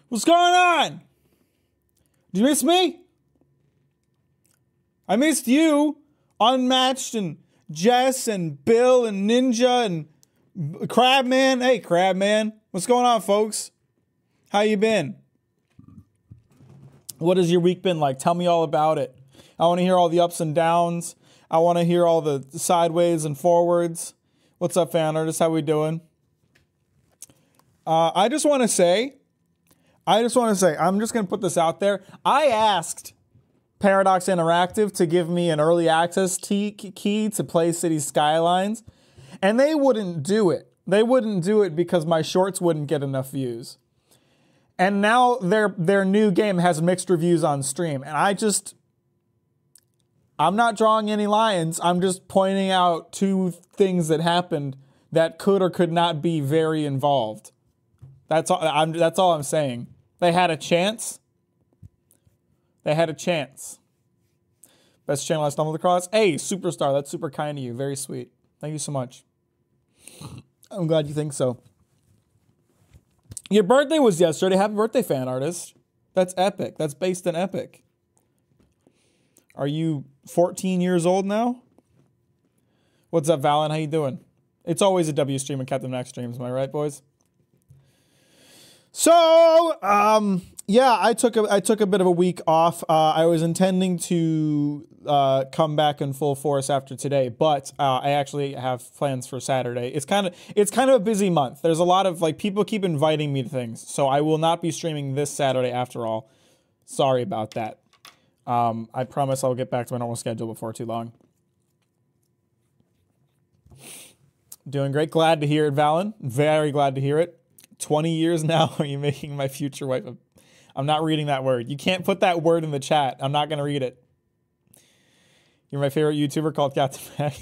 What's going on? Did you miss me? I missed you. Unmatched and Jess and Bill and Ninja and Crabman. Hey, Crabman. What's going on, folks? How you been? What has your week been like? Tell me all about it. I want to hear all the ups and downs. I want to hear all the sideways and forwards. What's up, fan artists? How we doing? I just want to say, I'm just going to put this out there. I asked Paradox Interactive to give me an early access key to play Cities Skylines, and they wouldn't do it. They wouldn't do it because my shorts wouldn't get enough views. And now their new game has mixed reviews on stream, and I'm not drawing any lines. I'm just pointing out two things that happened that could or could not be very involved. That's all I'm saying. They had a chance. They had a chance. Best channel I stumbled across. Hey, Superstar, that's super kind of you. Very sweet. Thank you so much. I'm glad you think so. Your birthday was yesterday. Happy birthday, fan artist. That's epic. That's based in epic. Are you 14 years old now? What's up, Valen? How you doing? It's always a W stream and Captain Mack streams. Am I right, boys? So, yeah, I took a bit of a week off. I was intending to come back in full force after today, but I actually have plans for Saturday. It's kind of a busy month. There's a lot of people keep inviting me to things, so I will not be streaming this Saturday after all. Sorry about that. I promise I'll get back to my normal schedule before too long. Doing great. Glad to hear it, Valen. Very glad to hear it. 20 years now, are you making my future wife? I'm not reading that word. You can't put that word in the chat. I'm not going to read it. You're my favorite YouTuber called Captain Mack.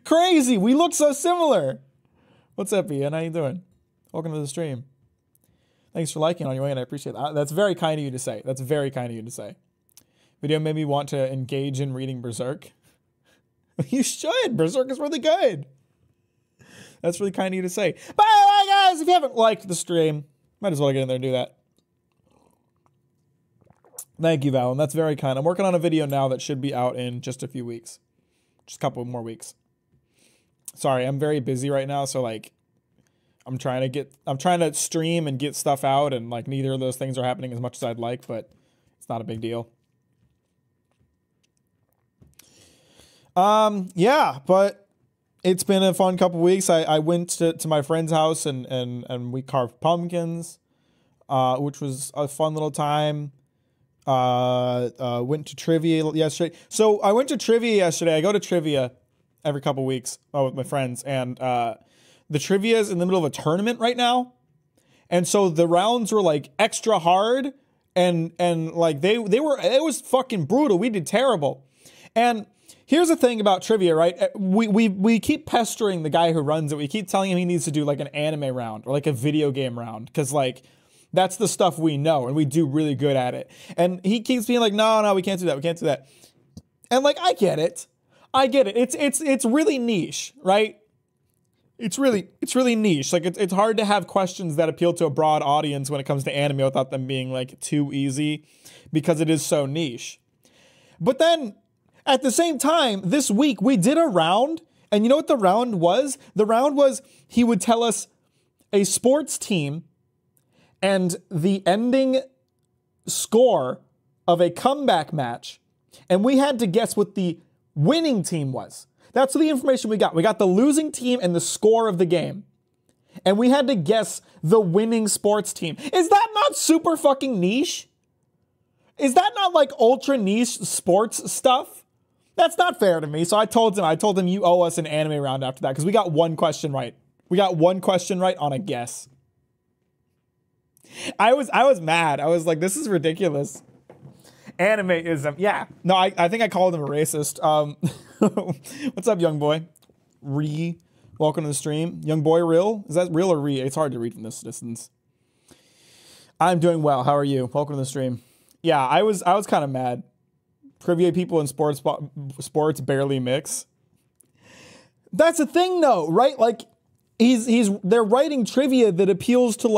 Crazy. We look so similar. What's up, Ian? How you doing? Welcome to the stream. Thanks for liking on your way, and I appreciate that. That's very kind of you to say. That's very kind of you to say. Video made me want to engage in reading Berserk. You should. Berserk is really good. That's really kind of you to say. By the way, guys, if you haven't liked the stream, might as well get in there and do that. Thank you, Valen. That's very kind. I'm working on a video now that should be out in just a few weeks. Just a couple more weeks. Sorry, I'm very busy right now, so I'm trying to stream and get stuff out, and neither of those things are happening as much as I'd like, but it's not a big deal. Yeah, but it's been a fun couple weeks. I went to my friend's house and we carved pumpkins, which was a fun little time. Went to trivia yesterday. So I went to trivia yesterday. I go to trivia every couple weeks with my friends, and the trivia is in the middle of a tournament right now, and so the rounds were extra hard, and it was fucking brutal. We did terrible, and here's the thing about trivia, right? We keep pestering the guy who runs it. We keep telling him he needs to do an anime round or a video game round, because that's the stuff we know and we do really good at it. And he keeps being like, no, we can't do that. We can't do that. And I get it. I get it. It's really niche, right? It's really niche. It's hard to have questions that appeal to a broad audience when it comes to anime without them being too easy, because it is so niche. But then at the same time, this week we did a round, and you know what the round was? The round was he would tell us a sports team and the ending score of a comeback match, and we had to guess what the winning team was. That's the information we got. We got the losing team and the score of the game, and we had to guess the winning sports team. Is that not super fucking niche? Is that not ultra niche sports stuff? That's not fair to me. So I told him you owe us an anime round after that, because we got one question right. We got one question right on a guess. I was mad. I was like, this is ridiculous. Animeism. Yeah. No, I think I called him a racist. What's up, young boy? Welcome to the stream. Young boy, real? Is that real or re? It's hard to read from this distance. I'm doing well. How are you? Welcome to the stream. Yeah, I was kind of mad. Trivia people and sports barely mix. That's the thing, though, right? They're writing trivia that appeals to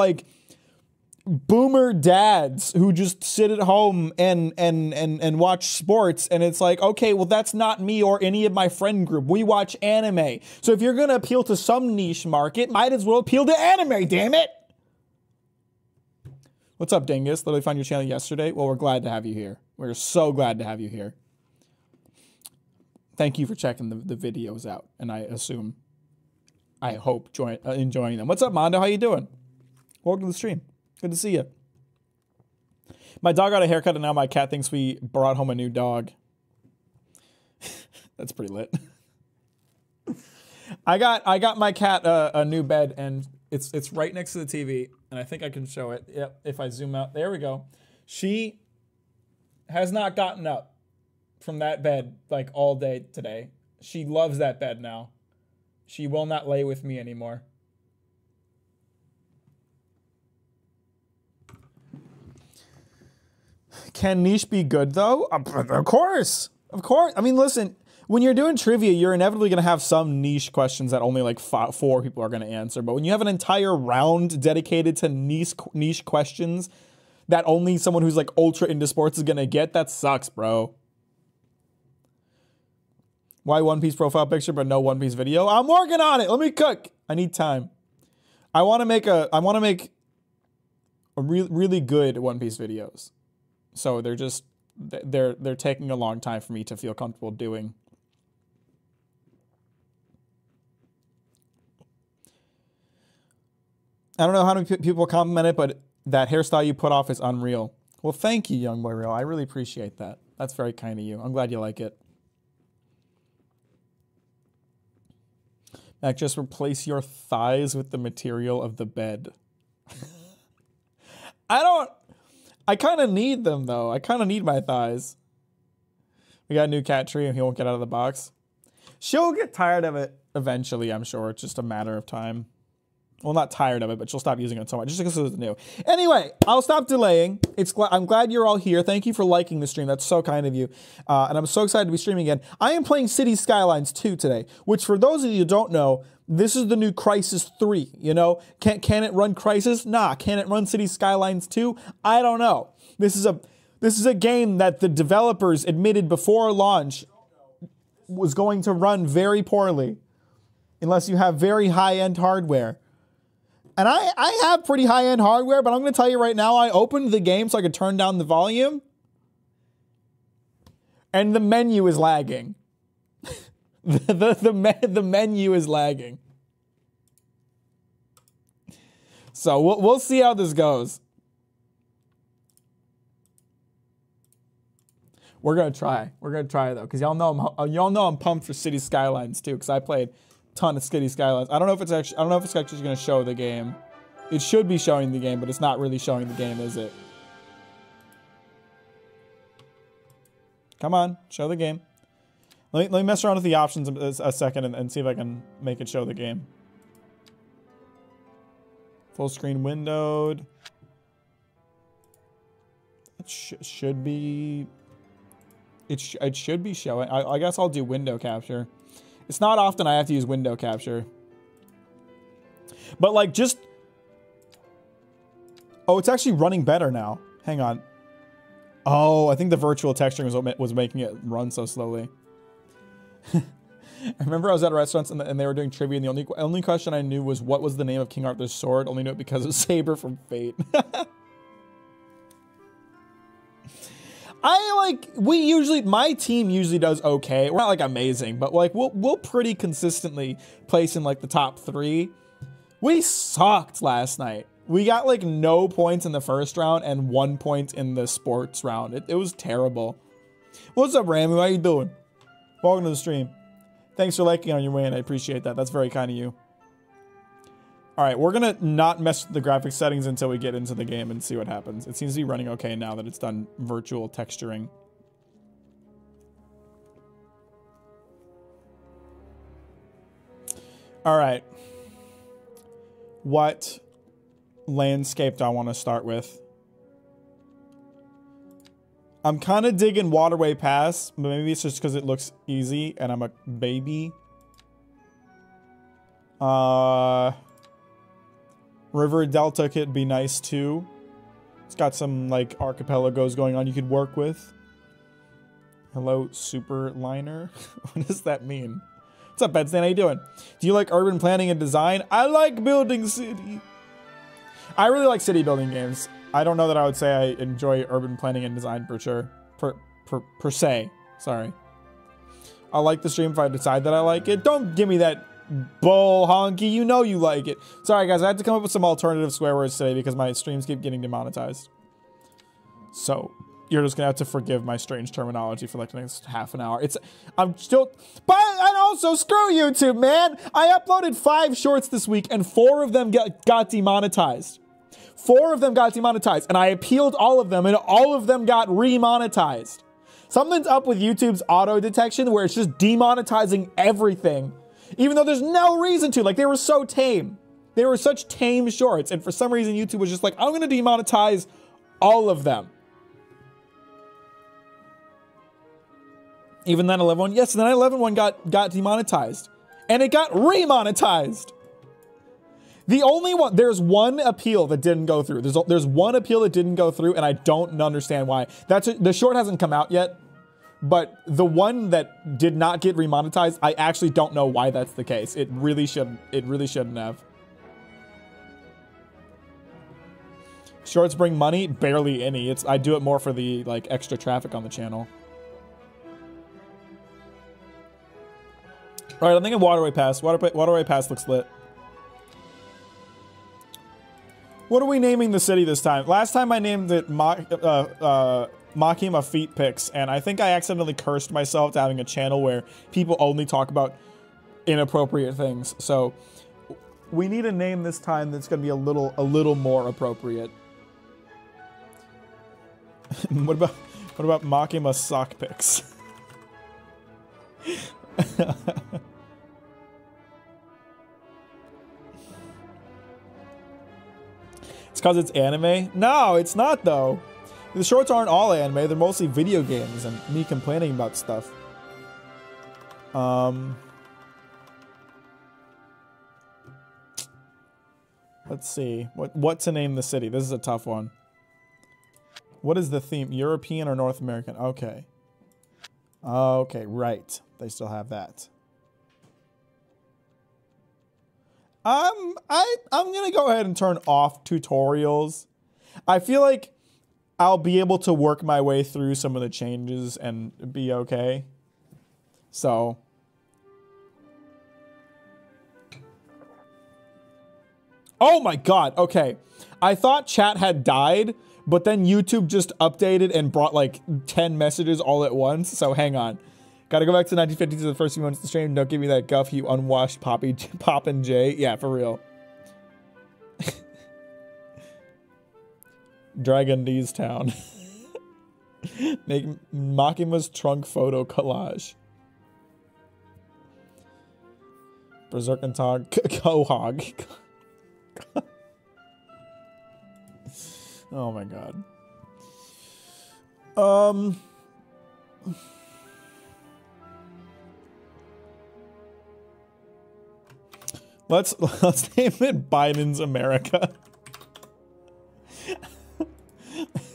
boomer dads who just sit at home and watch sports, and it's like, okay, well, that's not me or any of my friend group. We watch anime. So if you're gonna appeal to some niche market, might as well appeal to anime, damn it. What's up, Dingus? Literally found your channel yesterday. Well, we're glad to have you here. We're so glad to have you here. Thank you for checking the videos out, and I hope enjoying them. What's up, Mondo? How you doing? Welcome to the stream. Good to see you. My dog got a haircut, and now my cat thinks we brought home a new dog. That's pretty lit. I got my cat a new bed, and it's right next to the TV, and I think I can show it. Yep, if I zoom out, there we go. She has not gotten up from that bed like all day today. She loves that bed now. She will not lay with me anymore. Can niche be good though? Of course. Of course. I mean, listen, when you're doing trivia, you're inevitably going to have some niche questions that only like 4 people are going to answer. But when you have an entire round dedicated to niche questions that only someone who's like ultra into sports is going to get, that sucks, bro. Why One Piece profile picture but no One Piece video? I'm working on it. Let me cook. I need time. I want to make a really good One Piece videos. So they're taking a long time for me to feel comfortable doing. I don't know how many people comment it, but that hairstyle you put off is unreal. Well, thank you, Young Boy Real. I really appreciate that. That's very kind of you. I'm glad you like it. Mac, just replace your thighs with the material of the bed. I kind of need them, though. I kind of need my thighs. We got a new cat tree, and he won't get out of the box. She'll get tired of it eventually, I'm sure. It's just a matter of time. Well, not tired of it, but she'll stop using it so much, just because it's new. Anyway, I'll stop delaying. I'm glad you're all here. Thank you for liking the stream. That's so kind of you. And I'm so excited to be streaming again. I am playing Cities Skylines 2 today, which for those of you who don't know, this is the new Crysis 3, you know? Can it run Crysis? Nah. Can it run Cities Skylines 2? I don't know. This is a game that the developers admitted before launch was going to run very poorly unless you have very high-end hardware. And I have pretty high-end hardware, but I'm going to tell you right now, I opened the game so I could turn down the volume, and the menu is lagging. the menu is lagging. So we'll see how this goes. We're gonna try. We're gonna try though, because y'all know I'm pumped for Cities Skylines too, because I played a ton of Cities Skylines. I don't know if it's actually gonna show the game. It should be showing the game, but it's not really showing the game, is it? Come on, show the game. Let me mess around with the options a second and see if I can make it show the game. Full screen windowed. It should be. It should be showing. I guess I'll do window capture. It's not often I have to use window capture. But like just. Oh, it's actually running better now. Hang on. Oh, I think the virtual texturing was what was making it run so slowly. I remember I was at a restaurant and they were doing trivia, and the only question I knew was what was the name of King Arthur's sword. Only knew it because of Saber from Fate. My team usually does okay. We're not like amazing, but like we'll pretty consistently place in like the top 3. We sucked last night. We got like no points in the first round and 1 point in the sports round. It was terrible. What's up, Rami? How you doing? Welcome to the stream. Thanks for liking on your way in. I appreciate that. That's very kind of you. All right, we're gonna not mess with the graphics settings until we get into the game and see what happens. It seems to be running okay now that it's done virtual texturing. All right. What landscape do I want to start with? I'm kind of digging Waterway Pass, but maybe it's just because it looks easy and I'm a baby. River Delta could be nice too. It's got some like archipelagos going on you could work with. Hello, super liner. What does that mean? What's up, Bedstan? How you doing? Do you like urban planning and design? I like building city. I really like city building games. I don't know that I would say I enjoy urban planning and design per sure. Per se. Sorry. I'll like the stream if I decide that I like it. Don't give me that bull honky. You know you like it. Sorry, guys. I had to come up with some alternative swear words today because my streams keep getting demonetized. So, you're just gonna have to forgive my strange terminology for like the next half an hour. I'm still, but and also screw YouTube, man. I uploaded 5 shorts this week and 4 of them got demonetized. 4 of them got demonetized, and I appealed all of them, and all of them got remonetized. Something's up with YouTube's auto detection where it's just demonetizing everything, even though there's no reason to. Like, they were so tame. They were such tame shorts, and for some reason YouTube was just like, I'm gonna demonetize all of them. Even 9/11 one? Yes, the 9/11 one got demonetized, and it got remonetized. The only one, there's one appeal that didn't go through. There's one appeal that didn't go through, and I don't understand why. The short hasn't come out yet, but the one that did not get remonetized, I actually don't know why that's the case. It really shouldn't have. Shorts bring money? Barely any. I do it more for the like extra traffic on the channel. All right, I'm thinking Waterway Pass. Waterway Pass looks lit. What are we naming the city this time? Last time I named it Makima Feet Pics, and I think I accidentally cursed myself to having a channel where people only talk about inappropriate things. So we need a name this time that's going to be a little more appropriate. What about Makima Sock Pics? It's because it's anime? No, it's not though. The shorts aren't all anime, they're mostly video games and me complaining about stuff. Let's see. What to name the city? This is a tough one. What is the theme? European or North American? Okay. Okay, right. They still have that. I'm gonna go ahead and turn off tutorials. I feel like I'll be able to work my way through some of the changes and be okay. So. Oh my god, okay. I thought chat had died, but then YouTube just updated and brought like 10 messages all at once, so hang on. Gotta go back to 1950s to the first few months of the stream. Don't give me that guff, you unwashed Poppin' J. Yeah, for real. Dragon D's Town. Make Makima's trunk photo collage. Berserkentag Quahog. Oh my god. Let's name it Biden's America.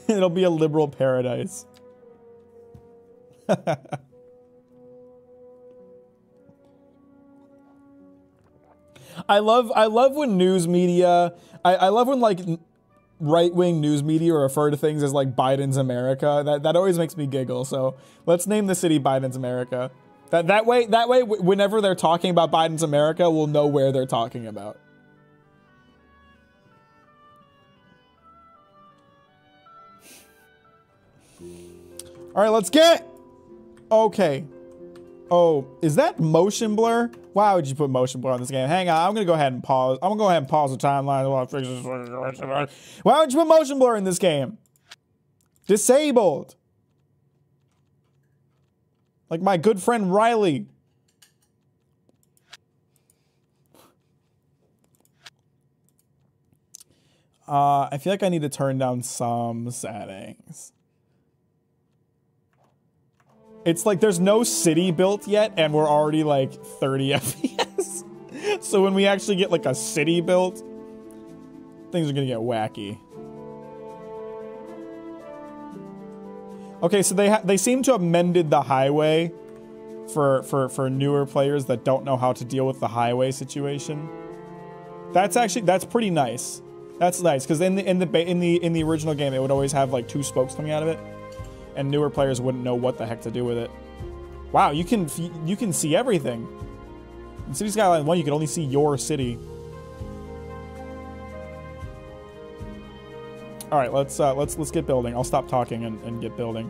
It'll be a liberal paradise. I love when news media, I love when like right-wing news media refer to things as like Biden's America. That always makes me giggle. So let's name the city Biden's America. That way whenever they're talking about Biden's America, we'll know where they're talking about. All right, let's get. Okay. Oh, is that motion blur? Why would you put motion blur on this game? Hang on, I'm gonna go ahead and pause. I'm gonna go ahead and pause the timeline while I fix this. Why would you put motion blur in this game? Disabled. Like my good friend Riley. I feel like I need to turn down some settings. It's like there's no city built yet, and we're already like 30 FPS. So when we actually get like a city built, things are gonna get wacky. Okay, so they seem to have mended the highway for newer players that don't know how to deal with the highway situation. That's pretty nice. That's nice because in the original game it would always have like 2 spokes coming out of it, and newer players wouldn't know what the heck to do with it. Wow, you can see everything. In City Skylines 1, you can only see your city. All right, let's get building. I'll stop talking and get building.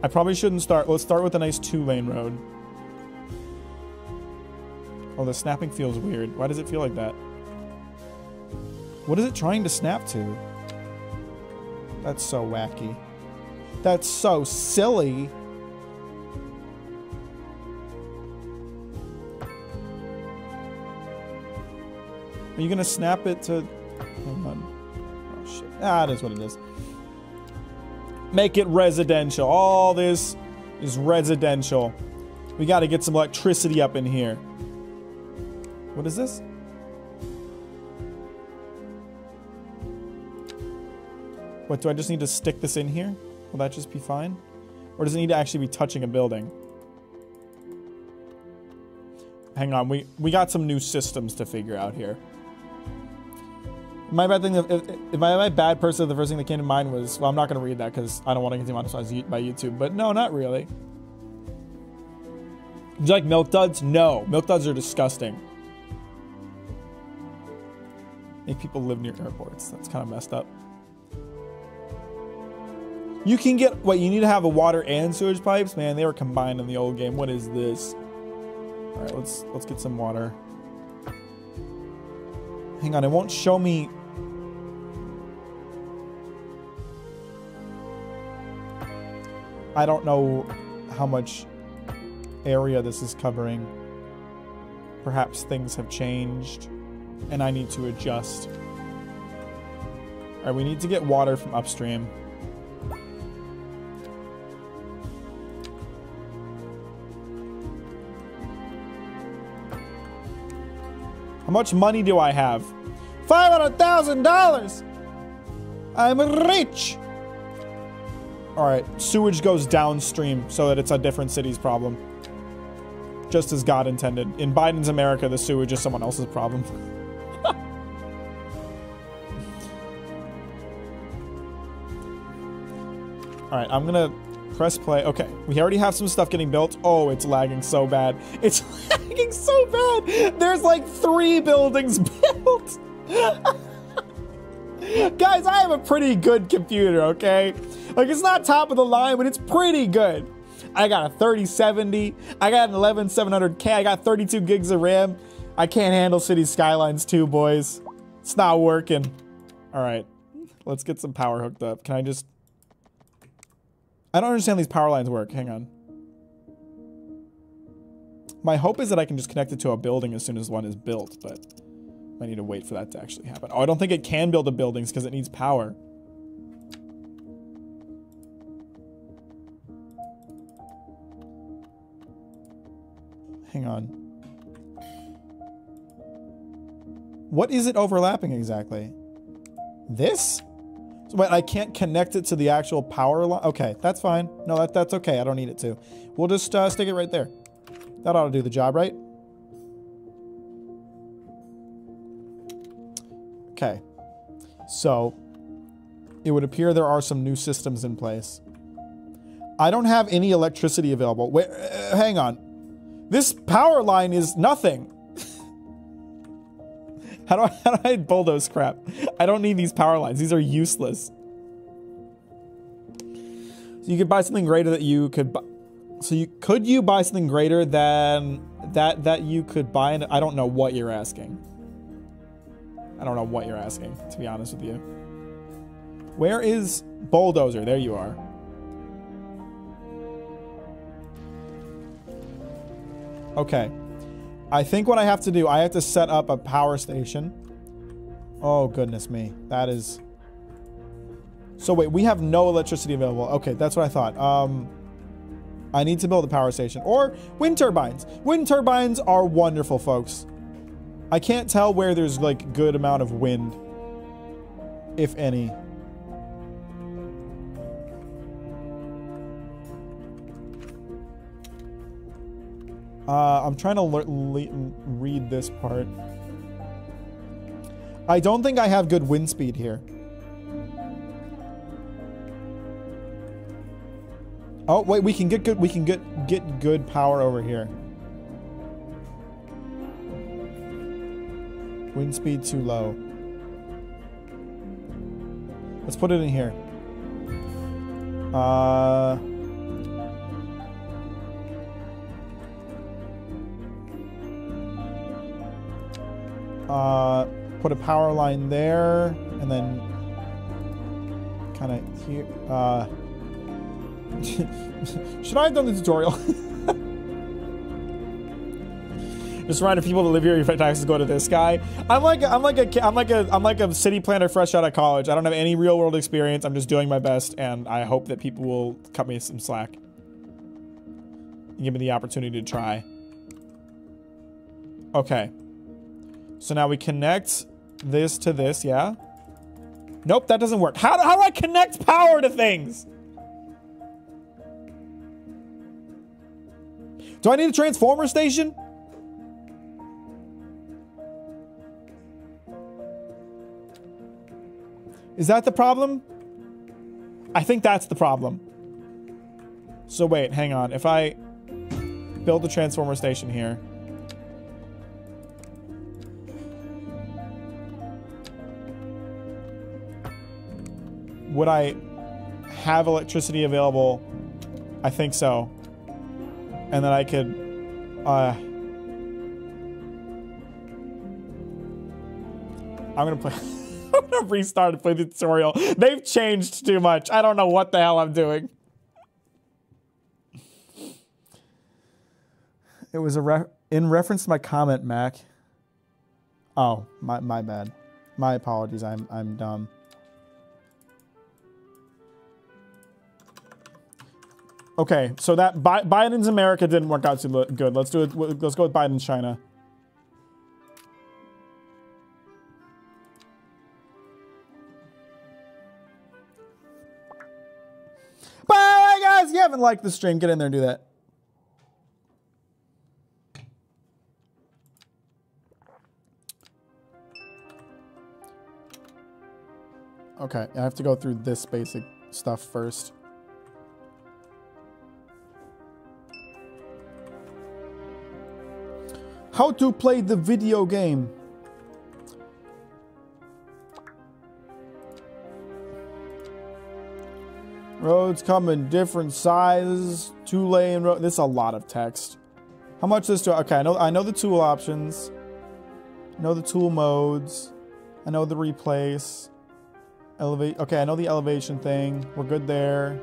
I probably shouldn't start. Let's start with a nice 2-lane road. Oh, the snapping feels weird. Why does it feel like that? What is it trying to snap to? That's so wacky. That's so silly. Are you gonna snap it to... Hold on. Oh, shit. Ah, it is what it is. Make it residential. All this is residential. We gotta get some electricity up in here. What is this? What, do I just need to stick this in here? Will that just be fine? Or does it need to actually be touching a building? Hang on, we got some new systems to figure out here. My bad thing, if my bad person, the first thing that came to mind was, well, I'm not going to read that because I don't want to get demonetized by YouTube, but no, not really. Do you like milk duds? No, milk duds are disgusting. Make people live near airports. That's kind of messed up. You can get, what, you need to have a water and sewage pipes? Man, they were combined in the old game. What is this? All right, let's get some water. Hang on, it won't show me. I don't know how much area this is covering. Perhaps things have changed and I need to adjust. All right, we need to get water from upstream. How much money do I have? $500,000! I'm rich! Alright, sewage goes downstream so that it's a different city's problem. Just as God intended. In Biden's America, the sewage is someone else's problem. Alright, I'm gonna press play. Okay, we already have some stuff getting built. Oh, it's lagging so bad. It's lagging so bad! There's like 3 buildings built! Guys, I have a pretty good computer, okay? Like, it's not top of the line, but it's pretty good. I got a 3070. I got an 11700K. I got 32 gigs of RAM. I can't handle City Skylines 2, boys. It's not working. All right, let's get some power hooked up. Can I just... I don't understand how these power lines work. Hang on. My hope is that I can just connect it to a building as soon as one is built, but I need to wait for that to actually happen. Oh, I don't think it can build the buildings because it needs power. Hang on. What is it overlapping exactly? This? So wait, I can't connect it to the actual power line? Okay, that's fine. No, that's okay. I don't need it to. We'll just stick it right there. That ought to do the job, right? Okay. So, it would appear there are some new systems in place. I don't have any electricity available. Wait, hang on. This power line is nothing. How do I bulldoze crap? I don't need these power lines. These are useless. So you could buy something greater that you could buy. So could you buy something greater than that you could buy? And I don't know what you're asking. I don't know what you're asking, to be honest with you. Where is bulldozer? There you are. Okay. I think what I have to do, I have to set up a power station. Oh, goodness me. That is... So wait, we have no electricity available. Okay, that's what I thought. I need to build a power station. Or wind turbines. Wind turbines are wonderful, folks. I can't tell where there's, like, good amount of wind. If any. I'm trying to read this part. I don't think I have good wind speed here. Oh wait, we can get good. We can get good power over here. Wind speed too low. Let's put it in here. Put a power line there, and then kind of here. Should I have done the tutorial? Just remind people to live here. Your taxes go to this guy. I'm like a city planner fresh out of college. I don't have any real world experience. I'm just doing my best, and I hope that people will cut me some slack and give me the opportunity to try. Okay. So now we connect this to this, yeah? Nope, that doesn't work. How do I connect power to things? Do I need a transformer station? Is that the problem? I think that's the problem. So wait, hang on. If I build a transformer station here. Would I have electricity available? I think so. And then I could, I'm gonna play, I'm gonna restart and play the tutorial. They've changed too much. I don't know what the hell I'm doing. It was in reference to my comment, Mac. Oh, my bad. My apologies, I'm dumb. Okay, so that Biden's America didn't work out too good. Let's do it. Let's go with Biden's China. Bye, guys. If you haven't liked the stream, get in there and do that. Okay, I have to go through this basic stuff first. How to play the video game. Roads come in different sizes. 2-lane road. This is a lot of text. How much is this? Okay, I know the tool options. I know the tool modes. I know the replace. Elevate. Okay, I know the elevation thing. We're good there.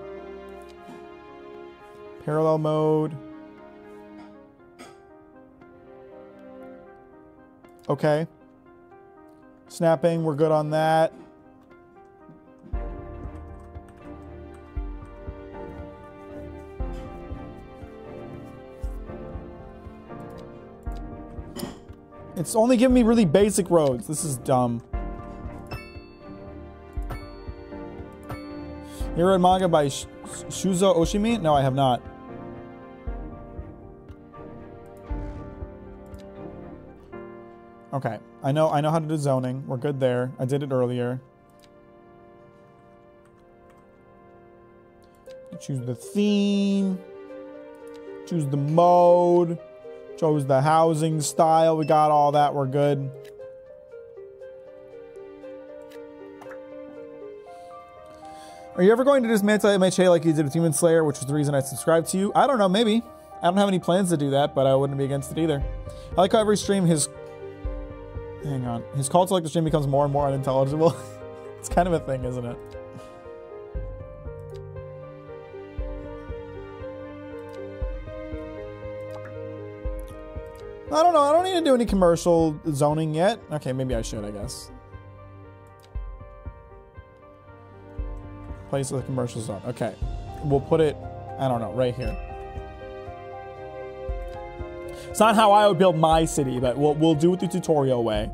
Parallel mode. Okay. Snapping, we're good on that. It's only giving me really basic roads. This is dumb. You read manga by Shuzo Oshimi? No, I have not. Okay, I know how to do zoning. We're good there. I did it earlier. Choose the theme. Choose the mode. Chose the housing style. We got all that. We're good. Are you ever going to dismantle MHA like you did with Demon Slayer, which was the reason I subscribed to you? I don't know, maybe. I don't have any plans to do that, but I wouldn't be against it either. I like how every stream his call to like the stream becomes more and more unintelligible. It's kind of a thing, isn't it? I don't know. I don't need to do any commercial zoning yet. Okay, maybe I should, I guess. Place of the commercial zone. Okay. We'll put it, I don't know, right here. It's not how I would build my city, but we'll do it the tutorial way.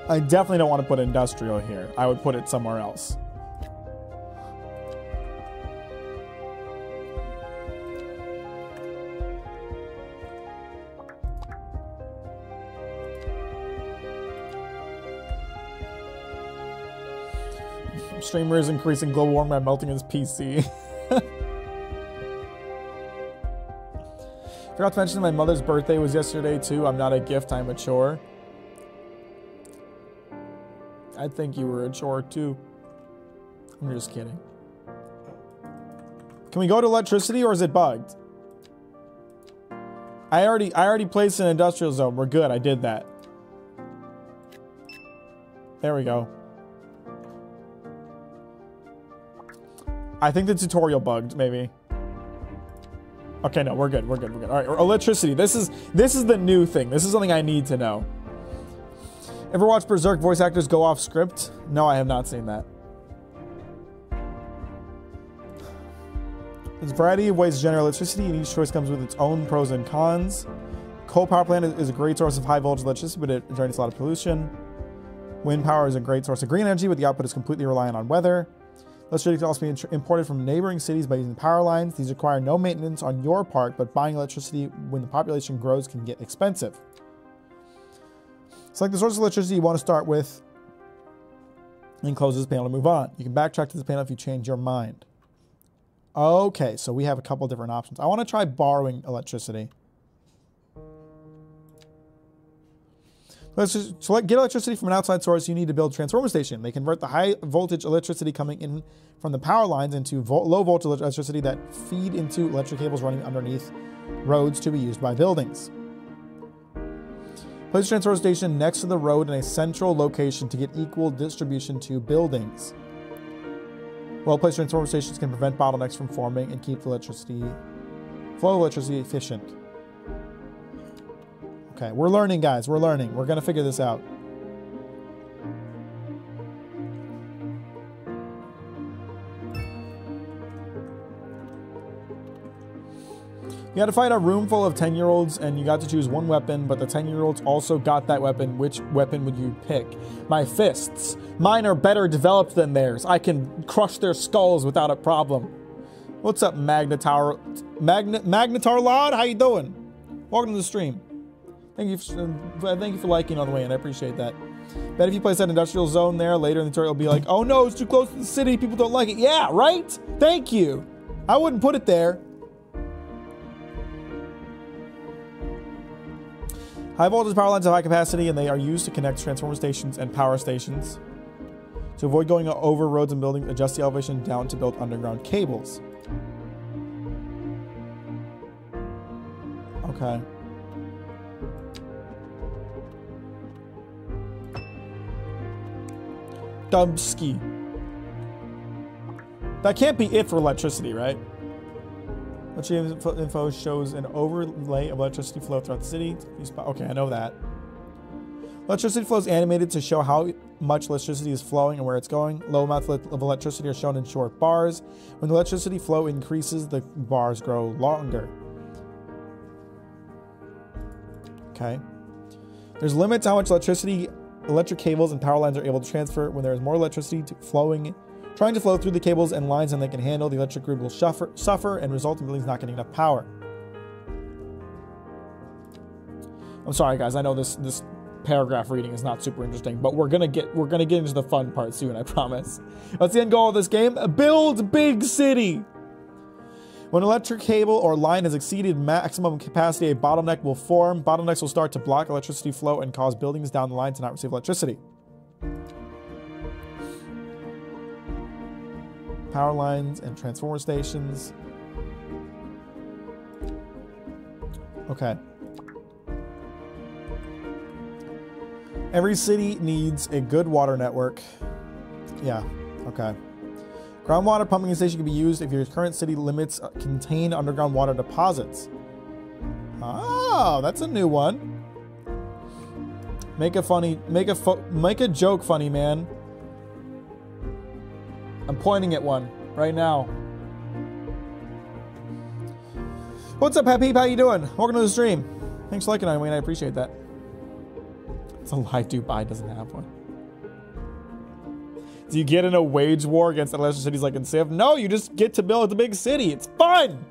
I definitely don't want to put industrial here. I would put it somewhere else. Streamer is increasing global warming by melting his PC. Forgot to mention my mother's birthday was yesterday too. I'm not a gift, I'm a chore. I think you were a chore too. I'm just kidding. Can we go to electricity or is it bugged? I already placed an industrial zone. We're good. I did that. There we go. I think the tutorial bugged, maybe. Okay, no, we're good. We're good. We're good. All right, electricity. This is the new thing. This is something I need to know. Ever watch Berserk voice actors go off script? No, I have not seen that. There's a variety of ways to generate electricity, and each choice comes with its own pros and cons. Coal power plant is a great source of high voltage electricity, but it generates a lot of pollution. Wind power is a great source of green energy, but the output is completely reliant on weather. Electricity can also be imported from neighboring cities by using power lines. These require no maintenance on your part, but buying electricity when the population grows can get expensive. Select the source of electricity you want to start with, and close this panel to move on. You can backtrack to this panel if you change your mind. Okay, so we have a couple different options. I want to try borrowing electricity. Let's just get electricity from an outside source. You need to build a transformer station. They convert the high voltage electricity coming in from the power lines into low voltage electricity that feed into electric cables running underneath roads to be used by buildings. Place a transformer station next to the road in a central location to get equal distribution to buildings. Well-placed transformer stations can prevent bottlenecks from forming and keep the flow of electricity efficient. Okay, we're learning, guys. We're learning. We're going to figure this out. You had to fight a room full of 10-year-olds, and you got to choose one weapon, but the 10-year-olds also got that weapon. Which weapon would you pick? My fists. Mine are better developed than theirs. I can crush their skulls without a problem. What's up, Magnetar Lod? How you doing? Welcome to the stream. Thank you for liking on the way in. I appreciate that. Bet if you place that industrial zone there later in the tutorial, it'll be like, oh no, it's too close to the city. People don't like it. Yeah, right? Thank you. I wouldn't put it there. High voltage power lines have high capacity, and they are used to connect transformer stations and power stations. To avoid going over roads and buildings, adjust the elevation down to build underground cables. Okay. Dubski. That can't be it for electricity, right? Electricity info shows an overlay of electricity flow throughout the city. Okay, I know that. Electricity flow is animated to show how much electricity is flowing and where it's going. Low amounts of electricity are shown in short bars. When the electricity flow increases, the bars grow longer. Okay. There's limits to how much electric cables and power lines are able to transfer. When there is more electricity trying to flow through the cables and lines than they can handle, the electric grid will suffer and result in buildings not getting enough power. I'm sorry, guys. I know this paragraph reading is not super interesting, but we're gonna get into the fun part soon. I promise. What's the end goal of this game? Build big city. When an electric cable or line has exceeded maximum capacity, a bottleneck will form. Bottlenecks will start to block electricity flow and cause buildings down the line to not receive electricity. Power lines and transformer stations. Okay. Every city needs a good water network. Yeah, okay. Groundwater pumping station can be used if your current city limits contain underground water deposits. Oh, that's a new one. Make a joke funny, man. I'm pointing at one right now. What's up, Happy? How you doing? Welcome to the stream. Thanks for liking, Wayne. I appreciate that. It's a lie. Dubai doesn't have one. Do you get in a wage war against the lesser cities like in Civ? No, you just get to build a big city. It's fun.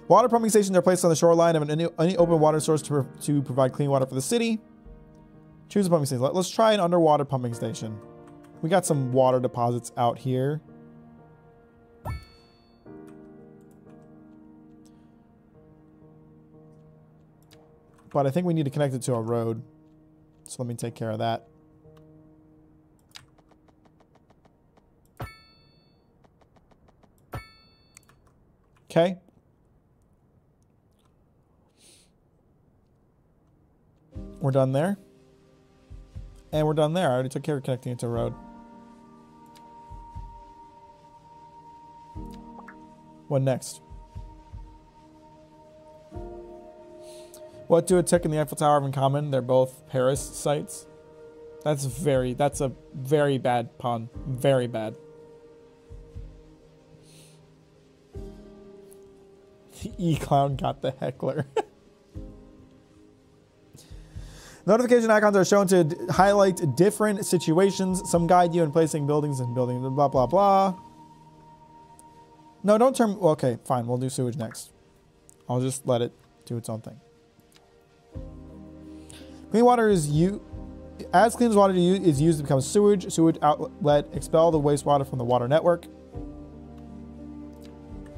Water pumping stations are placed on the shoreline of any open water source to provide clean water for the city. Choose a pumping station. Let's try an underwater pumping station. We got some water deposits out here. But I think we need to connect it to a road. So let me take care of that. Okay. We're done there. And we're done there. I already took care of connecting it to a road. What next? What do a tick and the Eiffel Tower have in common? They're both Paris sites. That's a very bad pun. Very bad. The E-Clown got the heckler. Notification icons are shown to highlight different situations. Some guide you in placing buildings and building blah, blah, blah. No, don't turn... Okay, fine. We'll do sewage next. I'll just let it do its own thing. Clean water is as clean as water is used to become sewage. Sewage outlet. Expel the wastewater from the water network. You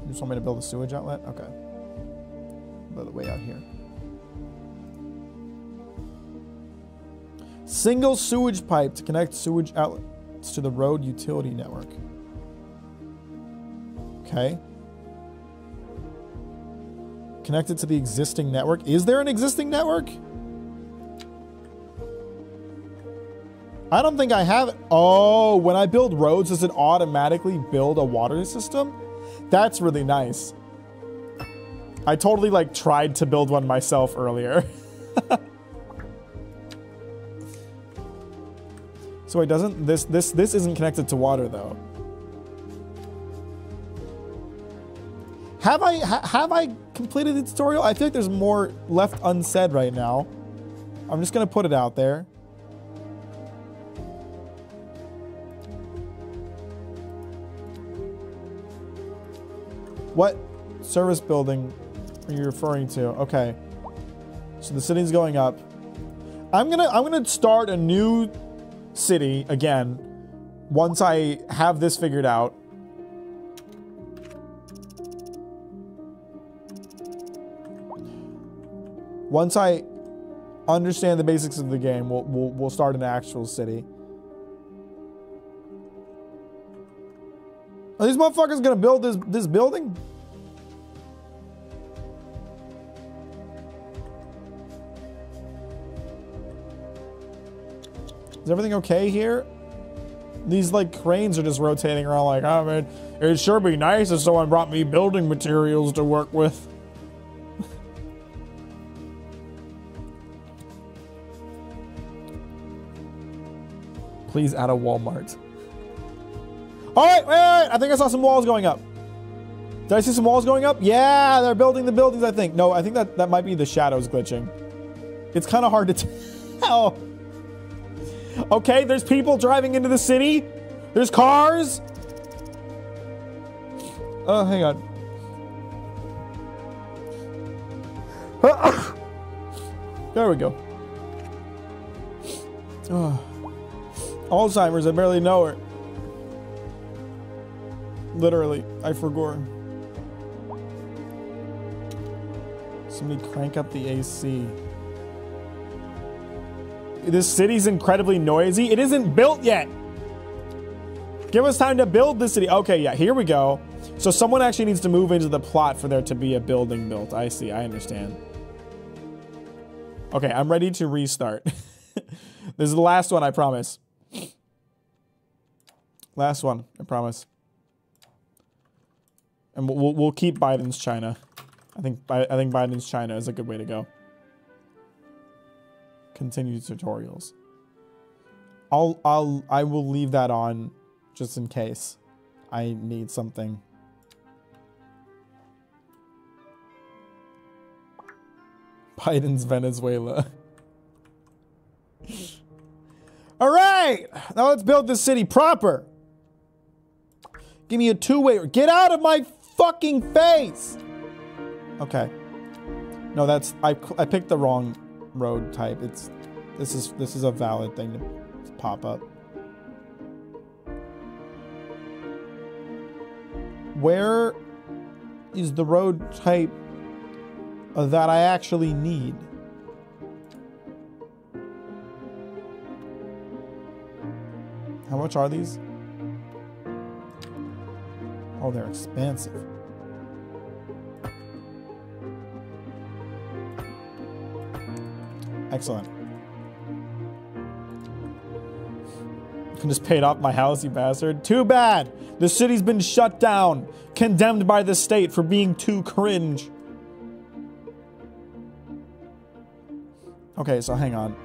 just want me to build a sewage outlet? Okay. Build it way out here. Single sewage pipe to connect sewage outlets to the road utility network. Okay. Connected to the existing network. Is there an existing network? I don't think I have it. Oh, when I build roads, does it automatically build a water system? That's really nice. I totally like tried to build one myself earlier. So it doesn't, this isn't connected to water though. Have I completed the tutorial? I feel like there's more left unsaid right now. I'm just gonna put it out there. What service building are you referring to? Okay. So the city's going up. I'm gonna start a new city again once I have this figured out. Once I understand the basics of the game, we'll start an actual city. Are these motherfuckers gonna build this building? Is everything okay here? These like cranes are just rotating around like, oh man, it'd sure be nice if someone brought me building materials to work with. Please add a Walmart. All right, wait. I think I saw some walls going up. Did I see some walls going up? Yeah, they're building the buildings, I think. No, I think that might be the shadows glitching. It's kind of hard to tell. Okay, there's people driving into the city. There's cars. Oh, hang on. There we go. Oh. Alzheimer's, I barely know her. Literally, I forgot. Somebody crank up the AC. This city's incredibly noisy. It isn't built yet. Give us time to build the city. Okay, yeah, here we go. So someone actually needs to move into the plot for there to be a building built. I see, I understand. Okay, I'm ready to restart. This is the last one, I promise. Last one, I promise. And we'll keep Biden's China. I think Biden's China is a good way to go. Continue tutorials. I will leave that on just in case I need something. Biden's Venezuela. All right, now let's build this city proper. Give me a two-way. Get out of my fucking face. Okay. No, that's I picked the wrong road type. This is a valid thing to pop up. Where is the road type that I actually need? How much are these? Oh, they're expensive. Excellent. I just paid off my house, you bastard. Too bad. The city's been shut down. Condemned by the state for being too cringe. Okay, so hang on.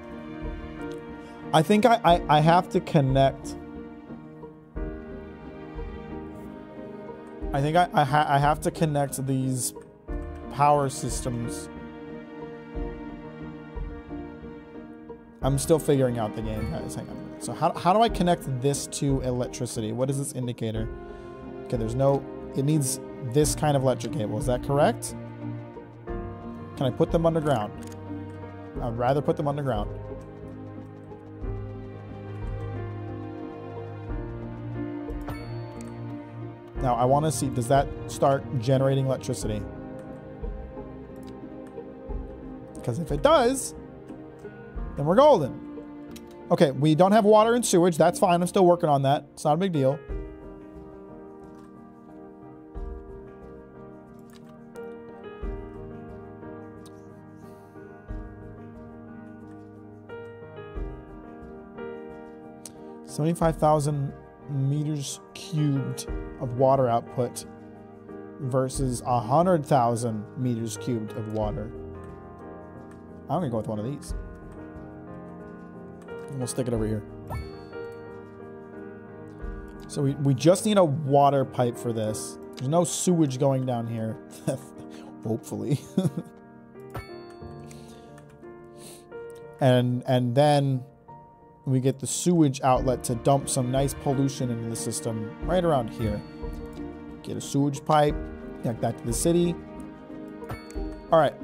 I think I have to connect. I think I have to connect these power systems. I'm still figuring out the game, guys. Hang on a minute. So how do I connect this to electricity? What is this indicator? Okay, there's no... It needs this kind of electric cable. Is that correct? Can I put them underground? I'd rather put them underground. Now, I want to see... Does that start generating electricity? Because if it does... then we're golden. Okay, we don't have water and sewage. That's fine. I'm still working on that. It's not a big deal. $75,000 meters cubed of water output versus 100,000 meters cubed of water. I'm gonna go with one of these. And we'll stick it over here. So we just need a water pipe for this. There's no sewage going down here. Hopefully. and then we get the sewage outlet to dump some nice pollution into the system right around here. Get a sewage pipe, connect that to the city. All right.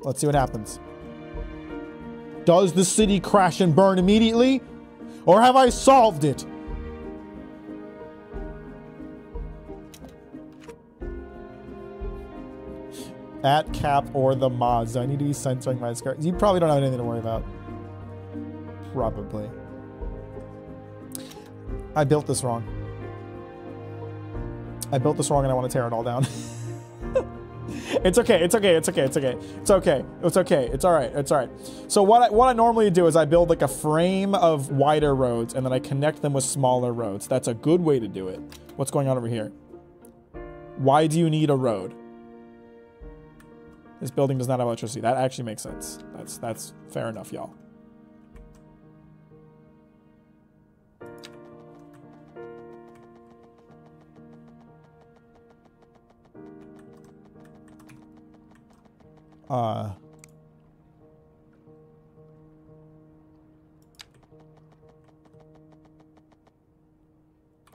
Let's see what happens. Does the city crash and burn immediately? Or have I solved it? At cap or the mods. Do I need to be censoring my skirt? You probably don't have anything to worry about. Probably. I built this wrong. I built this wrong and I want to tear it all down. It's okay. It's okay. It's okay. It's okay. It's okay. It's okay. It's all right. It's all right. So what I normally do is I build like a frame of wider roads and then I connect them with smaller roads. That's a good way to do it. What's going on over here? Why do you need a road? This building does not have electricity. That actually makes sense. That's fair enough, y'all.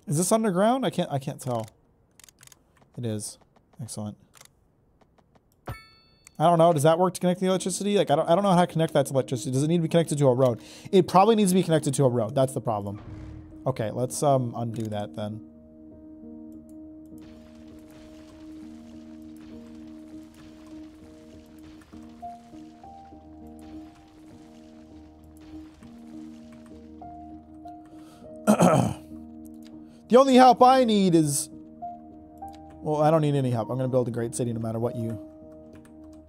Is this underground? I can't tell. It is. Excellent. I don't know. Does that work to connect the electricity? Like I don't know how to connect that to electricity. Does it need to be connected to a road? It probably needs to be connected to a road. That's the problem. Okay, let's undo that then. The only help I need is... Well, I don't need any help. I'm going to build a great city no matter what you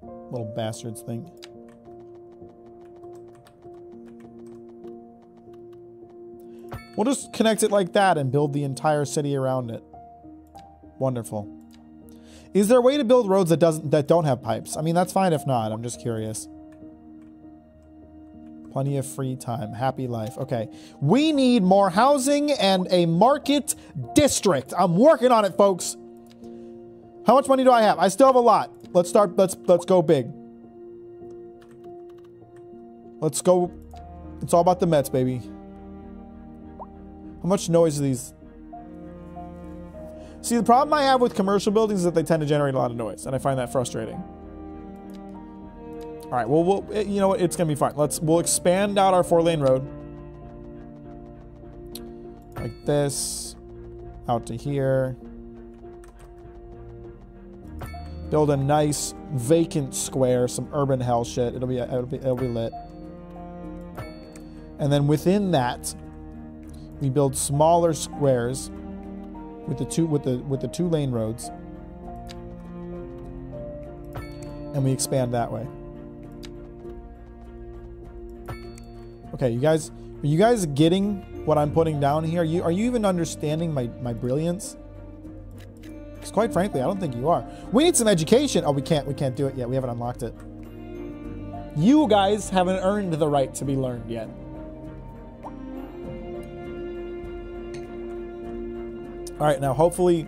little bastards think. We'll just connect it like that and build the entire city around it. Wonderful. Is there a way to build roads that don't have pipes? I mean, that's fine if not. I'm just curious. Plenty of free time. Happy life. Okay. We need more housing and a market district. I'm working on it, folks. How much money do I have? I still have a lot. Let's start. Let's go big. Let's go. It's all about the Mets, baby. How much noise are these? See, the problem I have with commercial buildings is that they tend to generate a lot of noise, and I find that frustrating. All right, well, you know what? It's gonna be fine. We'll expand out our 4-lane road like this, out to here. Build a nice vacant square, some urban hell shit. It'll be lit. And then within that, we build smaller squares with the two lane roads, and we expand that way. Okay, you guys, are you guys getting what I'm putting down here? Are you even understanding my brilliance? Because quite frankly, I don't think you are. We need some education. Oh, we can't do it yet. We haven't unlocked it. You guys haven't earned the right to be learned yet. All right, now hopefully,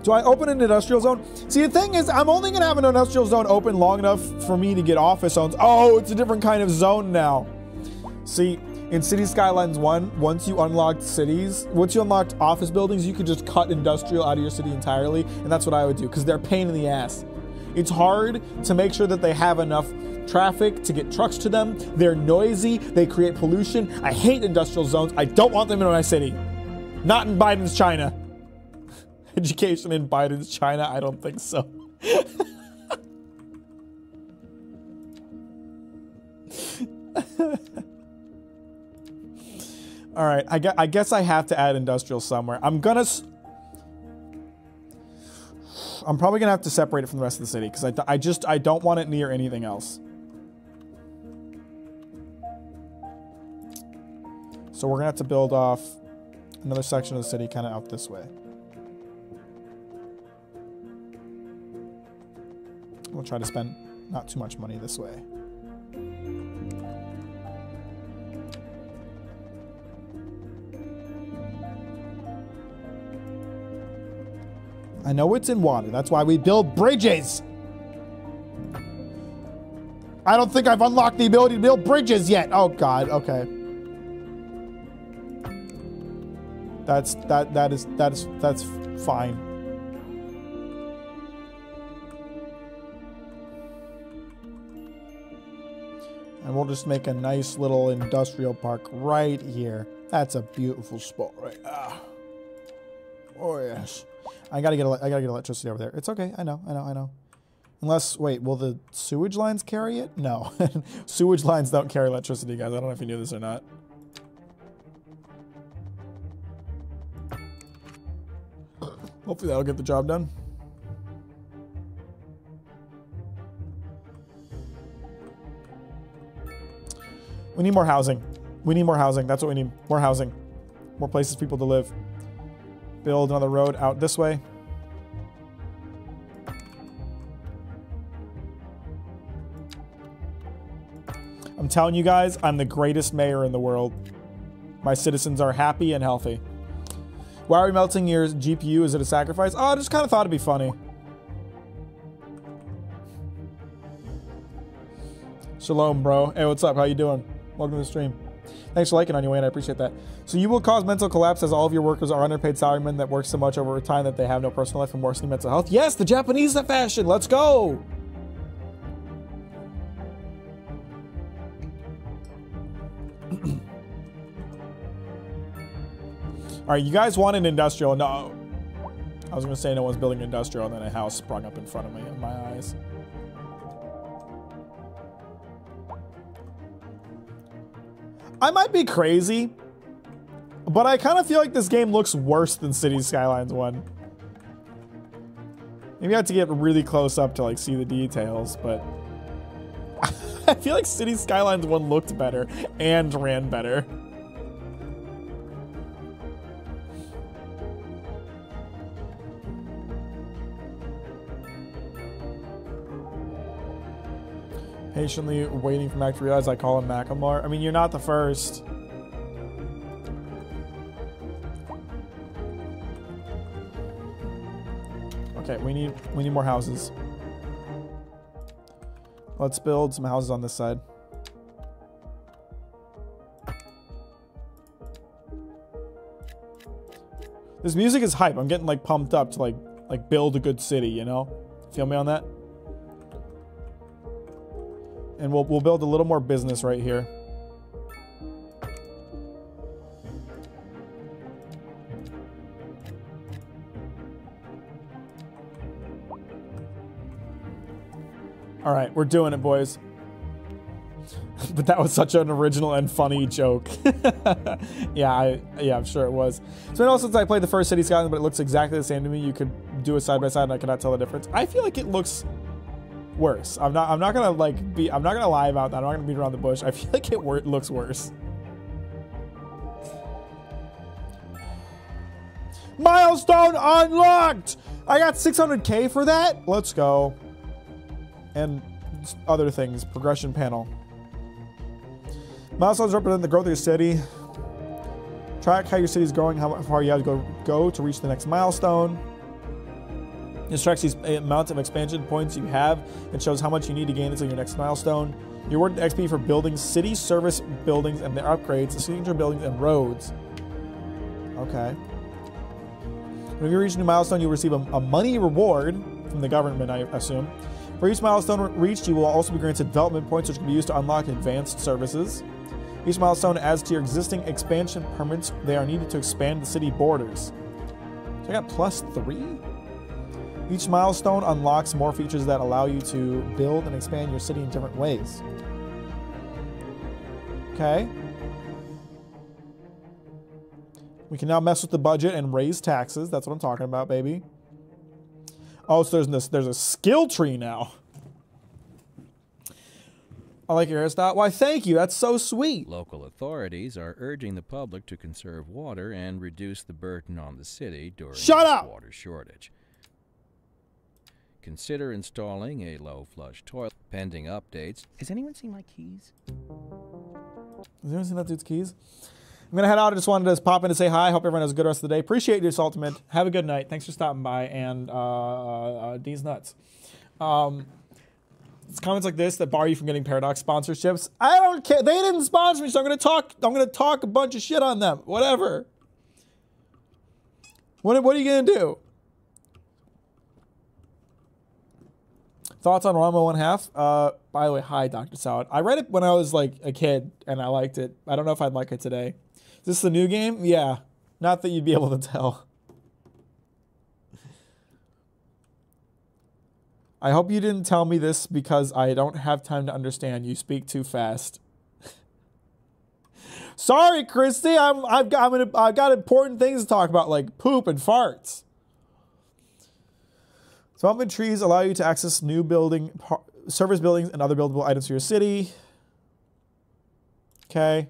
do I open an industrial zone? See, the thing is, I'm only gonna have an industrial zone open long enough for me to get office zones. Oh, it's a different kind of zone now. See, in City Skylines 1, once you unlocked office buildings, you could just cut industrial out of your city entirely, and that's what I would do, because they're a pain in the ass. It's hard to make sure that they have enough traffic to get trucks to them. They're noisy, they create pollution. I hate industrial zones. I don't want them in my city. Not in Biden's China. Education in Biden's China? I don't think so. All right, I guess I have to add industrial somewhere. I'm probably gonna have to separate it from the rest of the city because I don't want it near anything else. So we're gonna have to build off another section of the city kind of out this way. We'll try to spend not too much money this way. I know it's in water. That's why we build bridges. I don't think I've unlocked the ability to build bridges yet. Oh God. Okay. That's fine. And we'll just make a nice little industrial park right here. That's a beautiful spot, right? Oh yes. I gotta get electricity over there. It's okay. I know. Unless, wait, will the sewage lines carry it? No. Sewage lines don't carry electricity, guys. I don't know if you knew this or not. Hopefully that'll get the job done. We need more housing. We need more housing. That's what we need. More housing. More places for people to live. Build another road out this way. I'm telling you guys, I'm the greatest mayor in the world. My citizens are happy and healthy. Why are we melting your GPU? Is it a sacrifice? Oh, I just kind of thought it'd be funny. Shalom, bro. Hey, what's up? How you doing? Welcome to the stream. Thanks for liking on your way, and I appreciate that. So you will cause mental collapse as all of your workers are underpaid salarymen that work so much over time that they have no personal life and worsening mental health. Yes, the Japanese fashion. Let's go. All right, you guys want an industrial? No. I was going to say no one's building industrial, and then a house sprung up in front of me in my eyes. I might be crazy, but I kind of feel like this game looks worse than City Skylines 1. Maybe I have to get really close up to like see the details, but I feel like City Skylines 1 looked better and ran better. Patiently waiting for Mack to realize I call him Macklemore. I mean, you're not the first. Okay, we need more houses. Let's build some houses on this side. This music is hype. I'm getting like pumped up to like build a good city, you know? Feel me on that? And we'll build a little more business right here. All right, we're doing it, boys. But that was such an original and funny joke. Yeah, I'm sure it was. It's been also since I played the first City Skylines, but it looks exactly the same to me. You could do it side by side, and I cannot tell the difference. I feel like it looks worse. I'm not gonna I'm not gonna lie about that. I'm not gonna beat around the bush. I feel like it looks worse. Milestone unlocked! I got 600K for that? Let's go. And other things. Progression panel. Milestones represent the growth of your city. Track how your city is growing, how far you have to go to reach the next milestone. This tracks these amounts of expansion points you have. It shows how much you need to gain until your next milestone. You awarded XP for building city service buildings and their upgrades, signature buildings, and roads. Okay. When you reach a new milestone, you'll receive a money reward from the government, I assume. For each milestone reached, you will also be granted development points, which can be used to unlock advanced services. Each milestone adds to your existing expansion permits. They are needed to expand the city borders. So I got +3. Each milestone unlocks more features that allow you to build and expand your city in different ways. Okay. We can now mess with the budget and raise taxes. That's what I'm talking about, baby. Oh, so there's a skill tree now. I like your hairstyle. Why, thank you. That's so sweet. Local authorities are urging the public to conserve water and reduce the burden on the city during the water shortage. Consider installing a low flush toilet pending updates. Has anyone seen my keys? Has anyone seen that dude's keys? I'm going to head out. I just wanted to pop in to say hi. Hope everyone has a good rest of the day. Appreciate you, Ultimate. Have a good night. Thanks for stopping by. And D's nuts. It's comments like this that bar you from getting Paradox sponsorships. I don't care. They didn't sponsor me, so I'm going to talk a bunch of shit on them. Whatever. What are you going to do? Thoughts on Ranma 1/2? By the way, hi, Dr. Salad. I read it when I was like a kid, and I liked it. I don't know if I'd like it today. Is this the new game? Yeah. Not that you'd be able to tell. I hope you didn't tell me this because I don't have time to understand. You speak too fast. Sorry, Christy. I've got important things to talk about, like poop and farts. Development trees allow you to access new service buildings and other buildable items for your city. Okay.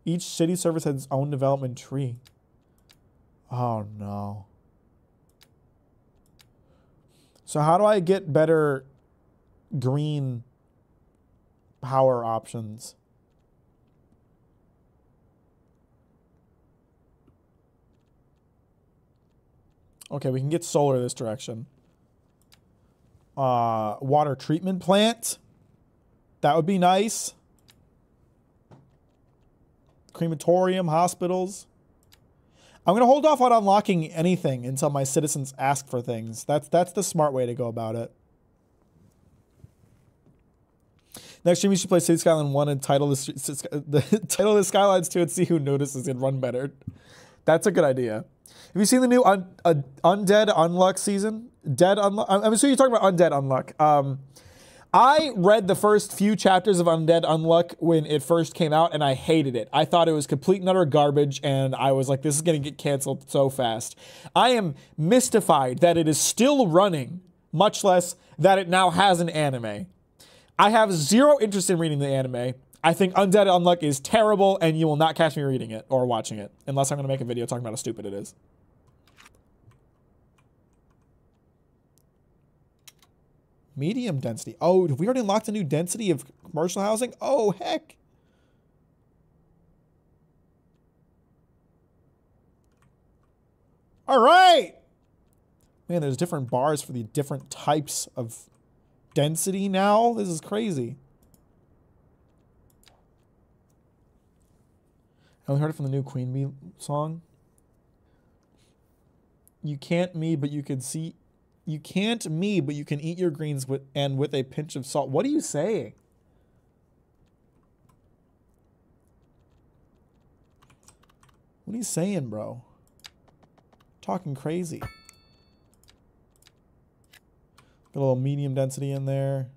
Each city service has its own development tree. Oh no. So how do I get better green power options? Okay, we can get solar this direction. Water treatment plant. That would be nice. Crematorium, hospitals. I'm going to hold off on unlocking anything until my citizens ask for things. That's the smart way to go about it. Next stream, you should play City Skyline 1 and title the title of Skylines 2 and see who notices and run better. That's a good idea. Have you seen the new Undead Unluck season? I'm assuming you're talking about Undead Unluck. I read the first few chapters of Undead Unluck when it first came out, and I hated it. I thought it was complete and utter garbage, and I was like, this is going to get canceled so fast. I am mystified that it is still running, much less that it now has an anime. I have zero interest in reading the anime. I think Undead Unluck is terrible, and you will not catch me reading it or watching it, unless I'm going to make a video talking about how stupid it is. Medium density. Oh, have we already unlocked a new density of commercial housing? Oh, heck. All right. Man, there's different bars for the different types of density now. This is crazy. I only heard it from the new Queen Bee song. You can't me, but you can see. You can't me, but you can eat your greens with a pinch of salt. What are you saying? What are you saying, bro? Talking crazy. Got a little medium density in there.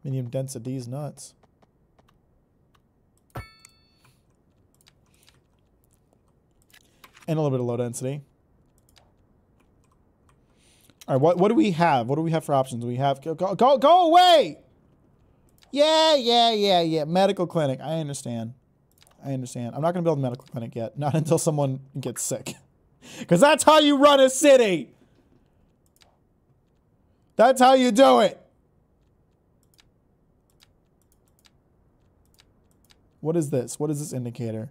Medium density is nuts. And a little bit of low density. All right, what do we have? What do we have for options? We have go away. Yeah. Medical clinic. I understand. I'm not gonna build a medical clinic yet. Not until someone gets sick. Because that's how you run a city. That's how you do it. What is this? What is this indicator?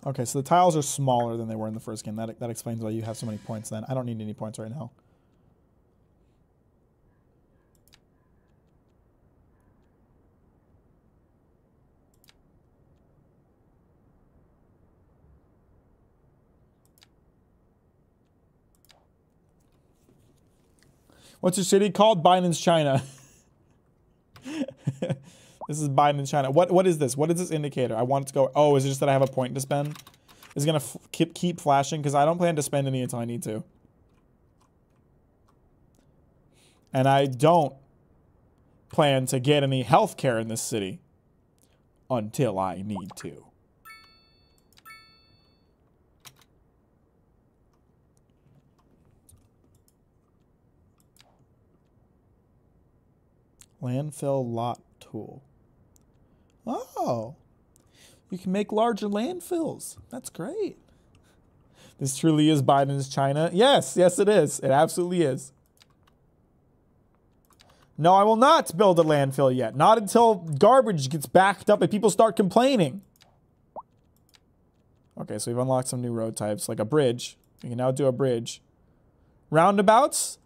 Okay, so the tiles are smaller than they were in the first game. That explains why you have so many points then. I don't need any points right now. What's your city called? Biden's China. This is Biden's China. What is this? What is this indicator? I want it to go. Oh, is it just that I have a point to spend? Is it gonna keep flashing? Because I don't plan to spend any until I need to. And I don't plan to get any healthcare in this city until I need to. Landfill lot tool. Oh, you can make larger landfills. That's great. This truly is Biden's China. Yes, it is. It absolutely is. No, I will not build a landfill yet. Not until garbage gets backed up and people start complaining. Okay, so we've unlocked some new road types, like a bridge. We can now do a bridge. Roundabouts?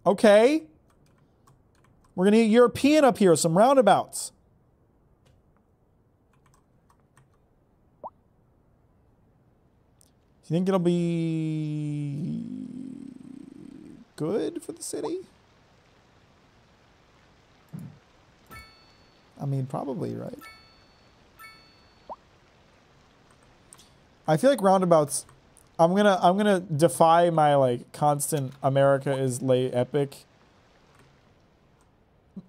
Okay. We're going to get European up here, some roundabouts. Do you think it'll be good for the city? I mean, probably, right? I feel like roundabouts, I'm gonna defy my like constant America is late epic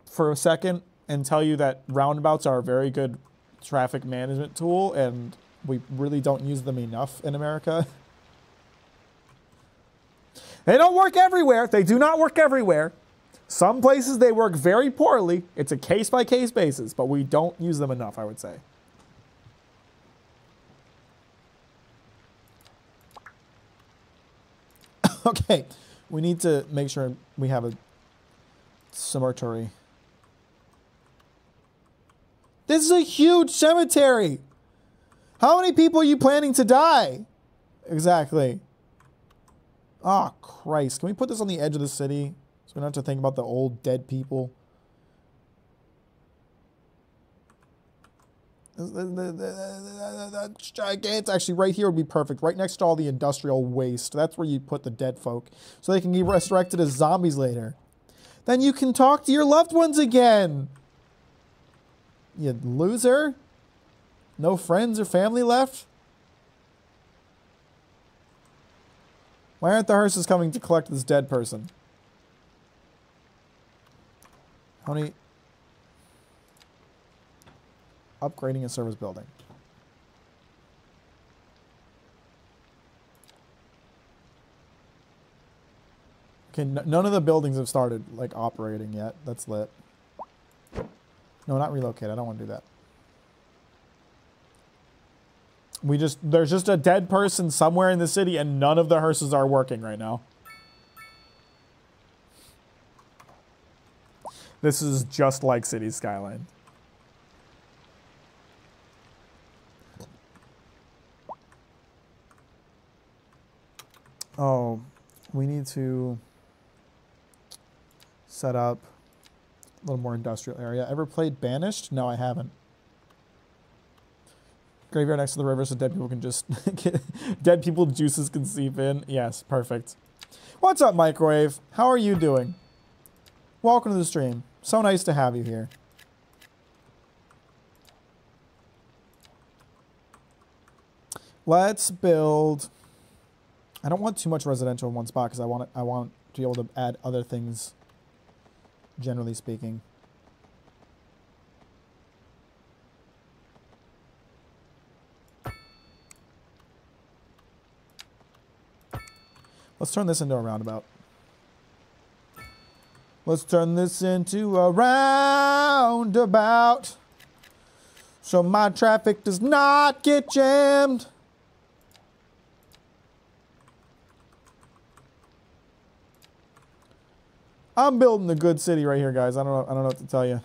for a second and tell you that roundabouts are a very good traffic management tool and we really don't use them enough in America. They don't work everywhere. They do not work everywhere. Some places they work very poorly. It's a case-by-case basis, but we don't use them enough, I would say. Okay, we need to make sure we have a cemetery. This is a huge cemetery. How many people are you planning to die? Exactly. Oh, Christ. Can we put this on the edge of the city so we don't have to think about the old dead people? That's gigantic. Actually, right here would be perfect. Right next to all the industrial waste. That's where you put the dead folk so they can be resurrected as zombies later. Then you can talk to your loved ones again. You loser. No friends or family left? Why aren't the hearses coming to collect this dead person? How many? Upgrading a service building. Okay, none of the buildings have started, like, operating yet. That's lit. No, not relocate. I don't want to do that. There's just a dead person somewhere in the city and none of the hearses are working right now. This is just like City Skyline. Oh, we need to set up a little more industrial area. Ever played Banished? No, I haven't. Graveyard next to the river so dead people can just dead people juices can seep in. Yes, perfect. What's up, Microwave? How are you doing? Welcome to the stream. So nice to have you here. Let's build. I don't want too much residential in one spot because I want to be able to add other things. Generally speaking. Let's turn this into a roundabout. Let's turn this into a roundabout so my traffic does not get jammed. I'm building a good city right here, guys. I don't know what to tell you.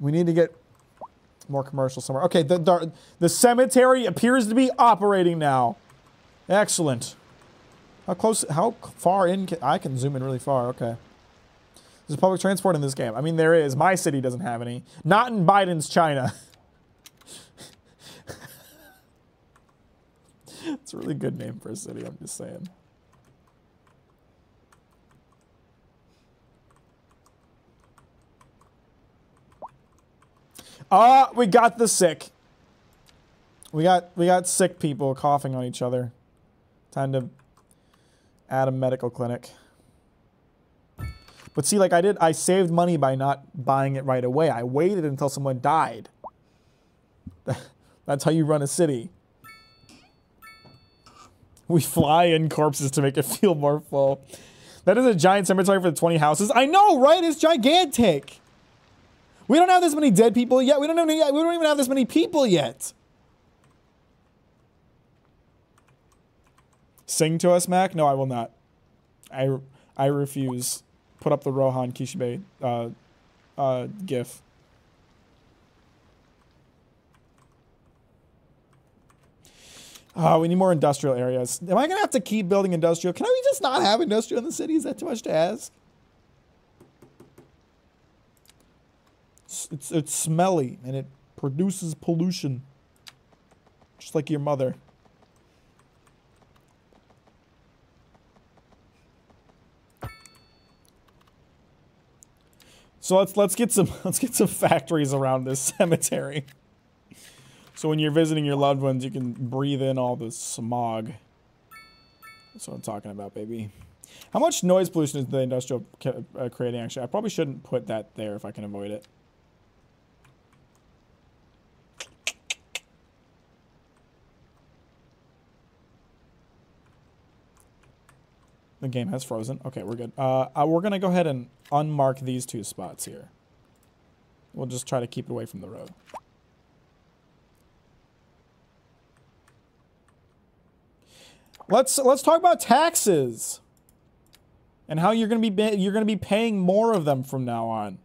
We need to get more commercial somewhere. Okay, the cemetery appears to be operating now. Excellent. How far in I can zoom in really far. Okay. There's public transport in this game. I mean, there is. My city doesn't have any. Not in Biden's China. It's a really good name for a city, I'm just saying. We got the sick. We got sick people coughing on each other. Time to add a medical clinic. But see, like I saved money by not buying it right away. I waited until someone died. That's how you run a city. We fly in corpses to make it feel more full. That is a giant cemetery for the 20 houses. I know, right? It's gigantic. We don't have this many dead people yet. We don't even have this many people yet. Sing to us, Mac? No, I will not. I refuse. Put up the Rohan Kishibe gif. We need more industrial areas. Am I gonna have to keep building industrial? Can we just not have industrial in the city? Is that too much to ask? It's smelly and it produces pollution. Just like your mother. So let's get some factories around this cemetery. So when you're visiting your loved ones, you can breathe in all the smog. That's what I'm talking about, baby. How much noise pollution is the industrial creating, actually? I probably shouldn't put that there if I can avoid it. The game has frozen. Okay, we're good. We're going to go ahead and unmark these two spots here. We'll just try to keep it away from the road. Let's talk about taxes and how you're going to be paying more of them from now on.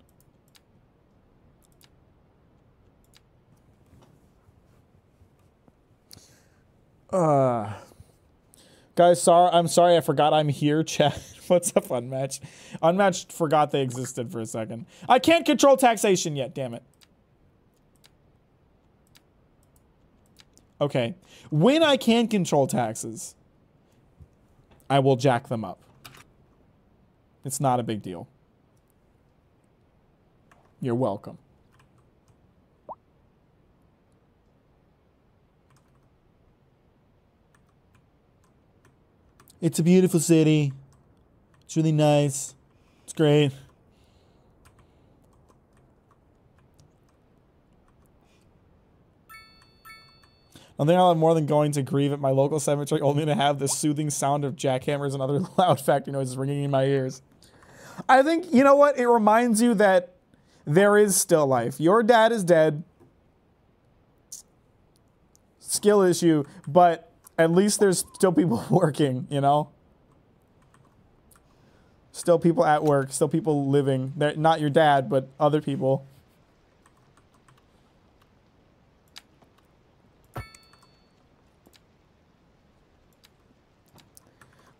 Guys, I'm sorry I forgot I'm here, chat. What's up, Unmatched? Unmatched forgot they existed for a second. I can't control taxation yet, damn it. Okay. When I can control taxes, I will jack them up. It's not a big deal. You're welcome. It's a beautiful city. It's really nice. It's great. Nothing I love more than going to grieve at my local cemetery only to have the soothing sound of jackhammers and other loud factory noises ringing in my ears. I think, you know what? It reminds you that there is still life. Your dad is dead. Skill issue, but at least there's still people working, you know? Still people at work, still people living. They're not your dad, but other people.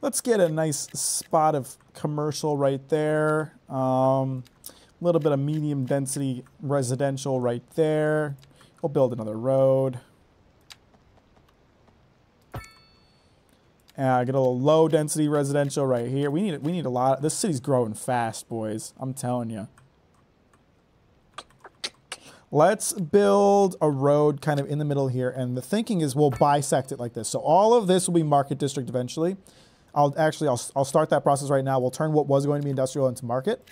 Let's get a nice spot of commercial right there. A little bit of medium density residential right there. We'll build another road. Get a little low density residential right here. We need a lot. This city's growing fast, boys. I'm telling you. Let's build a road kind of in the middle here, and the thinking is we'll bisect it like this. So all of this will be market district eventually. I'll start that process right now. We'll turn what was going to be industrial into market.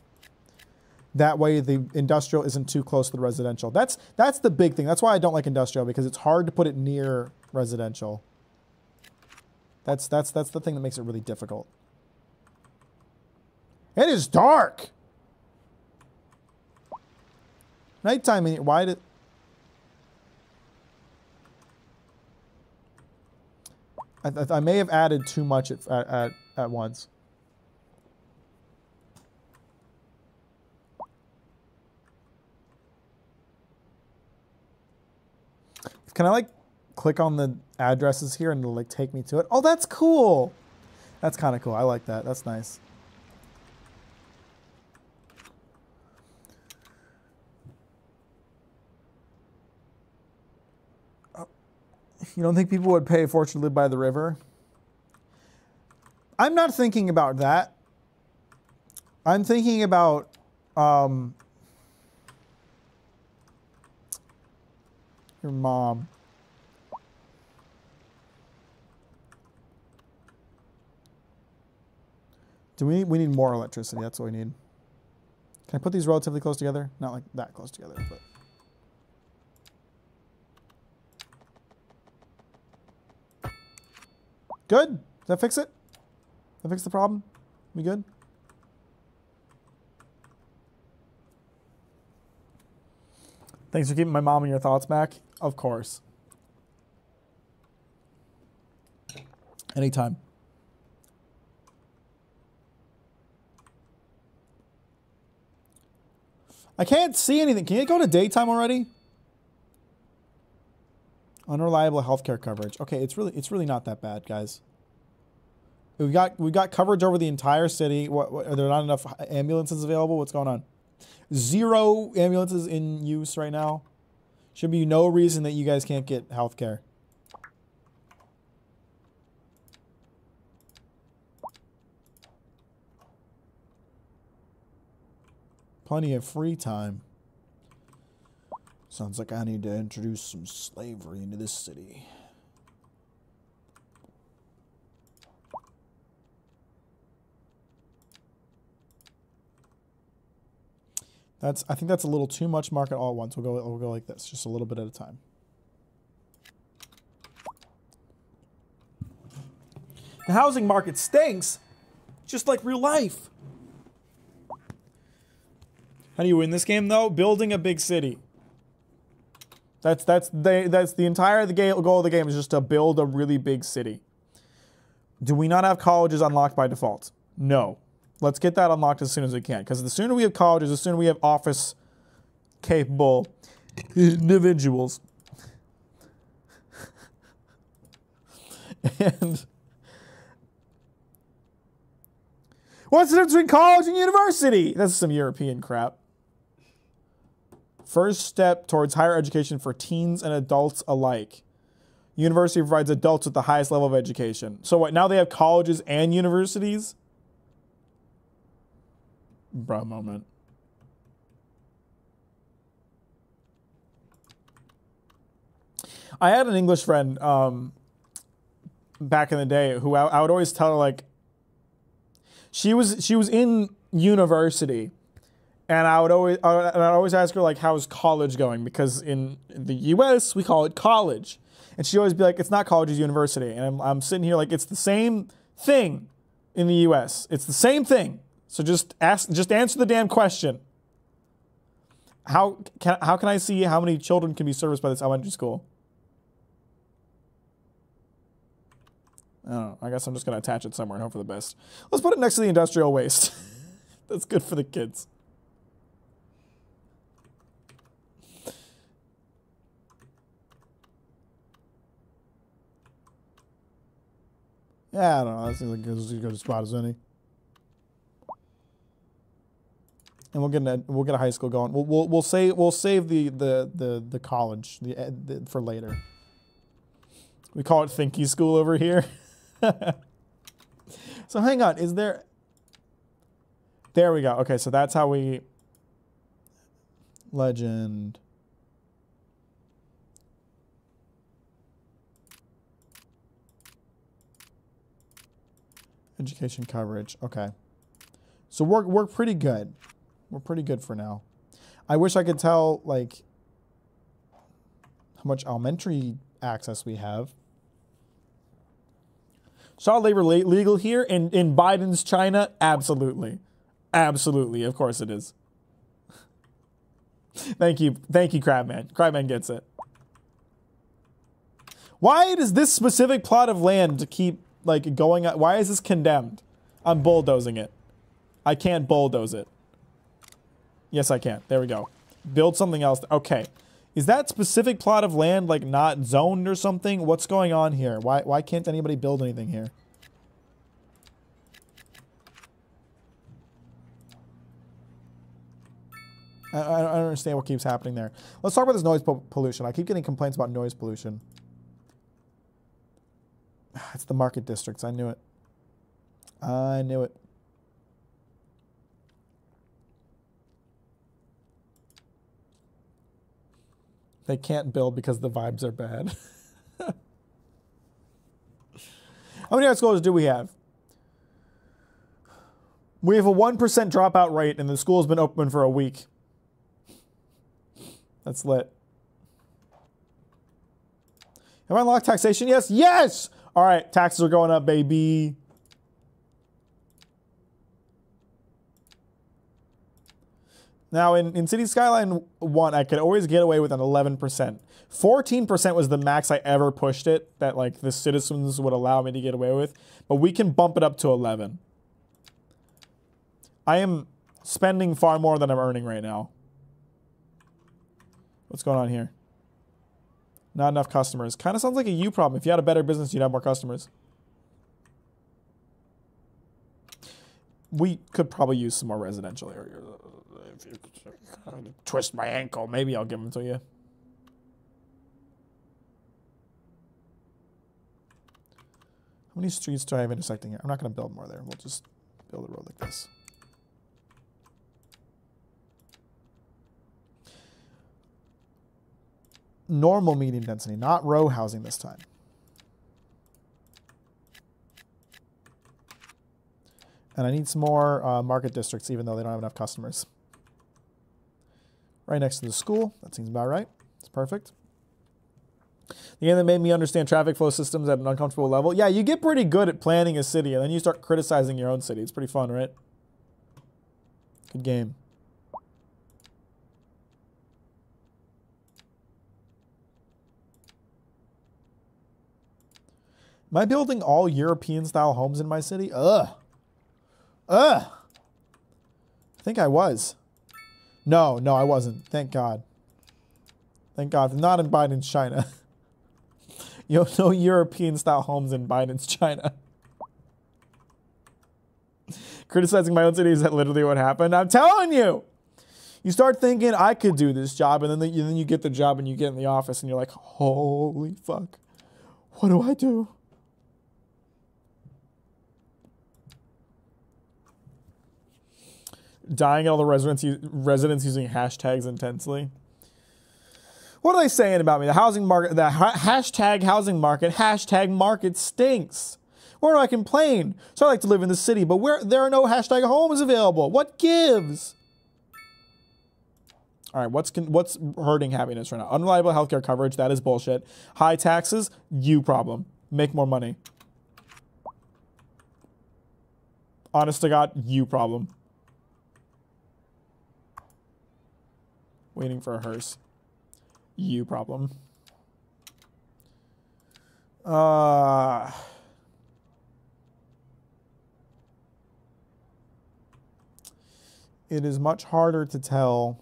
That way the industrial isn't too close to the residential. That's the big thing. That's why I don't like industrial, because it's hard to put it near residential. That's the thing that makes it really difficult. It is dark. Nighttime in here. Why did... I may have added too much at once. Can I like click on the addresses here and it'll like take me to it? Oh, that's cool. That's kind of cool. I like that. That's nice. You don't think people would pay a fortune to live by the river? I'm not thinking about that. I'm thinking about your mom. We need more electricity. That's what we need. Can I put these relatively close together? Not like that close together, but. Good. Does that fix it? Does that fix the problem? We good? Thanks for keeping my mom in your thoughts, Mac. Of course. Anytime. I can't see anything. Can you go to daytime already? Unreliable healthcare coverage. Okay, it's really not that bad, guys. We got coverage over the entire city. What are there not enough ambulances available? What's going on? 0 ambulances in use right now. Should be no reason that you guys can't get healthcare. Plenty of free time. Sounds like I need to introduce some slavery into this city. I think that's a little too much market all at once. We'll go like this, just a little bit at a time. The housing market stinks, just like real life. How do you win this game though? Building a big city. That's the entire goal of the game is just to build a really big city. Do we not have colleges unlocked by default? No. Let's get that unlocked as soon as we can, because the sooner we have colleges, the sooner we have office capable individuals. And what's the difference between college and university? That's some European crap. First step towards higher education for teens and adults alike. University provides adults with the highest level of education. So what, now they have colleges and universities? Bruh moment. I had an English friend back in the day who I would always tell her, like, she was in university, and I'd always ask her, like, how's college going, because in the US we call it college, and she'd always be like, it's not college, it's university. And I'm sitting here like, it's the same thing in the US. It's the same thing. So just answer the damn question. How can I see how many children can be serviced by this elementary school? I don't know. I guess I'm just gonna attach it somewhere and hope for the best. Let's put it next to the industrial waste. That's good for the kids. Yeah, I don't know. That seems like as good a spot as any. And we'll get a high school going. We'll save the college for later. We call it Thinky School over here. So hang on, is there? There we go. Okay, so that's how we. Legend. Education coverage. Okay. So we're pretty good. We're pretty good for now. I wish I could tell like how much elementary access we have. Child labor legal here in Biden's China? Absolutely. Absolutely. Of course it is. Thank you. Thank you, Crabman. Crabman gets it. Why does this specific plot of land keep like going on? Why is this condemned? I'm bulldozing it. I can't bulldoze it. Yes, I can. There we go. Build something else. Okay. Is that specific plot of land like not zoned or something? What's going on here? Why can't anybody build anything here? I don't understand what keeps happening there. Let's talk about this noise pollution. I keep getting complaints about noise pollution. It's the market districts. I knew it. I knew it. They can't build because the vibes are bad. How many art schools do we have? We have a 1% dropout rate and the school's been open for a week. That's lit. Have I unlocked taxation? Yes. Yes! All right, taxes are going up, baby. Now, in City Skyline 1, I could always get away with an 11%. 14% was the max I ever pushed it, that like the citizens would allow me to get away with. But we can bump it up to 11. I am spending far more than I'm earning right now. What's going on here? Not enough customers. Kind of sounds like a you problem. If you had a better business, you'd have more customers. We could probably use some more residential areas. If you twist my ankle, maybe I'll give them to you. How many streets do I have intersecting here? I'm not going to build more there. We'll just build a road like this. Normal medium density, not row housing this time. And I need some more market districts, even though they don't have enough customers. Right next to the school. That seems about right. It's perfect. The game that made me understand traffic flow systems at an uncomfortable level. Yeah, you get pretty good at planning a city, and then you start criticizing your own city. It's pretty fun, right? Good game. Am I building all European-style homes in my city? Ugh. Ugh. I think I was. No, I wasn't. Thank God. Thank God. Not in Biden's China. You know, no European-style homes in Biden's China. Criticizing my own city, is that literally what happened? I'm telling you! You start thinking, I could do this job, and then you get the job and you get in the office and you're like, holy fuck. What do I do? Dying at all the residents using hashtags intensely. What are they saying about me? The housing market, the hashtag housing market, hashtag market stinks. Where do I complain? So I like to live in the city, but where there are no hashtag homes available. What gives? All right, what's hurting happiness right now? Unreliable healthcare coverage, that is bullshit. High taxes, you problem. Make more money. Honest to God, you problem. Waiting for a hearse. You problem. It is much harder to tell.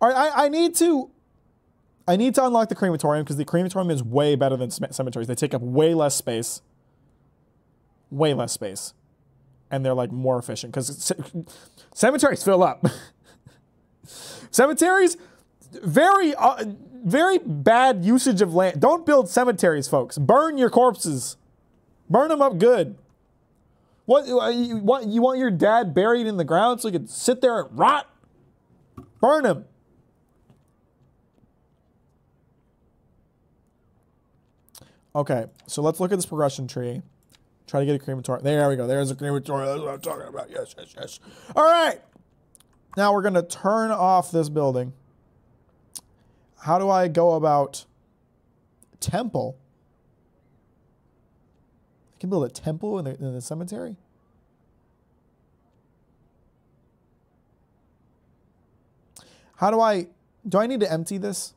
All right, I need to unlock the crematorium because the crematorium is way better than cemeteries. They take up way less space. Way less space. and they're like more efficient because cemeteries fill up. Cemeteries, very bad usage of land. Don't build cemeteries, folks. Burn your corpses. Burn them up good. What you want your dad buried in the ground so he could sit there and rot? Burn him. Okay, so let's look at this progression tree. Try to get a crematorium. There we go. There's a crematorium. That's what I'm talking about. Yes, yes, yes. All right. Now we're going to turn off this building. How do I go about temple? I can build a temple in the cemetery? How do I need to empty this?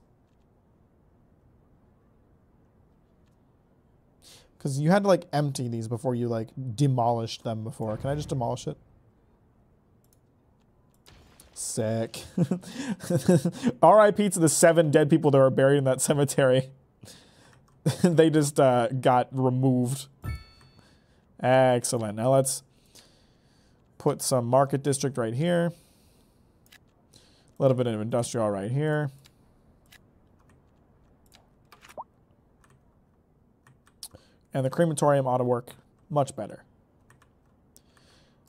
Because you had to like empty these before you like demolished them before. Can I just demolish it? Sick. R.I.P. to the 7 dead people that were buried in that cemetery. They just got removed. Excellent. Now let's put some market district right here. A little bit of industrial right here. And the crematorium ought to work much better.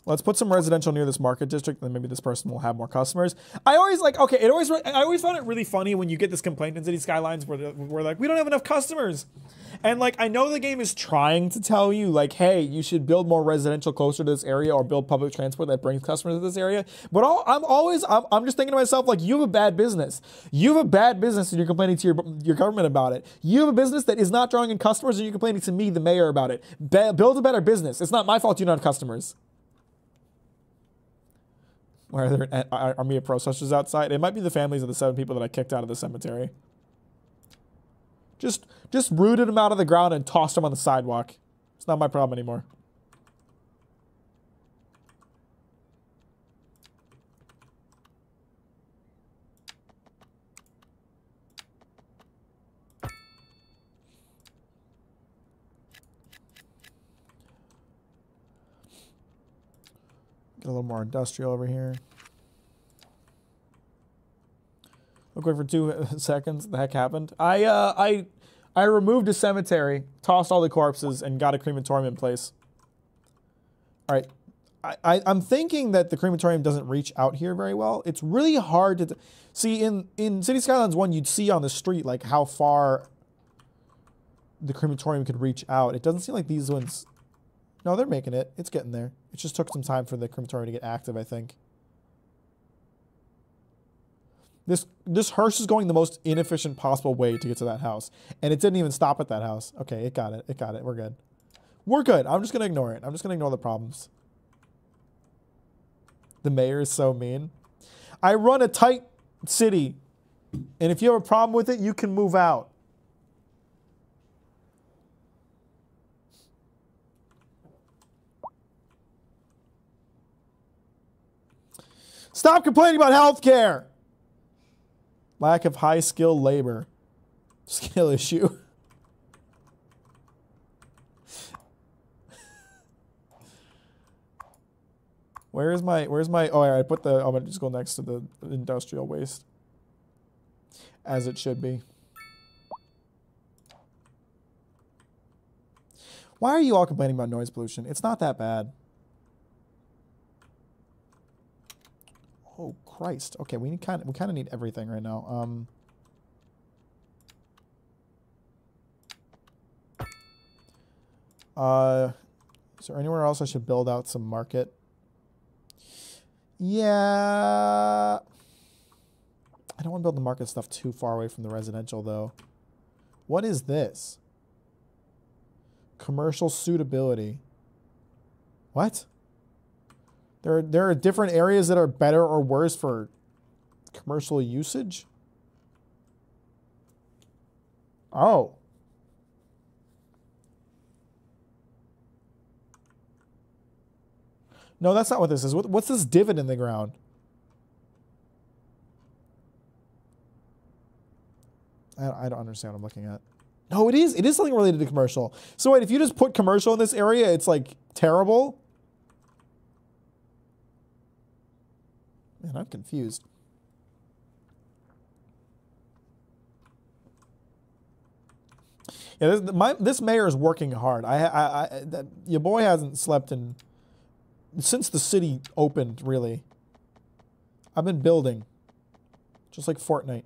Let's put some residential near this market district, then maybe this person will have more customers. I always like, okay, I always found it really funny when you get this complaint in City Skylines where we're like, we don't have enough customers. And like, I know the game is trying to tell you like, hey, you should build more residential closer to this area or build public transport that brings customers to this area. But I'm just thinking to myself, like, you have a bad business. You have a bad business and you're complaining to your government about it. You have a business that is not drawing in customers and you're complaining to me, the mayor, about it. Build a better business. It's not my fault you don't have customers. Where are there an army of protesters outside? It might be the families of the 7 people that I kicked out of the cemetery. Just rooted them out of the ground and tossed them on the sidewalk. It's not my problem anymore. Get a little more industrial over here. Look away for 2 seconds. The heck happened? I removed a cemetery, tossed all the corpses, and got a crematorium in place. All right. I'm thinking that the crematorium doesn't reach out here very well. It's really hard to see in City Skylines 1. You'd see on the street like how far the crematorium could reach out. It doesn't seem like these ones. No, they're making it. It's getting there. It just took some time for the crematorium to get active, I think. This hearse is going the most inefficient possible way to get to that house. And it didn't even stop at that house. Okay, it got it. It got it. We're good. We're good. I'm just going to ignore it. I'm just going to ignore the problems. The mayor is so mean. I run a tight city. And if you have a problem with it, you can move out. Stop complaining about healthcare. Lack of high-skilled labor. Skill issue. Where's my, oh yeah, I'm gonna just go next to the industrial waste. As it should be. Why are you all complaining about noise pollution? It's not that bad. Oh Christ! Okay, we kind of need everything right now. Is there anywhere else I should build out some market? Yeah, I don't want to build the market stuff too far away from the residential though. What is this? Commercial suitability. What? There are different areas that are better or worse for commercial usage? Oh. No, that's not what this is. What's this divot in the ground? I don't understand what I'm looking at. No, it is. It is something related to commercial. So wait, if you just put commercial in this area, it's like terrible? Man, I'm confused. Yeah, this mayor is working hard. Your boy hasn't slept since the city opened, really. I've been building. Just like Fortnite.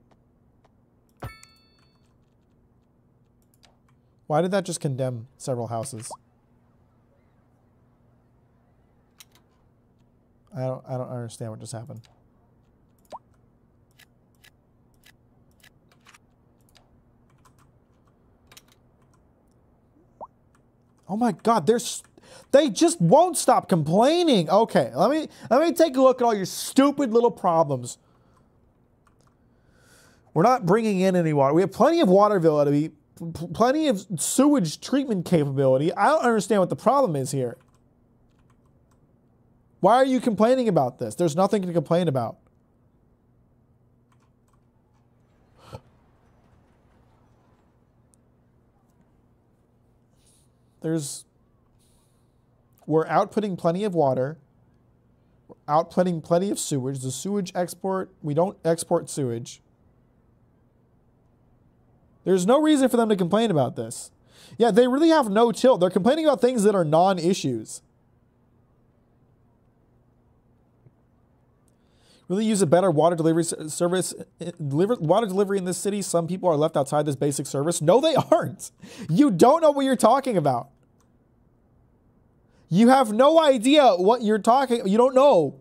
Why did that just condemn several houses? I don't understand what just happened. Oh my God, they just won't stop complaining. Okay, let me take a look at all your stupid little problems. We're not bringing in any water. We have plenty of water availability, plenty of sewage treatment capability. I don't understand what the problem is here. Why are you complaining about this? There's nothing to complain about. We're outputting plenty of water. We're outputting plenty of sewage. The sewage export, we don't export sewage. There's no reason for them to complain about this. Yeah, they really have no chill. They're complaining about things that are non-issues. Really use a better water delivery service. Water delivery in this city. Some people are left outside this basic service. No, they aren't. You don't know what you're talking about. You have no idea what you're talking. You don't know.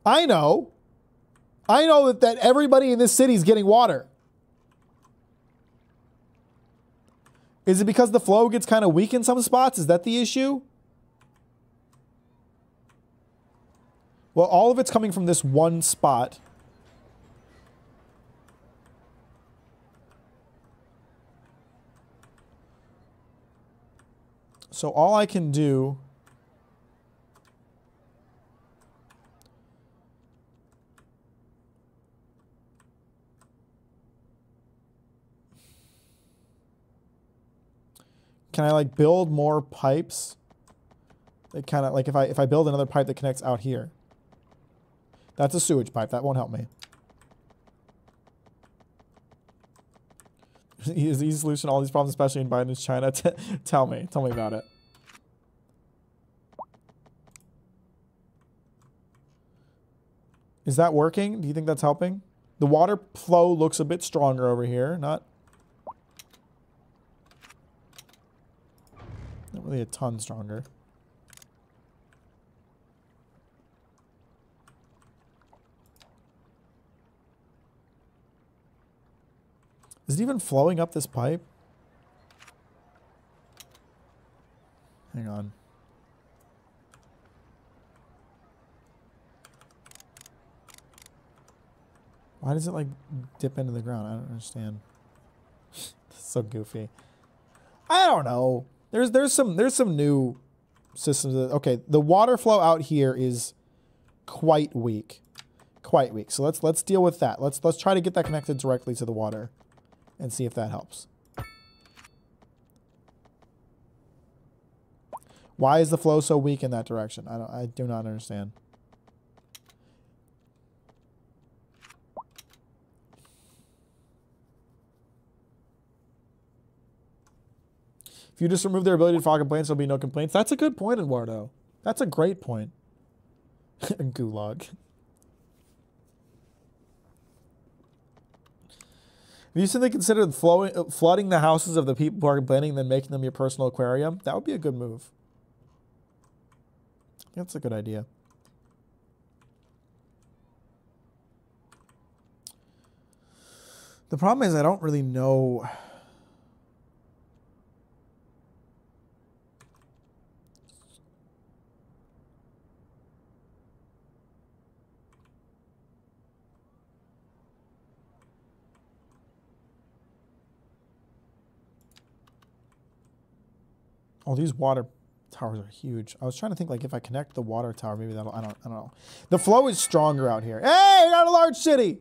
I know. I know that everybody in this city is getting water. Is it because the flow gets kind of weak in some spots? Is that the issue? Well, all of it's coming from this one spot. So all I can do can I like build more pipes? It kind of like if I build another pipe that connects out here. That's a sewage pipe. That won't help me. Is the easy solution to all these problems, especially in Biden's China? Tell me about it. Is that working? Do you think that's helping? The water flow looks a bit stronger over here. Not really a ton stronger. Is it even flowing up this pipe? Hang on. Why does it like dip into the ground? I don't understand. It's so goofy. I don't know. There's some new systems that, okay, the water flow out here is quite weak. Quite weak. So let's deal with that. Let's try to get that connected directly to the water and see if that helps. Why is the flow so weak in that direction? I do not understand. If you just remove their ability to file complaints, there'll be no complaints. That's a good point, Eduardo. That's a great point. Gulag. Have you simply considered flooding the houses of the people who are complaining and then making them your personal aquarium? That would be a good move. I think that's a good idea. The problem is I don't really know. Oh, these water towers are huge. I was trying to think like if I connect the water tower, maybe that'll, I don't know. The flow is stronger out here. Hey, not a large city.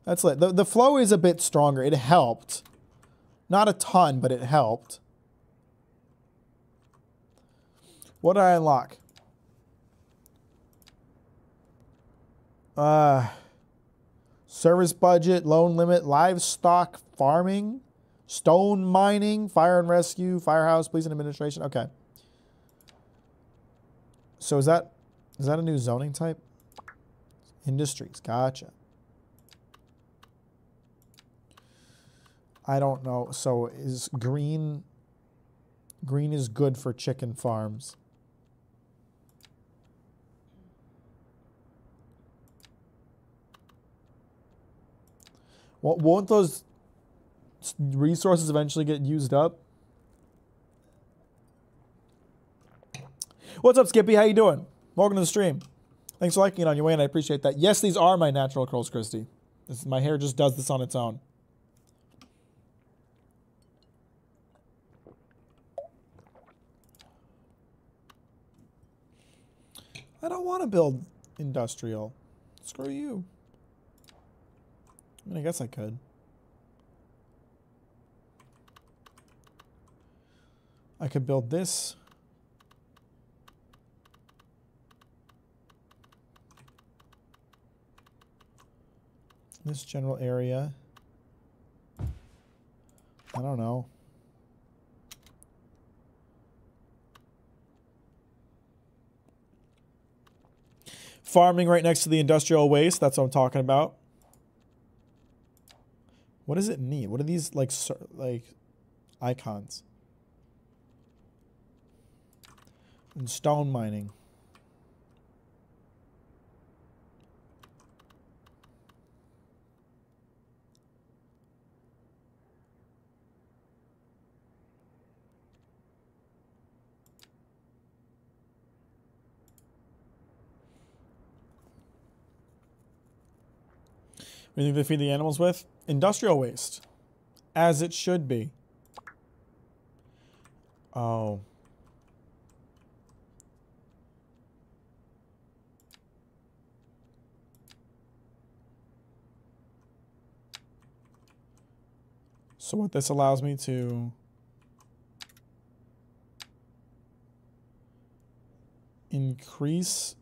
That's lit. The flow is a bit stronger. It helped. Not a ton, but it helped. What did I unlock? Service budget, loan limit, livestock farming, stone mining, fire and rescue, firehouse, police and administration. Okay. So is that a new zoning type? Industries. Gotcha. I don't know. So is green is good for chicken farms. Well, won't those resources eventually get used up? What's up, Skippy? How you doing? Welcome to the stream. Thanks for liking it on your way, and I appreciate that. Yes, these are my natural curls, Christy. My hair just does this on its own. I don't want to build industrial. Screw you. I mean, I guess I could. I could build this. This general area. I don't know. Farming right next to the industrial waste. That's what I'm talking about. What does it need? What are these like icons? And stone mining. What do you think they feed the animals with? Industrial waste. As it should be. Oh. So what this allows me to increase.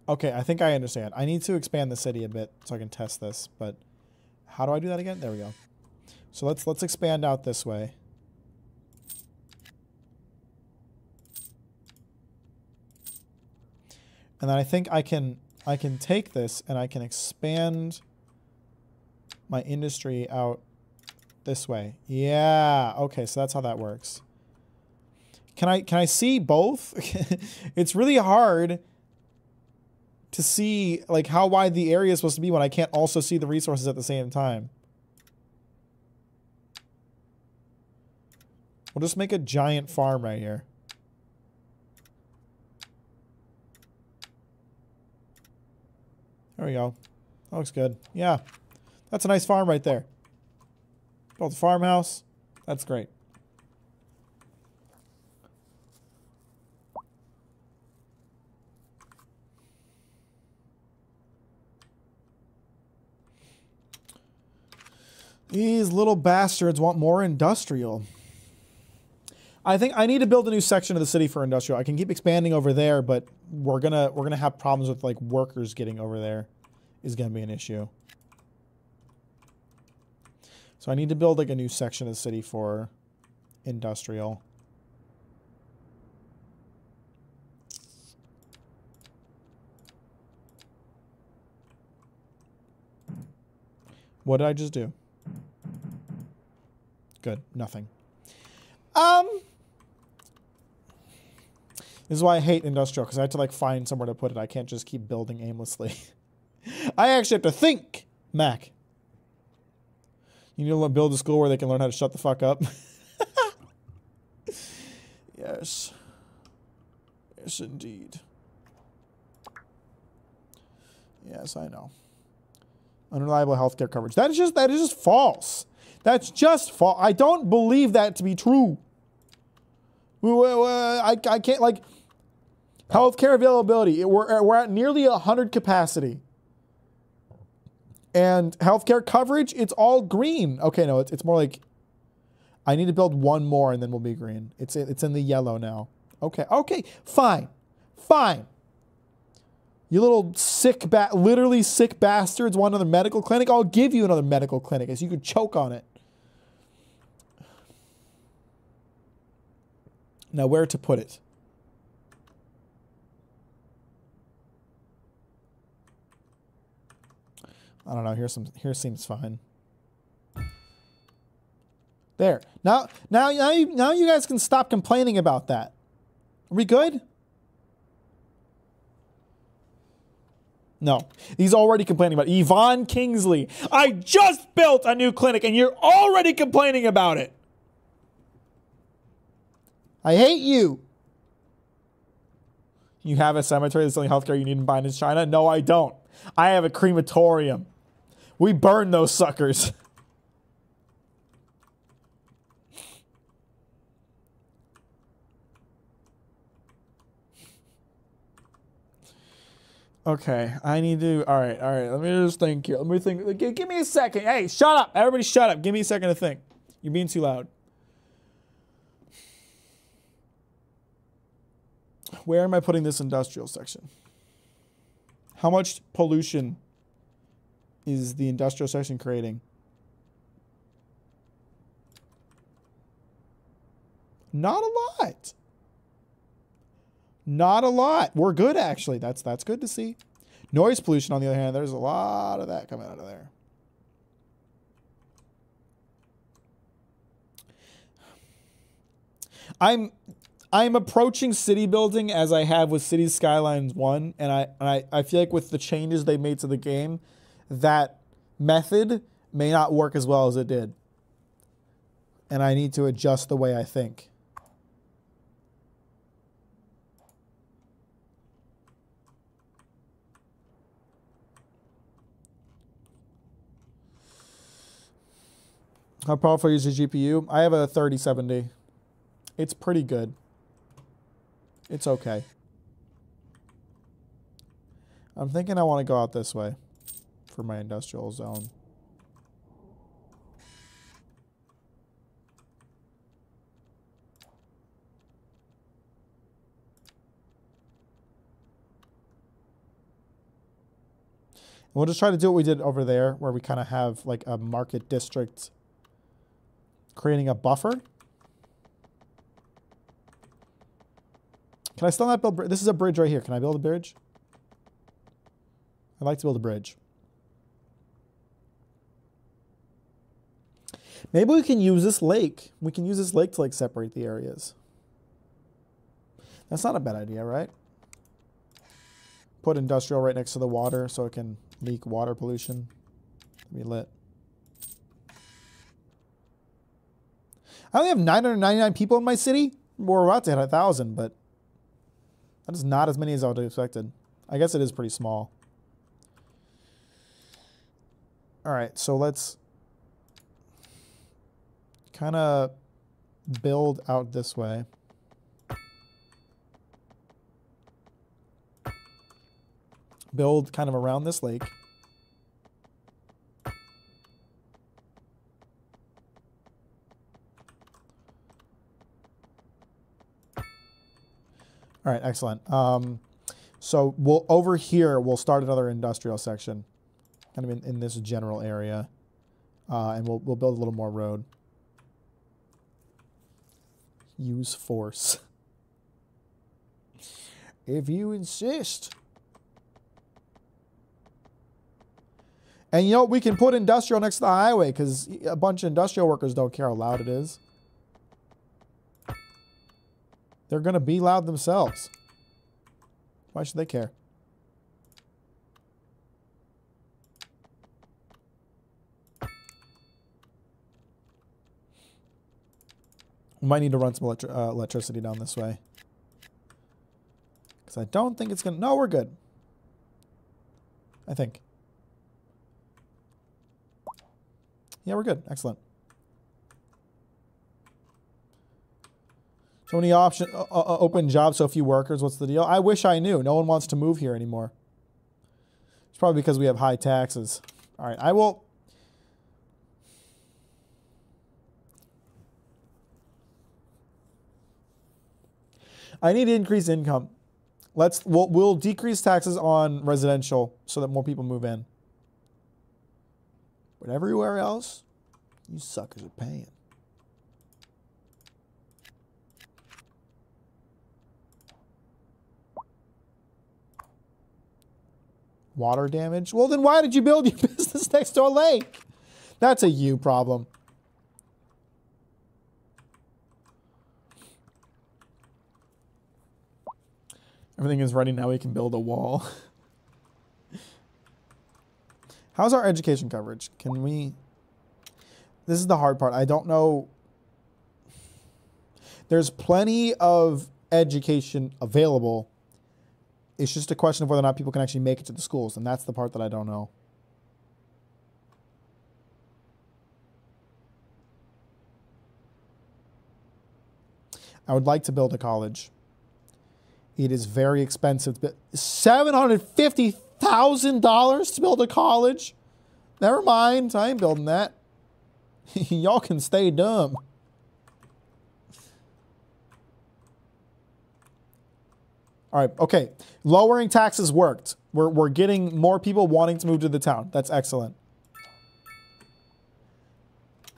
Okay, I think I understand. I need to expand the city a bit so I can test this, but how do I do that again? There we go. So let's expand out this way. And then I think I can take this and I can expand my industry out this way. Yeah, okay, so that's how that works. Can I see both? It's really hard to see like how wide the area is supposed to be when I can't also see the resources at the same time. We'll just make a giant farm right here. There we go. That looks good. Yeah. That's a nice farm right there. Built a farmhouse. That's great. These little bastards want more industrial. I think I need to build a new section of the city for industrial. I can keep expanding over there, but we're gonna have problems with like workers getting over there. Is gonna be an issue. So I need to build like a new section of the city for industrial. What did I just do? Good. Nothing. This is why I hate industrial, because I have to like find somewhere to put it. I can't just keep building aimlessly. I actually have to think, Mac. You need to build a school where they can learn how to shut the fuck up. Yes. Yes, indeed. Yes, I know. Unreliable healthcare coverage. That is just false. That's just false. I don't believe that to be true. I can't, like, healthcare availability. We're at nearly 100 capacity. And healthcare coverage, it's all green. Okay, no, it's more like, I need to build one more and then we'll be green. It's in the yellow now. Okay, fine. Fine. You little sick, literally sick bastards want another medical clinic? I'll give you another medical clinic so you could choke on it. Now, where to put it? I don't know. Here seems fine. There. Now you guys can stop complaining about that. Are we good? No. He's already complaining about it. Yvonne Kingsley. I just built a new clinic and you're already complaining about it. I hate you. You have a cemetery that's selling healthcare you need in Binance, China? No, I don't. I have a crematorium. We burn those suckers. Okay, I need to. All right. Let me just think here. Let me think. Give me a second. Hey, shut up. Everybody shut up. Give me a second to think. You're being too loud. Where am I putting this industrial section? How much pollution is the industrial section creating? Not a lot. Not a lot. We're good, actually. That's good to see. Noise pollution, on the other hand, there's a lot of that coming out of there. I'm approaching city building as I have with Cities Skylines 1, and I feel like with the changes they made to the game, that method may not work as well as it did. And I need to adjust the way I think. How powerful is your GPU? I have a 3070. It's pretty good. It's okay. I'm thinking I want to go out this way for my industrial zone. We'll just try to do what we did over there, where we kind of have like a market district creating a buffer. Can I still not build? This is a bridge right here. Can I build a bridge? I'd like to build a bridge. Maybe we can use this lake. We can use this lake to like separate the areas. That's not a bad idea, right? Put industrial right next to the water so it can leak water pollution. Be lit. I only have 999 people in my city. We're about to hit 1,000, but that is not as many as I would have expected. I guess it is pretty small. All right, so let's kind of build out this way. Build kind of around this lake. All right, excellent. So we'll over here, we'll start another industrial section, kind of in this general area, and we'll build a little more road. Use force. If you insist. And you know, we can put industrial next to the highway because a bunch of industrial workers don't care how loud it is. They're going to be loud themselves. Why should they care? We might need to run some electricity down this way. Because I don't think it's going to... No, we're good. I think. Yeah, we're good. Excellent. So many open jobs, so few workers. What's the deal? I wish I knew. No one wants to move here anymore. It's probably because we have high taxes. All right, I will... I need to increase income. We'll decrease taxes on residential so that more people move in. But everywhere else, you suckers are paying. Water damage? Well, then why did you build your business next to a lake? That's a you problem. Everything is ready now. We can build a wall. How's our education coverage? Can we... This is the hard part. I don't know. There's plenty of education available. It's just a question of whether or not people can actually make it to the schools, and that's the part that I don't know. I would like to build a college. It is very expensive. $750,000 to build a college? Never mind. I ain't building that. Y'all can stay dumb. All right. Okay. Lowering taxes worked. We're getting more people wanting to move to the town. That's excellent.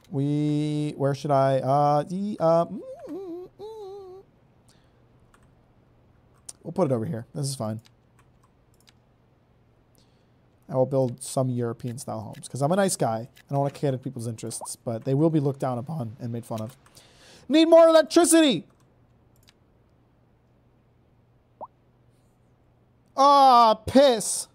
Where should I? We'll put it over here. This is fine. I will build some European-style homes because I'm a nice guy. I don't want to cater to people's interests, but they will be looked down upon and made fun of. Need more electricity! Ah, piss!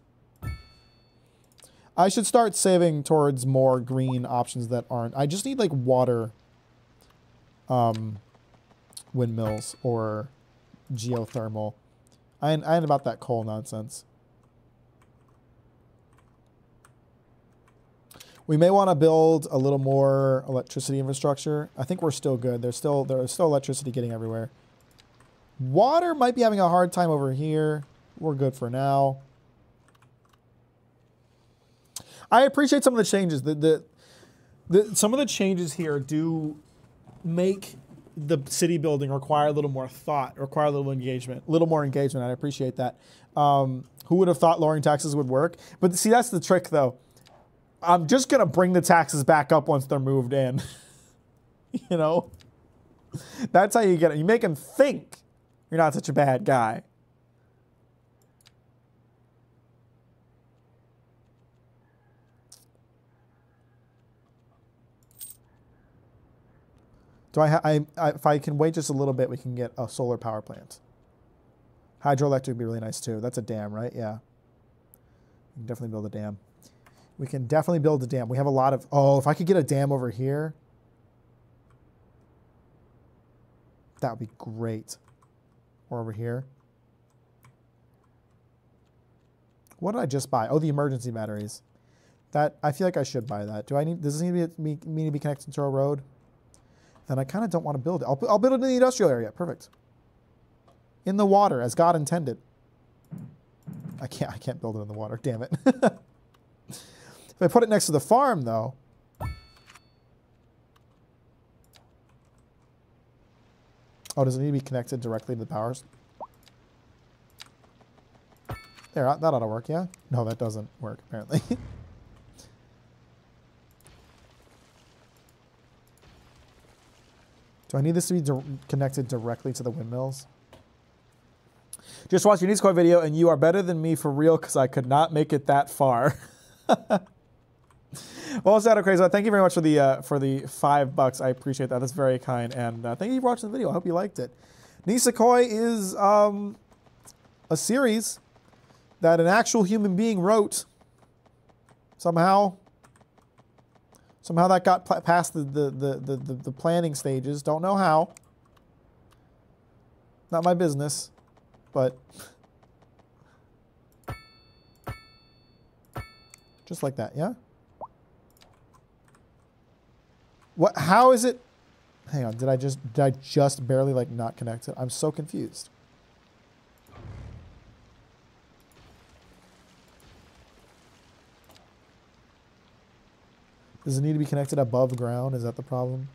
I should start saving towards more green options that aren't. I just need, like, water windmills or geothermal. I ain't about that coal nonsense. We may want to build a little more electricity infrastructure. I think we're still good. There's still electricity getting everywhere. Water might be having a hard time over here. We're good for now. I appreciate some of the changes. Some of the changes here do make the city building require a little more thought, require a little engagement, I appreciate that. Who would have thought lowering taxes would work? But see, that's the trick, though. I'm just going to bring the taxes back up once they're moved in. You know? That's how you get it. You make them think you're not such a bad guy. If I can wait just a little bit, we can get a solar power plant. Hydroelectric would be really nice too. That's a dam, right? Yeah. We can definitely build a dam. We can definitely build a dam. We have a lot of... Oh, if I could get a dam over here, that would be great. Or over here. What did I just buy? Oh, the emergency batteries. That I feel like I should buy that. Does this need to be connected to a road? Then I kind of don't want to build it. I'll build it in the industrial area. Perfect. In the water, as God intended. I can't build it in the water. Damn it. If I put it next to the farm, though. Oh, does it need to be connected directly to the powers? There, that ought to work, yeah? No, that doesn't work, apparently. Do I need this to be connected directly to the windmills? Just watched your Squad video, and you are better than me for real because I could not make it that far. Well, Shadow Crazy, thank you very much for the $5. I appreciate that. That's very kind, and thank you for watching the video. I hope you liked it. Nisekoi is a series that an actual human being wrote. Somehow that got past the planning stages. Don't know how. Not my business, but just like that, yeah? What? How is it? Hang on, did I just barely like not connect it? I'm so confused. Does it need to be connected above ground? Is that the problem?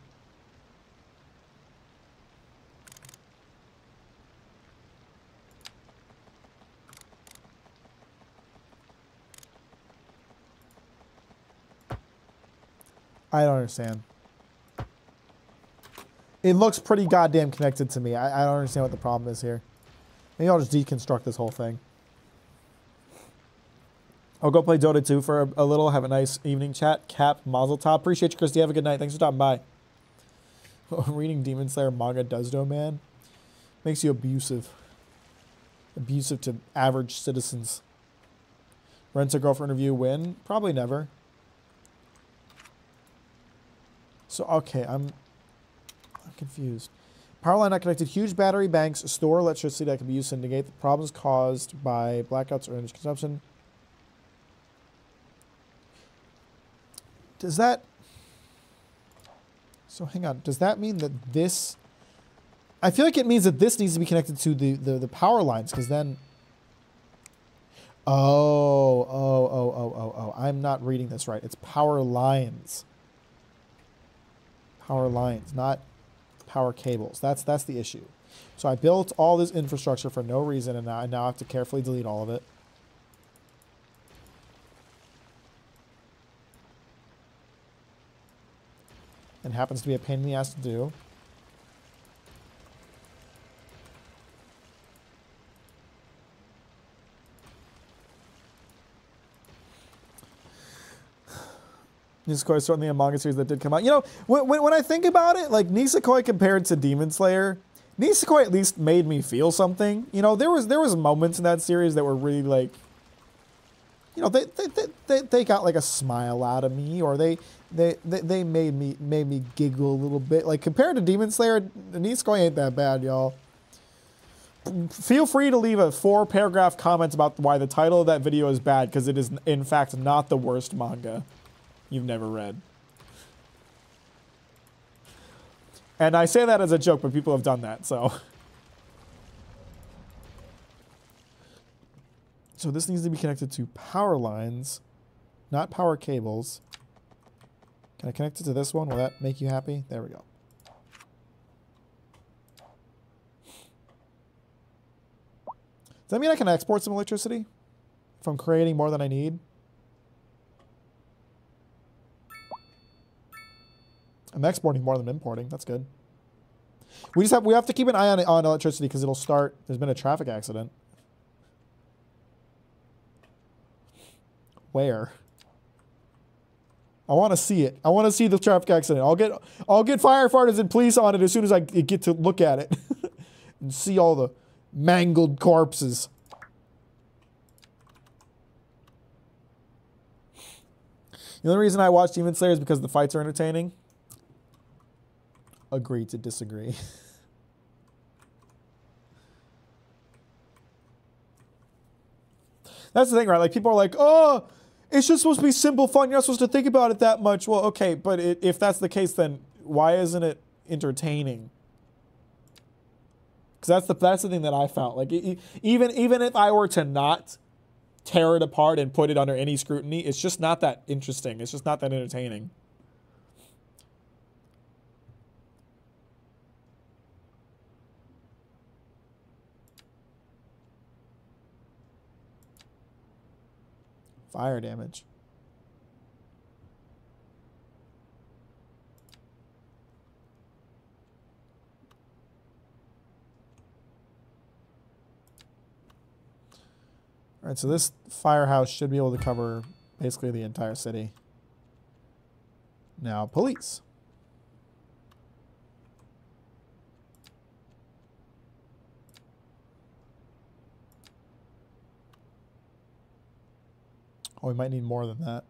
I don't understand. It looks pretty goddamn connected to me. I don't understand what the problem is here. Maybe I'll just deconstruct this whole thing. I'll go play Dota 2 for a little. Have a nice evening chat. Cap, Mazel Tov. Appreciate you, Christy. Have a good night. Thanks for stopping by. Reading Demon Slayer manga does, though, man. Makes you abusive. Abusive to average citizens. Rent a girlfriend review win? Probably never. So, okay, I'm confused. Power line not connected. Huge battery banks store electricity that can be used to negate the problems caused by blackouts or energy consumption. Does that... So, hang on. Does that mean that this... I feel like it means that this needs to be connected to the power lines, because then... Oh. I'm not reading this right. It's power lines. Power lines, not power cables. That's the issue. So I built all this infrastructure for no reason, and now I have to carefully delete all of it. And happens to be a pain in the ass to do. Nisekoi is certainly a manga series that did come out. You know, when I think about it, like Nisekoi compared to Demon Slayer, Nisekoi at least made me feel something. You know, there was moments in that series that were really like, you know, they got like a smile out of me, or they made me giggle a little bit. Like compared to Demon Slayer, Nisekoi ain't that bad, y'all. Feel free to leave a 4-paragraph comment about why the title of that video is bad, because it is in fact not the worst manga you've never read. And I say that as a joke, but people have done that, so. So this needs to be connected to power lines, not power cables. Can I connect it to this one? Will that make you happy? There we go. Does that mean I can export some electricity if I'm creating more than I need? I'm exporting more than I'm importing. That's good. We have to keep an eye on electricity because it'll start. There's been a traffic accident. Where? I want to see it. I want to see the traffic accident. I'll get firefighters and police on it as soon as I get to look at it and see all the mangled corpses. The only reason I watch Demon Slayer is because the fights are entertaining. Agree to disagree. That's the thing, right? Like, people are like, oh, it's just supposed to be simple fun. You're not supposed to think about it that much. Well, okay, but if that's the case, then why isn't it entertaining? Because that's the thing that I felt. Like, even if I were to not tear it apart and put it under any scrutiny, it's just not that interesting. It's just not that entertaining. Fire damage. All right, so this firehouse should be able to cover basically the entire city. Now, police. Oh, we might need more than that.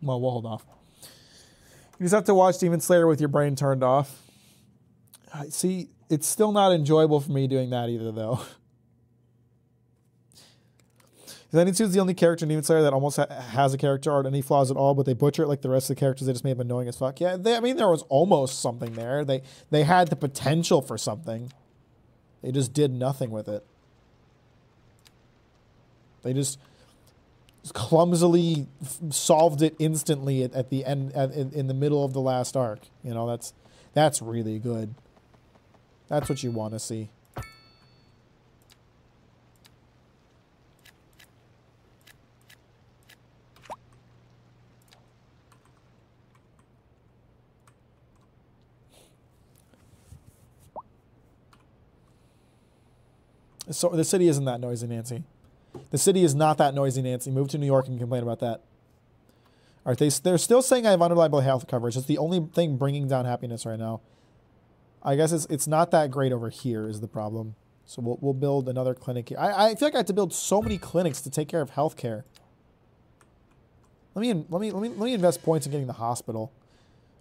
Well, we'll hold off. You just have to watch Demon Slayer with your brain turned off. See, it's still not enjoyable for me doing that either, though. Zenitsu is the only character in Demon Slayer that almost has a character art, any flaws at all, but they butcher it like the rest of the characters. They just made them annoying as fuck. Yeah, I mean, there was almost something there. They had the potential for something. They just did nothing with it. They just clumsily solved it instantly at the end, in the middle of the last arc. You know, that's really good. That's what you want to see. So the city isn't that noisy, Nancy. The city is not that noisy, Nancy. Move to New York and complain about that. All right, they're still saying I have unreliable health coverage. It's the only thing bringing down happiness right now. I guess it's not that great over here is the problem. So we'll build another clinic here. I feel like I have to build so many clinics to take care of healthcare. Let me invest points in getting the hospital.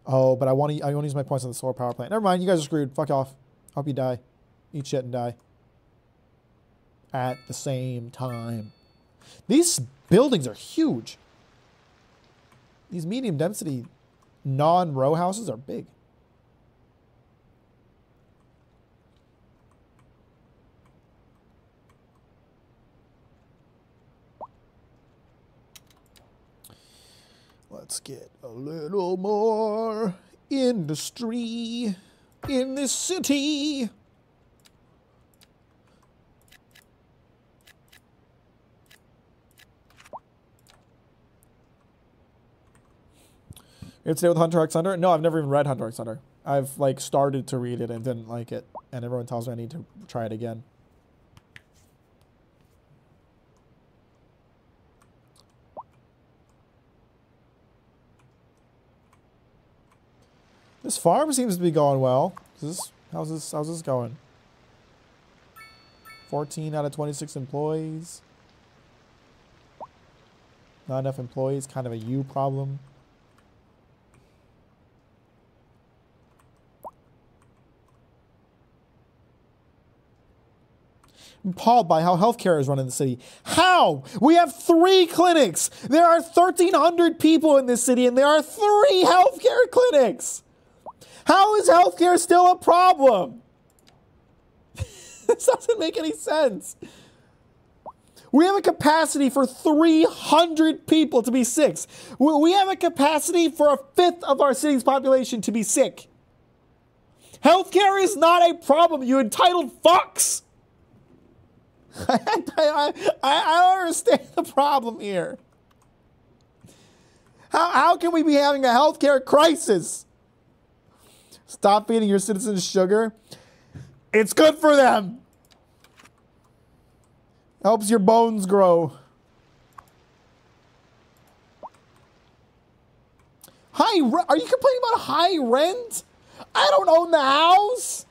Oh, but I want to use my points on the solar power plant. Never mind, you guys are screwed. Fuck off. Hope you die. Eat shit and die. At the same time. These buildings are huge. These medium density non-row houses are big. Let's get a little more industry in this city. You have to stay with Hunter x Hunter? No, I've never even read Hunter x Hunter. I've like started to read it and didn't like it, and everyone tells me I need to try it again. This farm seems to be going well. How's this going? 14 out of 26 employees. Not enough employees, kind of a you problem. I'm appalled by how healthcare is run in the city. How? We have 3 clinics. There are 1,300 people in this city, and there are 3 healthcare clinics. How is healthcare still a problem? This doesn't make any sense. We have a capacity for 300 people to be sick. We have a capacity for a fifth of our city's population to be sick. Healthcare is not a problem, you entitled fucks. I don't understand the problem here. How can we be having a healthcare crisis? Stop feeding your citizens sugar. It's good for them. Helps your bones grow. Are you complaining about high rent? I don't own the house.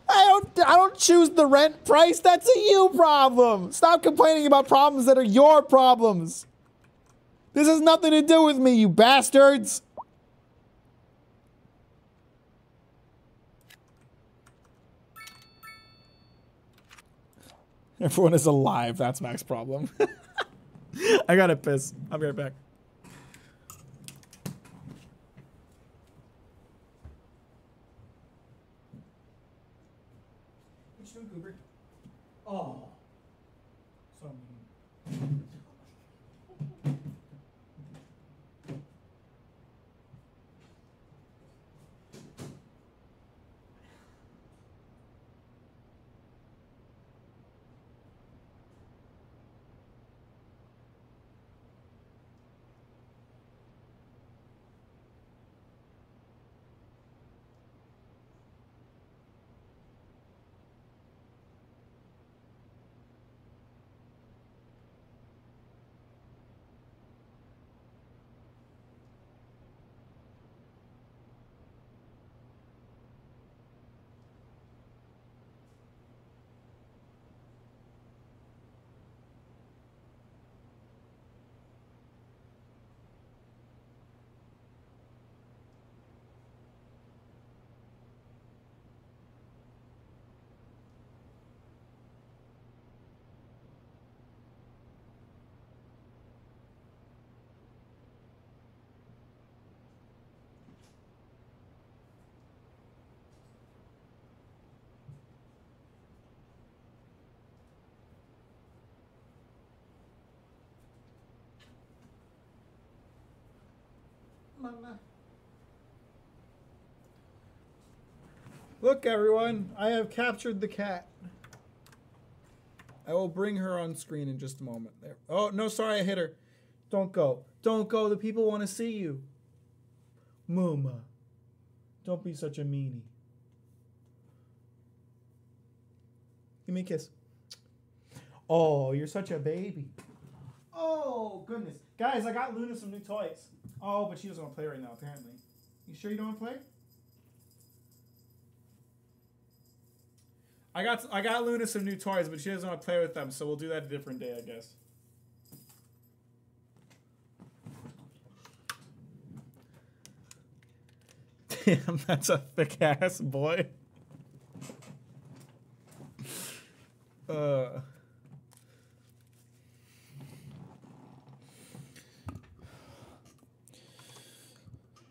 I don't choose the rent price. That's a you problem. Stop complaining about problems that are your problems. This has nothing to do with me, you bastards. Everyone is alive. That's Mack's problem. I gotta piss. I'll be right back. What you doing, Cooper? Oh. So mean. Mama. Look, everyone, I have captured the cat. I will bring her on screen in just a moment. There. Oh, no, sorry, I hit her. Don't go. Don't go. The people want to see you. Mama. Don't be such a meanie. Give me a kiss. Oh, you're such a baby. Oh, goodness. Guys, I got Luna some new toys. Oh, but she doesn't want to play right now, apparently. You sure you don't want to play? I got Luna some new toys, but she doesn't want to play with them, so we'll do that a different day, I guess. Damn, that's a thick-ass boy. By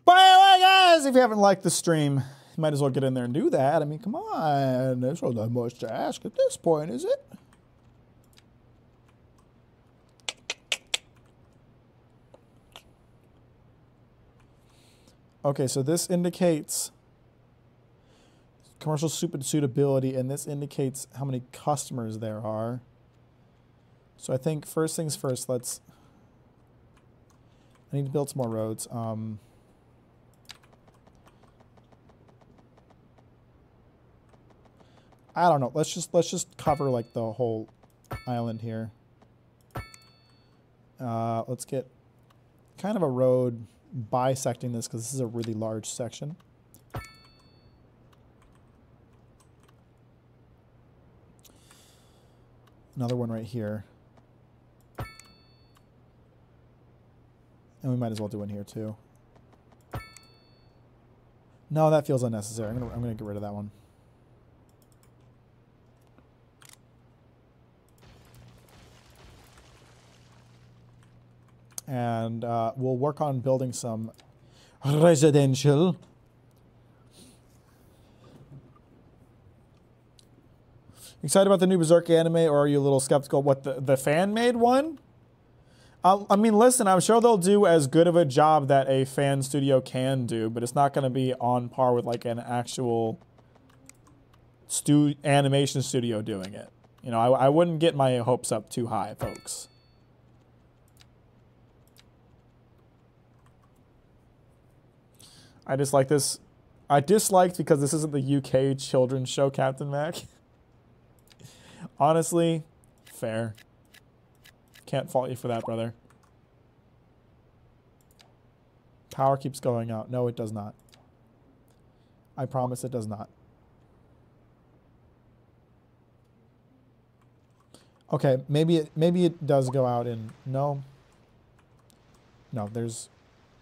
the way, guys, if you haven't liked the stream, you might as well get in there and do that. I mean, come on. There's not much to ask at this point, is it? Okay, so this indicates commercial suitability, and this indicates how many customers there are. So I think first things first, I need to build some more roads. I don't know. Let's just cover like the whole island here. Let's get kind of a road bisecting this because this is a really large section. Another one right here. And we might as well do one here too. No, that feels unnecessary. I'm gonna get rid of that one. And we'll work on building some residential. Excited about the new Berserk anime, or are you a little skeptical? What, the fan-made one? I mean, listen, I'm sure they'll do as good of a job that a fan studio can do, but it's not going to be on par with like an actual animation studio doing it. You know, I wouldn't get my hopes up too high, folks. I dislike this. I disliked because this isn't the UK children's show, Captain Mack. Honestly, fair. Can't fault you for that, brother. Power keeps going out. No, it does not. I promise it does not. Okay, maybe it does go out in... No. No, there's...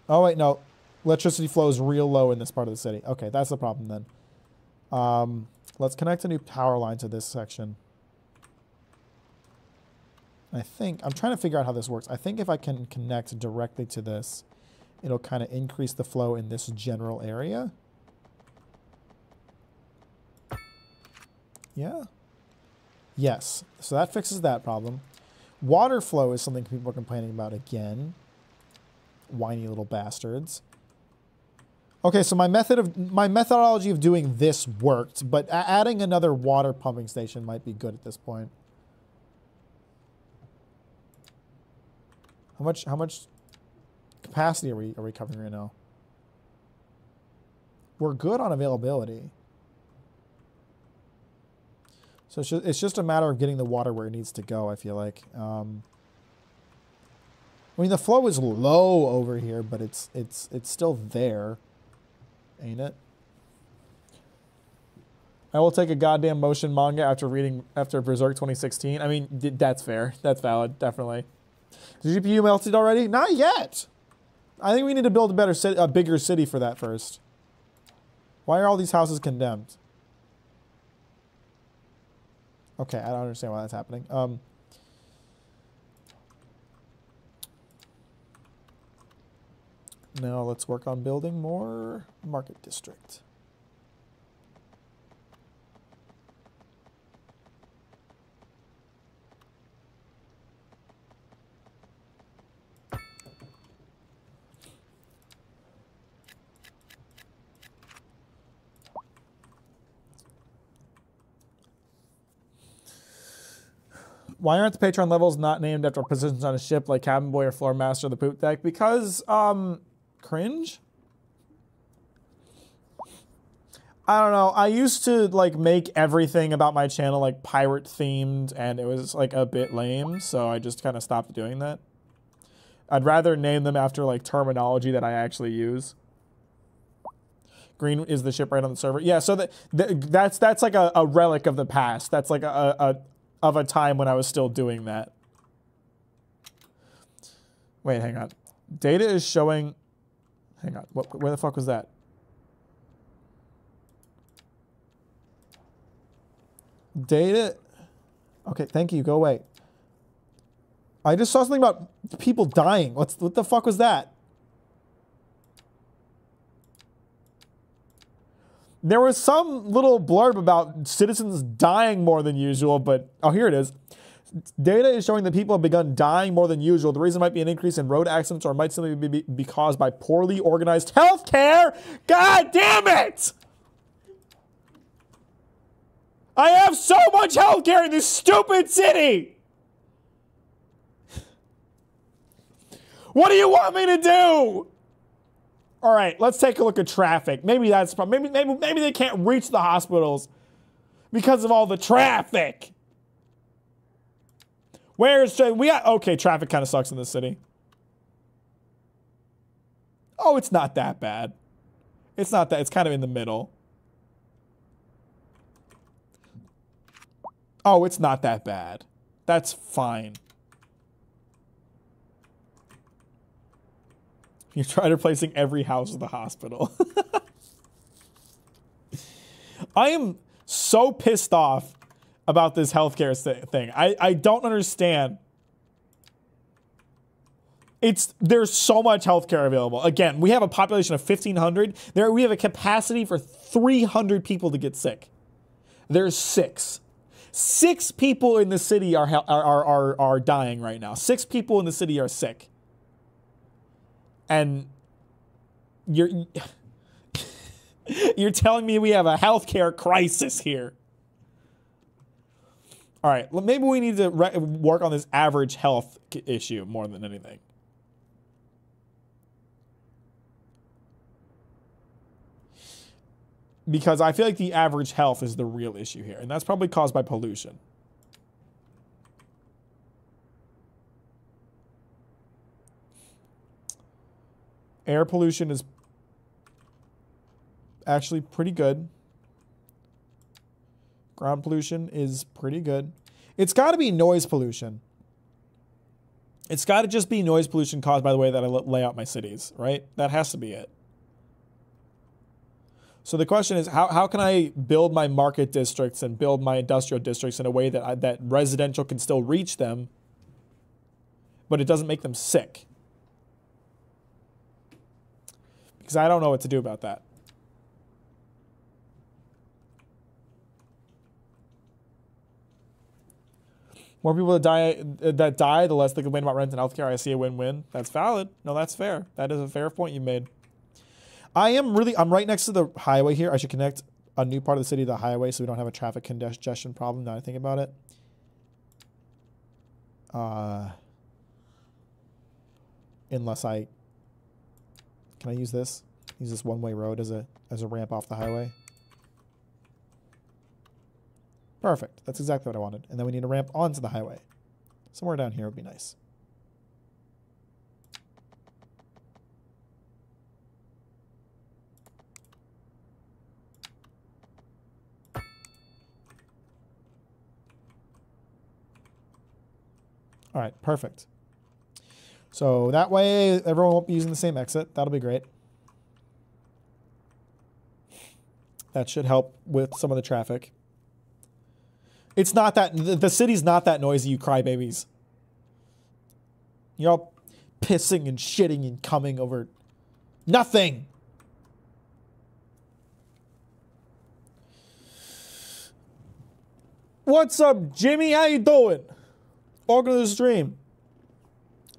Oh, wait, no. Electricity flows real low in this part of the city. Okay, that's the problem then. Let's connect a new power line to this section. I think, I'm trying to figure out how this works. I think if I can connect directly to this, it'll kind of increase the flow in this general area. Yeah. Yes. So that fixes that problem. Water flow is something people are complaining about again. Whiny little bastards. Okay, so my methodology of doing this worked, but adding another water pumping station might be good at this point. How much capacity are we covering right now? We're good on availability. So it's just a matter of getting the water where it needs to go, I feel like. I mean, the flow is low over here, but it's still there. Ain't it? I will take a goddamn motion manga after Berserk 2016. I mean, that's fair. That's valid, definitely. The GPU melted already? Not yet. I think we need to build a bigger city for that first. Why are all these houses condemned? Okay, I don't understand why that's happening. Now let's work on building more market district. Why aren't the Patreon levels not named after positions on a ship like Cabin Boy or Floor Master of the Poop Deck? Because, cringe? I don't know. I used to like make everything about my channel like pirate themed, and it was like a bit lame, so I just kind of stopped doing that. I'd rather name them after like terminology that I actually use. Green is the ship right on the server. Yeah, so that's like a relic of the past. That's like of a time when I was still doing that. Wait, hang on. Data is showing. Hang on. Where the fuck was that? Data. Okay, thank you. Go away. I just saw something about people dying. What the fuck was that? There was some little blurb about citizens dying more than usual, but oh, here it is. Data is showing that people have begun dying more than usual. The reason might be an increase in road accidents or might simply be caused by poorly organized healthcare. God damn it! I have so much healthcare in this stupid city! What do you want me to do? All right, let's take a look at traffic. Maybe that's maybe they can't reach the hospitals because of all the traffic. Where's okay, traffic kind of sucks in this city. Oh, it's not that bad. It's not that, it's kind of in the middle. Oh, it's not that bad. That's fine. You tried replacing every house with a hospital. I am so pissed off about this healthcare thing. I don't understand. There's so much healthcare available. Again, we have a population of 1,500. We have a capacity for 300 people to get sick. There's 6. 6 people in the city are dying right now. 6 people in the city are sick. And you're telling me we have a healthcare crisis here. All right, well, maybe we need to work on this average health issue more than anything. Because I feel like the average health is the real issue here, and that's probably caused by pollution. Air pollution is actually pretty good. Ground pollution is pretty good. It's got to be noise pollution. It's got to just be noise pollution caused by the way that I lay out my cities, right? That has to be it. So the question is, how can I build my market districts and build my industrial districts in a way that that residential can still reach them, but it doesn't make them sick? Because I don't know what to do about that. More people that die, the less they complain about rent and healthcare. I see a win-win. That's valid. No, that's fair. That is a fair point you made. I'm right next to the highway here. I should connect a new part of the city to the highway so we don't have a traffic congestion problem now I think about it. Unless can I use this? Use this one-way road as a ramp off the highway. Perfect. That's exactly what I wanted. And then we need a ramp onto the highway. Somewhere down here would be nice. All right, perfect. So that way everyone won't be using the same exit. That'll be great. That should help with some of the traffic. It's not that, the city's not that noisy, you crybabies. You're all pissing and shitting and coming over nothing. What's up, Jimmy? How you doing? Welcome to the stream.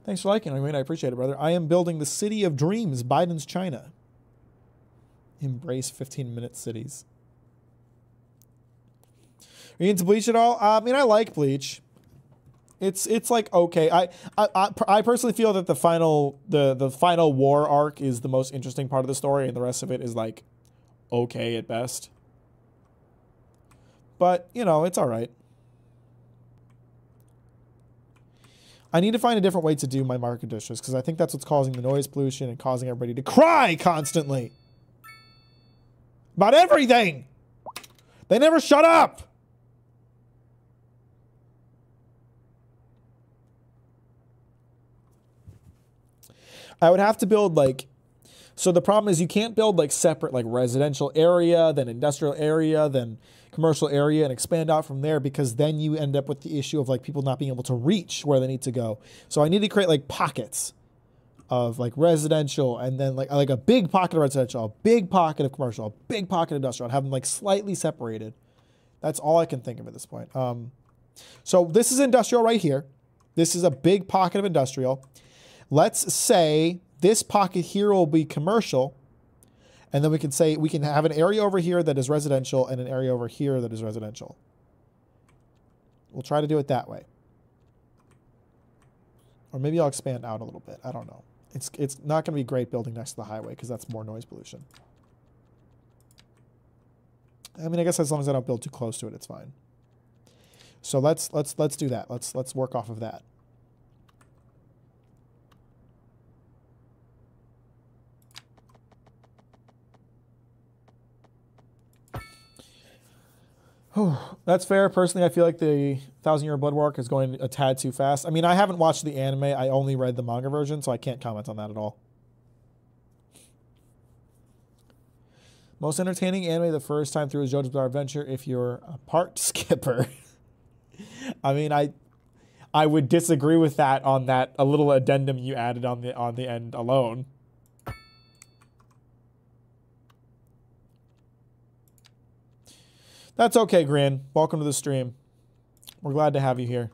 Thanks for liking. I mean, I appreciate it, brother. I am building the city of dreams, Biden's China. Embrace 15-minute cities. Are you into Bleach at all? I mean, I like Bleach. It's like okay. I personally feel that the final war arc is the most interesting part of the story, and the rest of it is like okay at best. But, you know, it's all right. I need to find a different way to do my market districts because I think that's what's causing the noise pollution and causing everybody to cry constantly. About everything. They never shut up. I would have to build like, so the problem is you can't build like separate like residential area, then industrial area, then commercial area and expand out from there because then you end up with the issue of like people not being able to reach where they need to go. So I need to create like pockets of like residential and then like a big pocket of residential, a big pocket of commercial, a big pocket of industrial, and have them like slightly separated. That's all I can think of at this point. So this is industrial right here. This is a big pocket of industrial. Let's say this pocket here will be commercial. And then we can say we can have an area over here that is residential and an area over here that is residential. We'll try to do it that way. Or maybe I'll expand out a little bit. I don't know. It's not going to be great building next to the highway because that's more noise pollution. I mean, I guess as long as I don't build too close to it, it's fine. So let's do that. Let's work off of that. That's fair. Personally, I feel like the 1,000-Year Blood Work is going a tad too fast. I mean, I haven't watched the anime. I only read the manga version, so I can't comment on that at all. Most entertaining anime the first time through is JoJo's Bizarre Adventure if you're a part skipper. I mean, I would disagree with that on that a little addendum you added on the end alone. That's okay, Gran. Welcome to the stream. We're glad to have you here.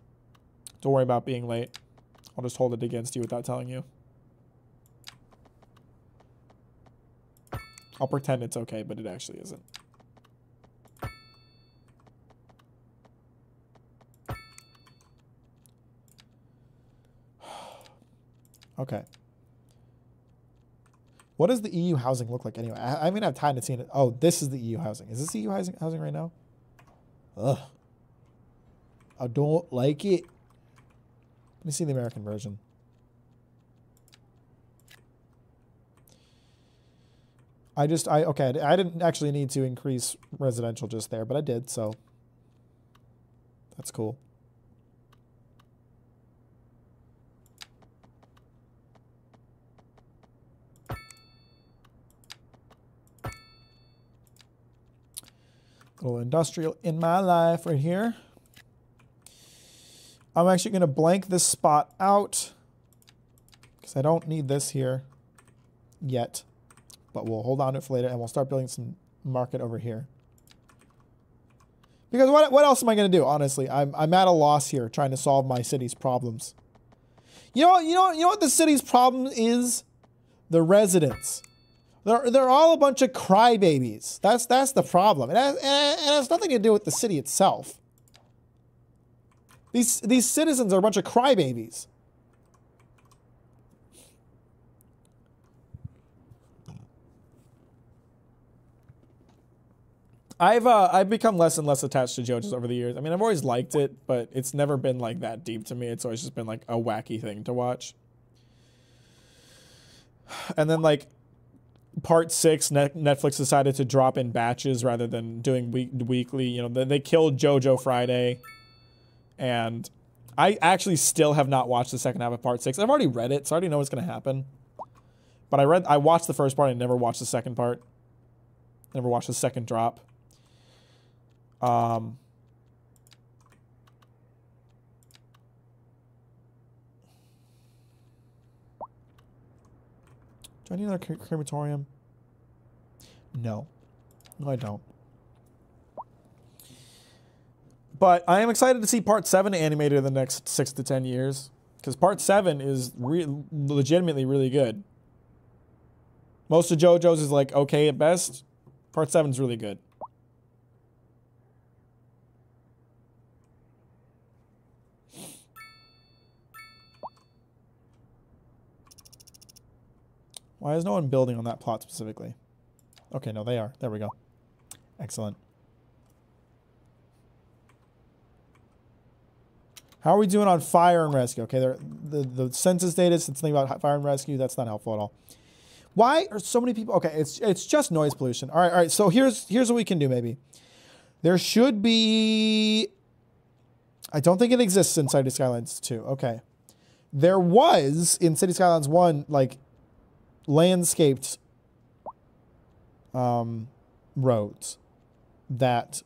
Don't worry about being late. I'll just hold it against you without telling you. I'll pretend it's okay, but it actually isn't. Okay. What does the EU housing look like anyway? I haven't had time to see it. Oh, this is the EU housing. Is this EU housing right now? Ugh. I don't like it. Let me see the American version. Okay, I didn't actually need to increase residential just there, but I did, so that's cool. Little industrial in my life right here. I'm actually going to blank this spot out because I don't need this here yet, but we'll hold on to it for later and we'll start building some market over here. Because what else am I going to do? Honestly, I'm at a loss here trying to solve my city's problems. You know what the city's problem is? The residents. They're all a bunch of crybabies. That's the problem. It has nothing to do with the city itself. These citizens are a bunch of crybabies. I've become less and less attached to JoJo's over the years. I mean, I've always liked it, but it's never been like that deep to me. It's always just been like a wacky thing to watch. And then like Part 6, Netflix decided to drop in batches rather than doing weekly. You know, they killed JoJo Friday. And I actually still have not watched the second half of Part 6. I've already read it, so I already know what's going to happen. But I watched the first part and never watched the second part. Never watched the second drop. Do I need another crematorium? No. No, I don't. But I am excited to see Part 7 animated in the next 6 to 10 years. Because Part 7 is legitimately really good. Most of JoJo's is like okay at best. Part 7 is really good. Why is no one building on that plot specifically? Okay, no, they are. There we go. Excellent. How are we doing on fire and rescue? Okay, the census data said something about fire and rescue. That's not helpful at all. Why are so many people? Okay, it's just noise pollution. All right. So here's what we can do. Maybe there should be. I don't think it exists in City Skylines 2. Okay, there was in City Skylines 1 like landscaped roads that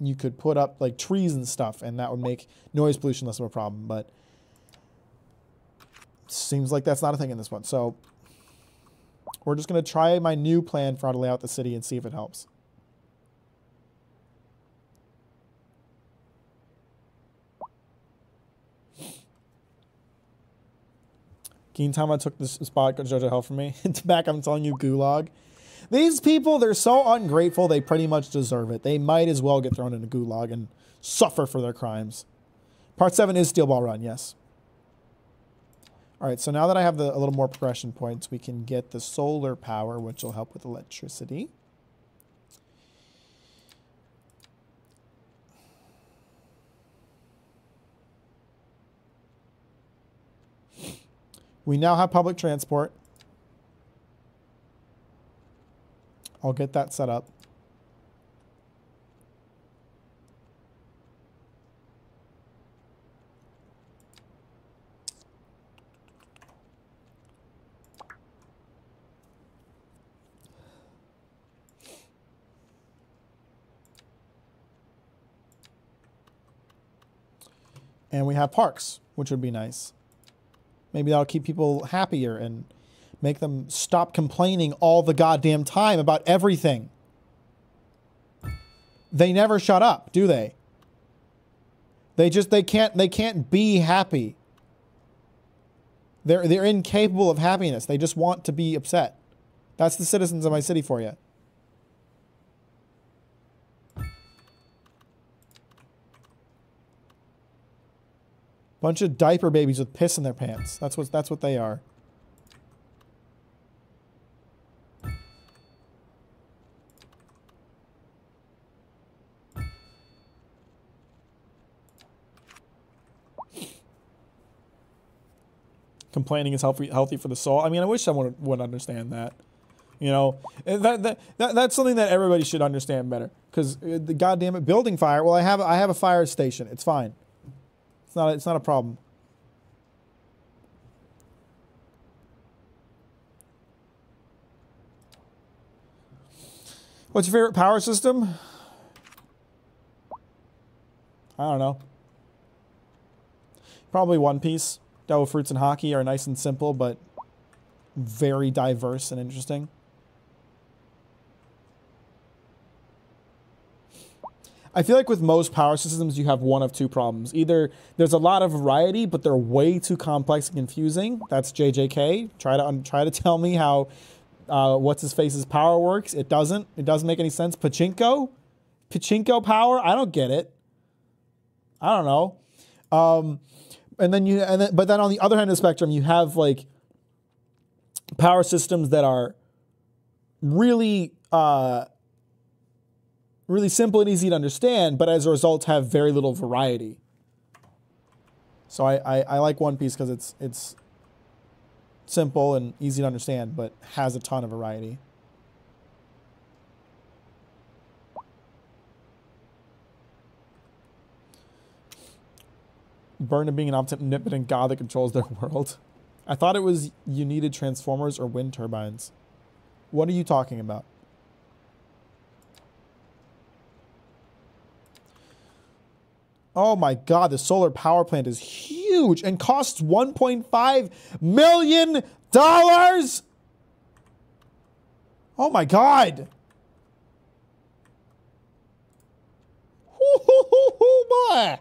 you could put up like trees and stuff, and that would make noise pollution less of a problem. But seems like that's not a thing in this one. So we're just going to try my new plan for how to lay out the city and see if it helps. Gintama took this spot because Jojo helped from me. It's back, I'm telling you, gulag. These people, they're so ungrateful, they pretty much deserve it. They might as well get thrown in a gulag and suffer for their crimes. Part 7 is Steel Ball Run, yes. All right, so now that I have a little more progression points, we can get the solar power, which will help with electricity. We now have public transport. I'll get that set up. And we have parks, which would be nice. Maybe that'll keep people happier and make them stop complaining all the goddamn time about everything. They never shut up, do they? They can't be happy. They're incapable of happiness. They just want to be upset. That's the citizens of my city for you. Bunch of diaper babies with piss in their pants. That's what they are. Complaining is healthy for the soul. I mean, I wish someone would understand that. You know, that's something that everybody should understand better. Because the goddamn it, building fire. Well, I have a fire station. It's fine. It's not a problem. What's your favorite power system? I don't know. Probably One Piece. Devil Fruits and Hockey are nice and simple, but very diverse and interesting. I feel like with most power systems, you have one of two problems. Either there's a lot of variety, but they're way too complex and confusing. That's JJK. Try to tell me how what's his face's power works. It doesn't. It doesn't make any sense. Pachinko power. I don't get it. I don't know. But then on the other end of the spectrum, you have like power systems that are really really simple and easy to understand, but as a result have very little variety. So I like One Piece because it's simple and easy to understand, but has a ton of variety. Burn being an omnipotent god that controls their world. I thought it was you needed transformers or wind turbines. What are you talking about? Oh my god, the solar power plant is huge and costs $1.5 million! Oh my god! Boy!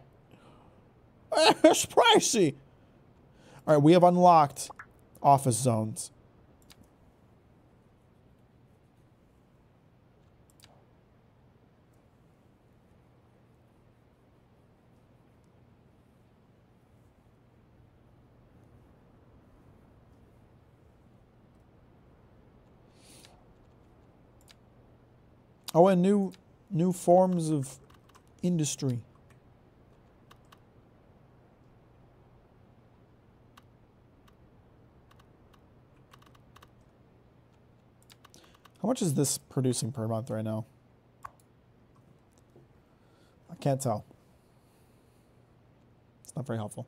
It's pricey! Alright, we have unlocked office zones. Oh, and new forms of industry. How much is this producing per month right now? I can't tell. It's not very helpful.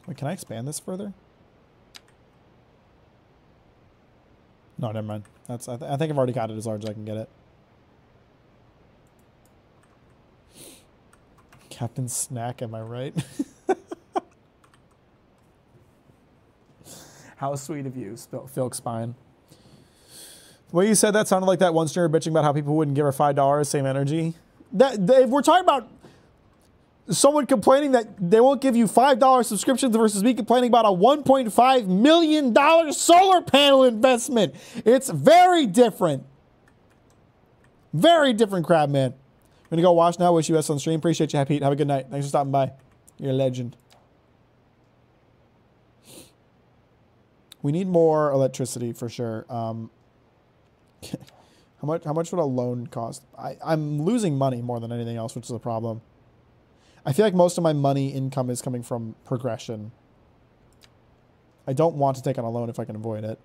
Wait, can I expand this further? No, never mind. That's I think I've already got it as large as I can get it. Captain Snack, am I right? How sweet of you, Phil Spine. The way you said that sounded like that one streamer bitching about how people wouldn't give her $5, same energy. We're talking about someone complaining that they won't give you $5 subscriptions versus me complaining about a $1.5 million solar panel investment. It's very different. Very different, crab man. I'm gonna go watch now. Wish you best on stream. Appreciate you, Pete. Have a good night. Thanks for stopping by. You're a legend. We need more electricity for sure. How much would a loan cost? I'm losing money more than anything else, which is a problem. I feel like most of my money income is coming from progression. I don't want to take on a loan if I can avoid it.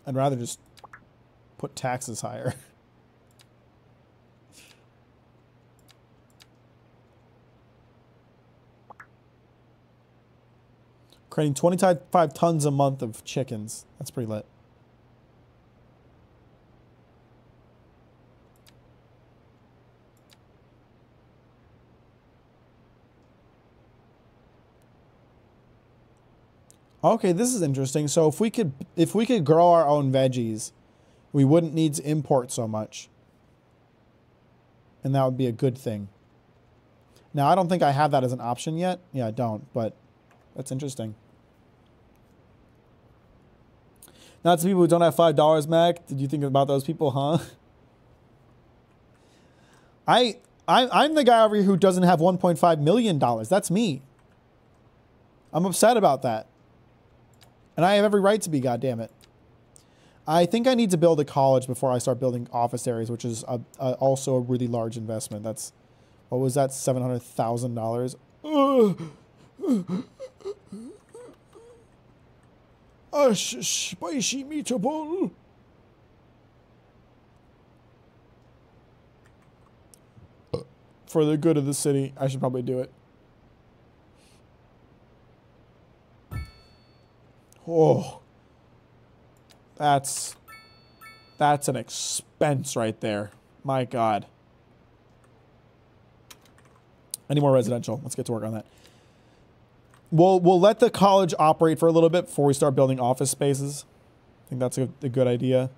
I'd rather just put taxes higher. Creating 25 tons a month of chickens. That's pretty lit. Okay, this is interesting. So if we could grow our own veggies, we wouldn't need to import so much. And that would be a good thing. Now, I don't think I have that as an option yet. Yeah, I don't, but that's interesting. Not to people who don't have $5, Mac. Did you think about those people, huh? I'm the guy over here who doesn't have $1.5 million. That's me. I'm upset about that. And I have every right to be, goddammit. I think I need to build a college before I start building office areas, which is also a really large investment. That's, what was that, $700,000? A spicy meatball. For the good of the city, I should probably do it. Oh, that's an expense right there. My God. I need more residential. Let's get to work on that. We'll let the college operate for a little bit before we start building office spaces. I think that's a good idea.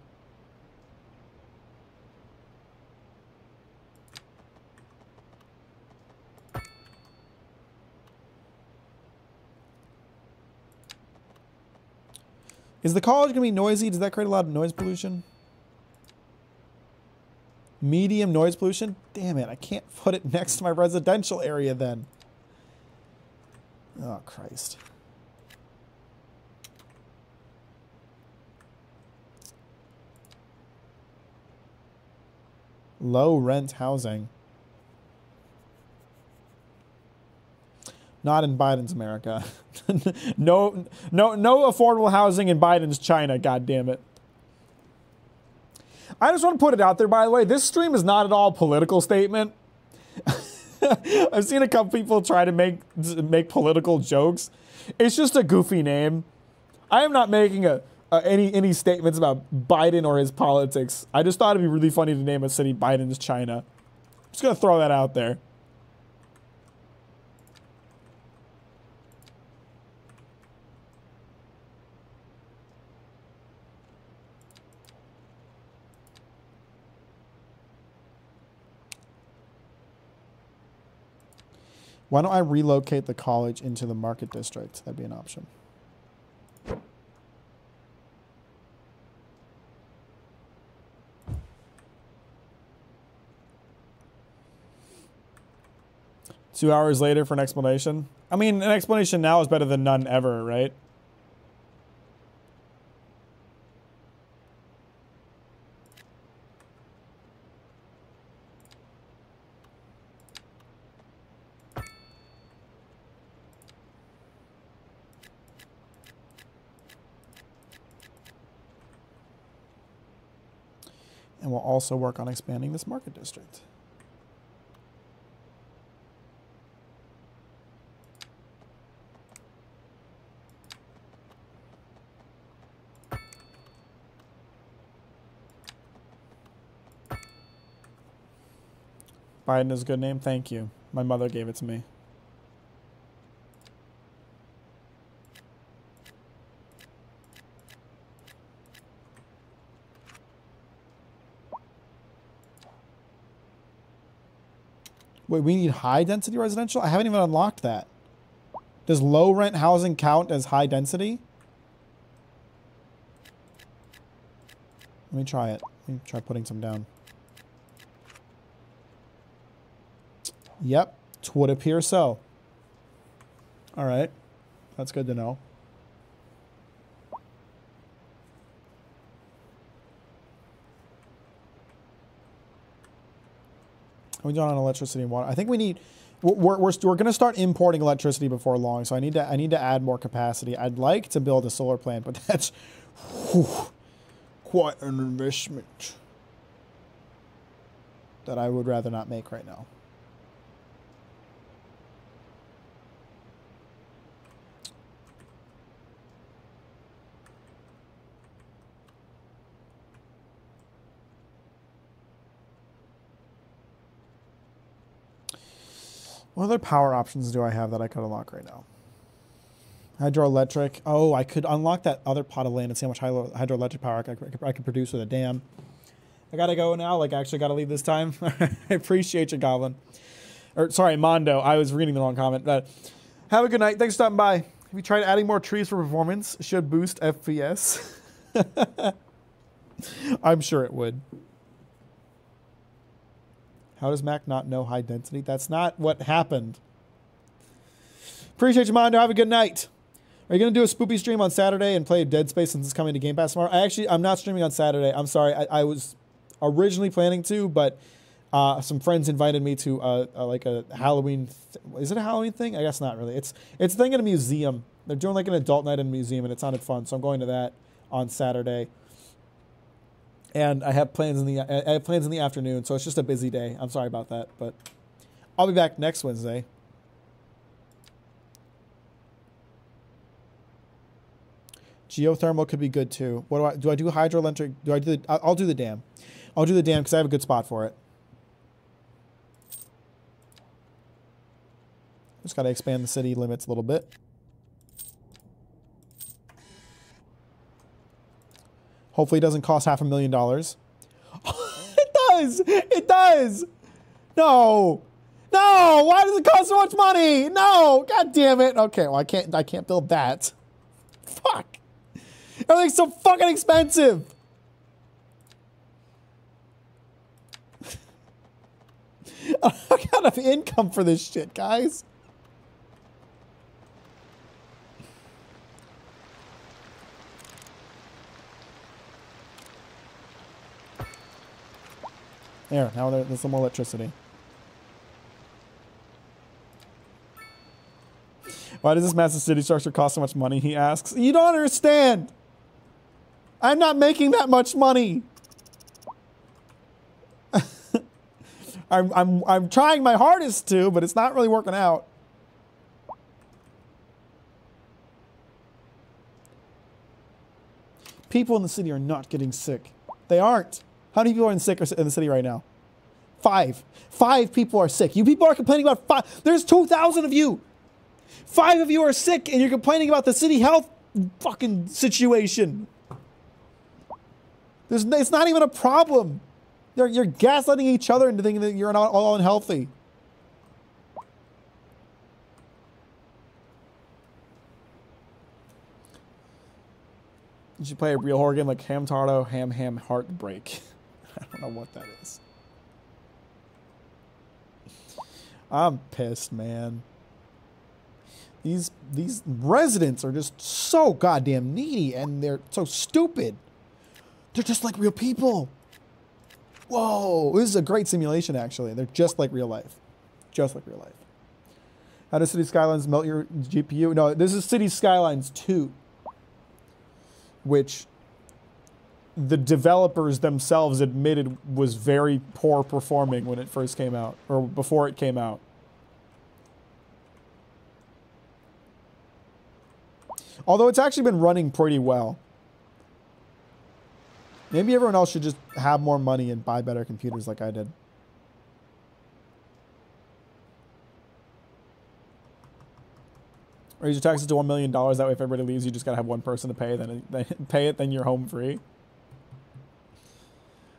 Is the college going to be noisy? Does that create a lot of noise pollution? Medium noise pollution? Damn it, I can't put it next to my residential area then. Oh, Christ. Low rent housing. Not in Biden's America. No affordable housing in Biden's China, God damn it. I just want to put it out there, by the way, this stream is not at all a political statement. I've seen a couple people try to make political jokes. It's just a goofy name. I am not making any statements about Biden or his politics. I just thought it'd be really funny to name a city Biden's China. I'm just gonna throw that out there. Why don't I relocate the college into the market district? That'd be an option. Two hours later for an explanation. I mean, an explanation now is better than none ever, right? And we'll also work on expanding this market district. Biden is a good name. Thank you. My mother gave it to me. Wait, we need high density residential? I haven't even unlocked that. Does low rent housing count as high density? Let me try it. Let me try putting some down. Yep, it would appear so. All right, that's good to know. Are we done on electricity and water? I think we need. We're going to start importing electricity before long, so I need to add more capacity. I'd like to build a solar plant, but that's quite an investment that I would rather not make right now. What other power options do I have that I could unlock right now? Hydroelectric. Oh, I could unlock that other pot of land and see how much hydroelectric power I could produce with a dam. I gotta go now. Like, I actually gotta leave this time. I appreciate you, Goblin. Or, sorry, Mondo. I was reading the wrong comment. But have a good night. Thanks for stopping by. Have you tried adding more trees for performance? Should boost FPS. I'm sure it would. How does Mac not know high density? That's not what happened. Appreciate you, Mondo. Have a good night. Are you going to do a spoopy stream on Saturday and play Dead Space since it's coming to Game Pass tomorrow? I'm not streaming on Saturday. I'm sorry. I was originally planning to, but some friends invited me to like a Halloween. Is it a Halloween thing? I guess not really. It's a thing in a museum. They're doing like an adult night in a museum, and it sounded fun. So I'm going to that on Saturday. And I have plans in the afternoon, so it's just a busy day. I'm sorry about that, but I'll be back next Wednesday. Geothermal could be good too. What do I do hydroelectric? I'll do the dam. I'll do the dam because I have a good spot for it. Just got to expand the city limits a little bit. Hopefully it doesn't cost $500,000. It does! It does! No! No! Why does it cost so much money? No! God damn it! Okay, well I can't build that. Fuck! Everything's so fucking expensive! I don't got enough income for this shit, guys. There, now there's some more electricity. Why does this massive city structure cost so much money, he asks. You don't understand! I'm not making that much money! I'm trying my hardest to, but it's not really working out. People in the city are not getting sick. They aren't. How many people are sick in the city right now? 5. 5 people are sick. You people are complaining about 5. There's 2,000 of you. 5 of you are sick, and you're complaining about the city health fucking situation. It's not even a problem. You're gaslighting each other into thinking that you're not all unhealthy. You should play a real horror game like Hamtardo, Ham Heartbreak. I don't know what that is. I'm pissed, man. These residents are just so goddamn needy, and they're so stupid. They're just like real people. Whoa, this is a great simulation, actually. They're just like real life. Just like real life. How does City Skylines melt your GPU? No, this is City Skylines 2. Which the developers themselves admitted was very poor performing when it first came out, or before it came out. Although it's actually been running pretty well. Maybe everyone else should just have more money and buy better computers like I did. Raise your taxes to $1 million. That way, if everybody leaves, you just gotta have one person to pay. Then pay it. Then you're home free.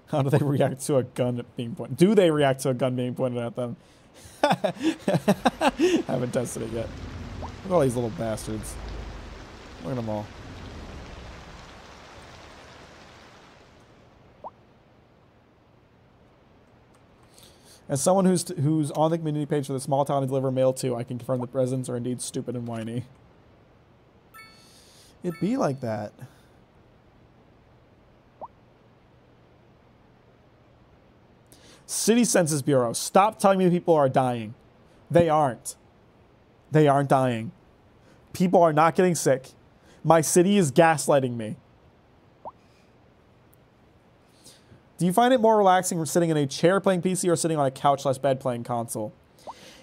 How do they react to a gun being pointed? Do they react to a gun being pointed at them? Haven't tested it yet. Look at all these little bastards. Look at them all. As someone who's on the community page for the small town to deliver mail to, I can confirm the residents are indeed stupid and whiny. It be like that. City Census Bureau, stop telling me people are dying. They aren't. They aren't dying. People are not getting sick. My city is gaslighting me. Do you find it more relaxing sitting in a chair playing PC or sitting on a couch/bed playing console?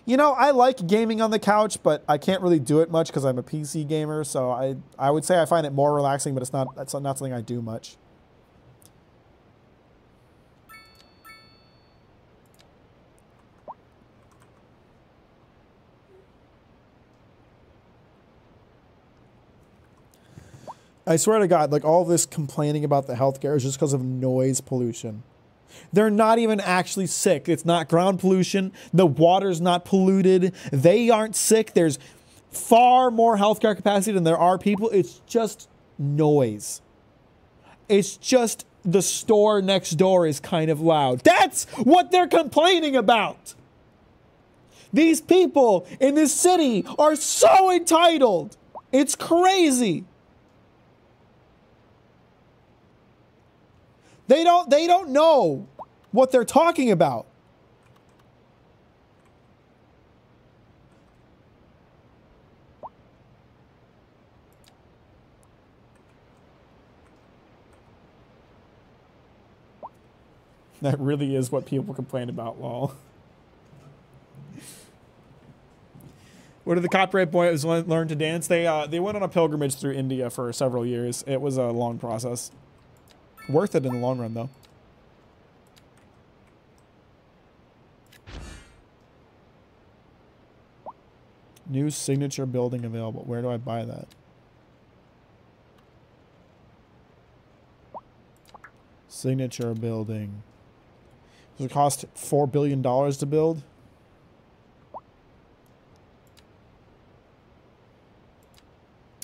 You know, I like gaming on the couch, but I can't really do it much because I'm a PC gamer. So I would say I find it more relaxing, but that's not something I do much. I swear to God, like all this complaining about the healthcare is just because of noise pollution. They're not even actually sick. It's not ground pollution. The water's not polluted. They aren't sick. There's far more healthcare capacity than there are people. It's just noise. It's just the store next door is kind of loud. That's what they're complaining about. These people in this city are so entitled. It's crazy. They don't know what they're talking about. That really is what people complain about, lol. What did the copyright boys learn to dance? They went on a pilgrimage through India for several years. It was a long process. Worth it in the long run, though. New signature building available. Where do I buy that? Signature building. Does it cost $4 billion to build?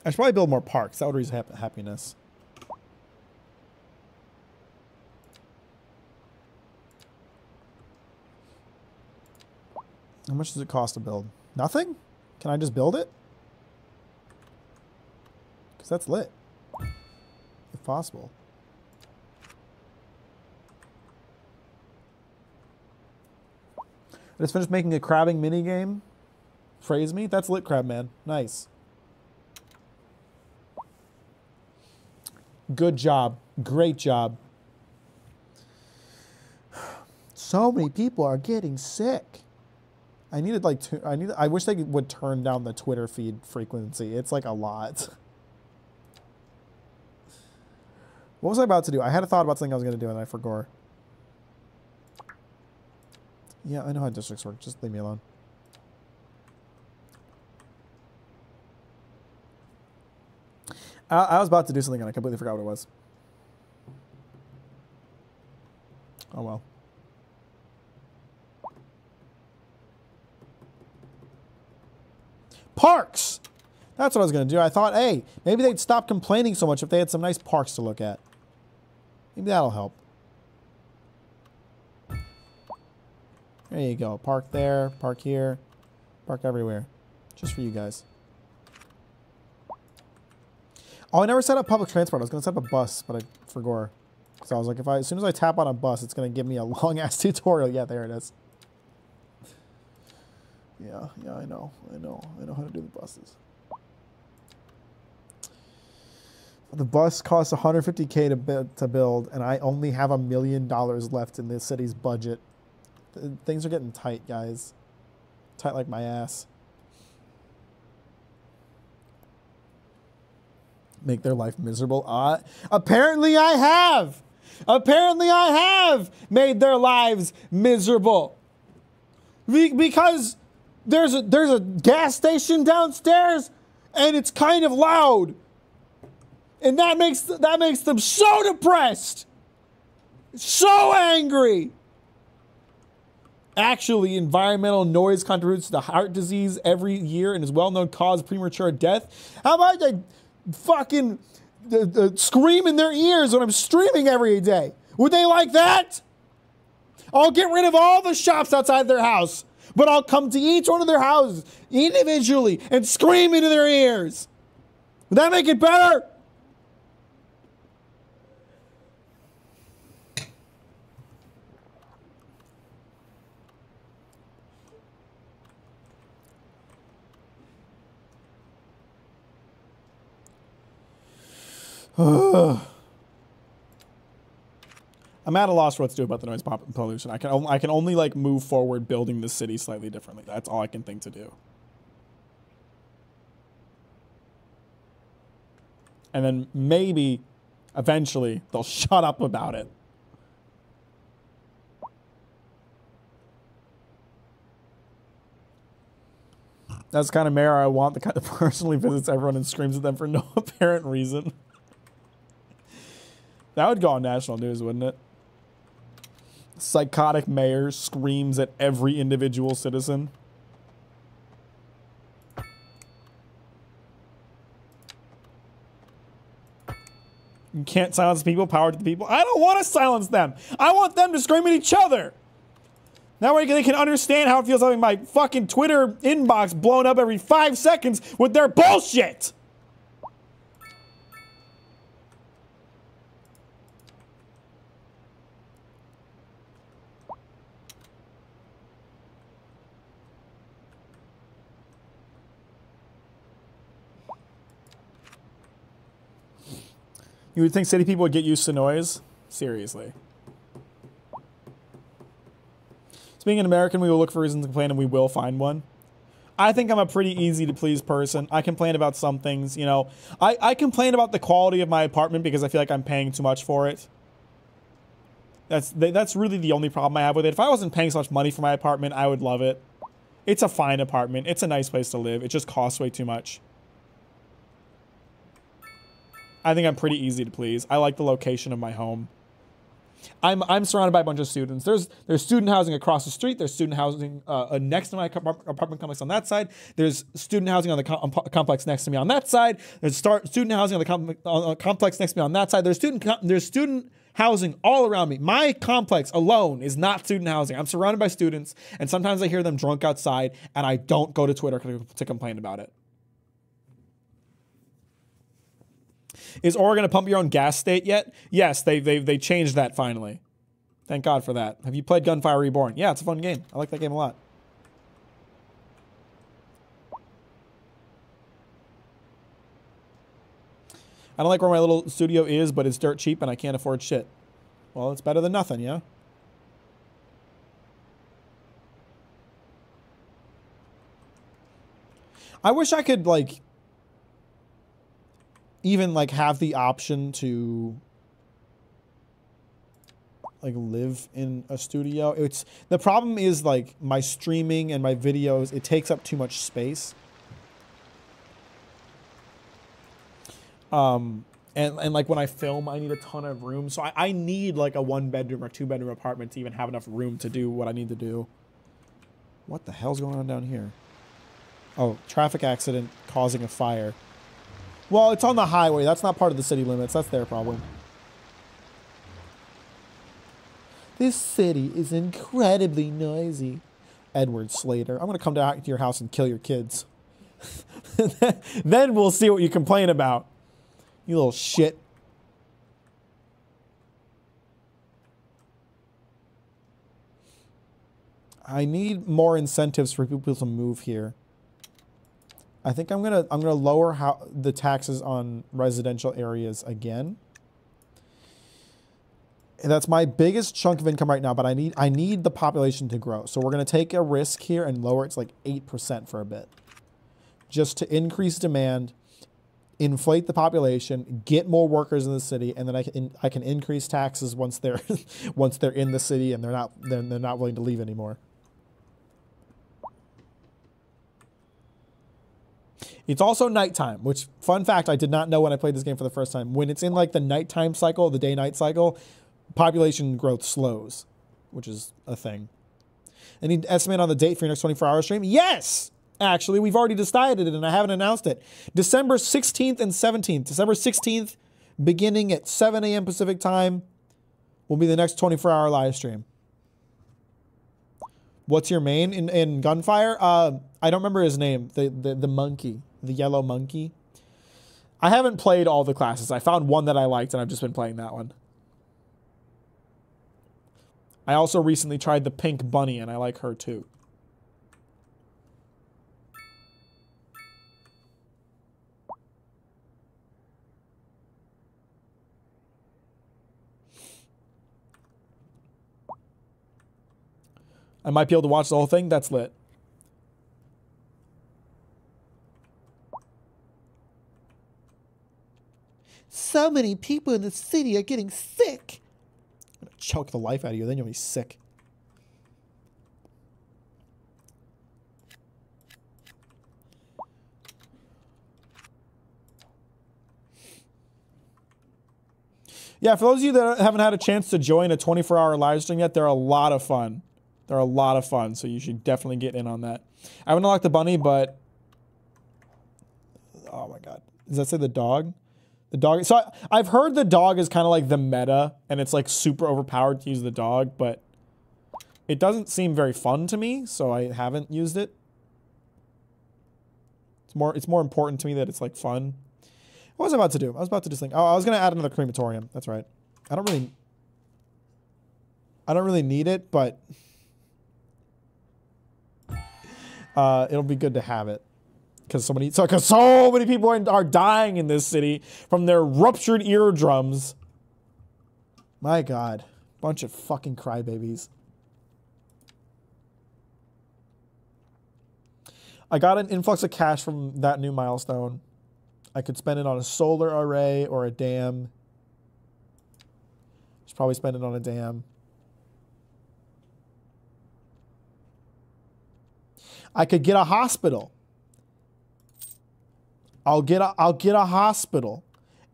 I should probably build more parks. That would raise happiness. How much does it cost to build? Nothing? Can I just build it? Because that's lit. If possible. I just finished making a crabbing minigame. Praise me? That's lit, crab man. Nice. Good job. Great job. So many people are getting sick. I needed like I wish they would turn down the Twitter feed frequency. It's like a lot. What was I about to do? I had a thought about something I was going to do and I forgot. Yeah, I know how districts work. Just leave me alone. I was about to do something and I completely forgot what it was. Oh well. Parks! That's what I was going to do. I thought, hey, maybe they'd stop complaining so much if they had some nice parks to look at. Maybe that'll help. There you go. Park there, park here, park everywhere. Just for you guys. Oh, I never set up public transport. I was going to set up a bus, but I forgot. So I was like, as soon as I tap on a bus, it's going to give me a long-ass tutorial. Yeah, there it is. Yeah, I know how to do the buses. The bus costs $150K to build, and I only have $1 million left in this city's budget. Things are getting tight, guys. Tight like my ass. Make their life miserable. Apparently I have. Apparently I have made their lives miserable. Because there's a gas station downstairs, and it's kind of loud. And that makes them so depressed. So angry. Actually, environmental noise contributes to heart disease every year and is well-known cause of premature death. How about they fucking scream in their ears when I'm streaming every day? Would they like that? I'll get rid of all the shops outside their house, but I'll come to each one of their houses individually and scream into their ears. Would that make it better? I'm at a loss for what to do about the noise pollution. I can only like move forward building the city slightly differently. That's all I can think to do. And then maybe eventually they'll shut up about it. That's the kind of mayor I want, the kind that personally visits everyone and screams at them for no apparent reason. That would go on national news, wouldn't it? Psychotic mayor screams at every individual citizen. You can't silence people, power to the people. I don't want to silence them. I want them to scream at each other. That way they can understand how it feels having my fucking Twitter inbox blown up every 5 seconds with their bullshit. You would think city people would get used to noise? Seriously. So being an American, we will look for reasons to complain and we will find one. I think I'm a pretty easy to please person. I complain about some things, you know. I complain about the quality of my apartment because I feel like I'm paying too much for it. That's really the only problem I have with it. If I wasn't paying so much money for my apartment, I would love it. It's a fine apartment. It's a nice place to live. It just costs way too much. I think I'm pretty easy to please. I like the location of my home. I'm surrounded by a bunch of students. There's student housing across the street. There's student housing next to my apartment complex on that side. There's student housing on the complex next to me on that side. There's student housing on the complex next to me on that side. There's student housing all around me. My complex alone is not student housing. I'm surrounded by students, and sometimes I hear them drunk outside, and I don't go to Twitter to complain about it. Is Oregon a pump your own gas state yet? Yes, they changed that finally. Thank God for that. Have you played Gunfire Reborn? Yeah, it's a fun game. I like that game a lot. I don't like where my little studio is, but it's dirt cheap and I can't afford shit. Well, it's better than nothing, yeah? I wish I could, like, even like have the option to like live in a studio. It's the problem is like my streaming and my videos, it takes up too much space. And like when I film, I need a ton of room. So I need like a 1-bedroom or 2-bedroom apartment to even have enough room to do what I need to do. What the hell's going on down here? Oh, traffic accident causing a fire. Well, it's on the highway. That's not part of the city limits. That's their problem. This city is incredibly noisy. Edward Slater. I'm going to come down to your house and kill your kids. Then we'll see what you complain about. You little shit. I need more incentives for people to move here. I think I'm gonna lower the taxes on residential areas again. And that's my biggest chunk of income right now, but I need the population to grow. So we're gonna take a risk here and lower it to like 8% for a bit. Just to increase demand, inflate the population, get more workers in the city, and then I can increase taxes once they're once they're in the city and they're not willing to leave anymore. It's also nighttime, which, fun fact, I did not know when I played this game for the first time. When it's in like the nighttime cycle, the day-night cycle, population growth slows, which is a thing. I need to estimate on the date for your next 24-hour stream. Yes! Actually, we've already decided it and I haven't announced it. December 16th and 17th. December 16th, beginning at 7 a.m. Pacific time, will be the next 24-hour live stream. What's your main in Gunfire? I don't remember his name. The monkey. The yellow monkey. I haven't played all the classes. I found one that I liked and I've just been playing that one. I also recently tried the pink bunny and I like her too. I might be able to watch the whole thing. That's lit. So many people in the city are getting sick. I'm gonna choke the life out of you, then you'll be sick. Yeah, for those of you that haven't had a chance to join a 24-hour live stream yet, they're a lot of fun. They're a lot of fun, so you should definitely get in on that. I haven't unlocked the bunny, but... Oh my god. Does that say the dog? The dog... So I've heard the dog is kind of like the meta, and it's like super overpowered to use the dog, but... It doesn't seem very fun to me, so I haven't used it. It's more important to me that it's like fun. What was I about to do? I was about to do something. Oh, I was going to add another crematorium. That's right. I don't really need it, but... it'll be good to have it because so many people are dying in this city from their ruptured eardrums. My God, bunch of fucking crybabies. I got an influx of cash from that new milestone. I could spend it on a solar array or a dam. Should probably spend it on a dam. I could get a hospital. I'll get a hospital,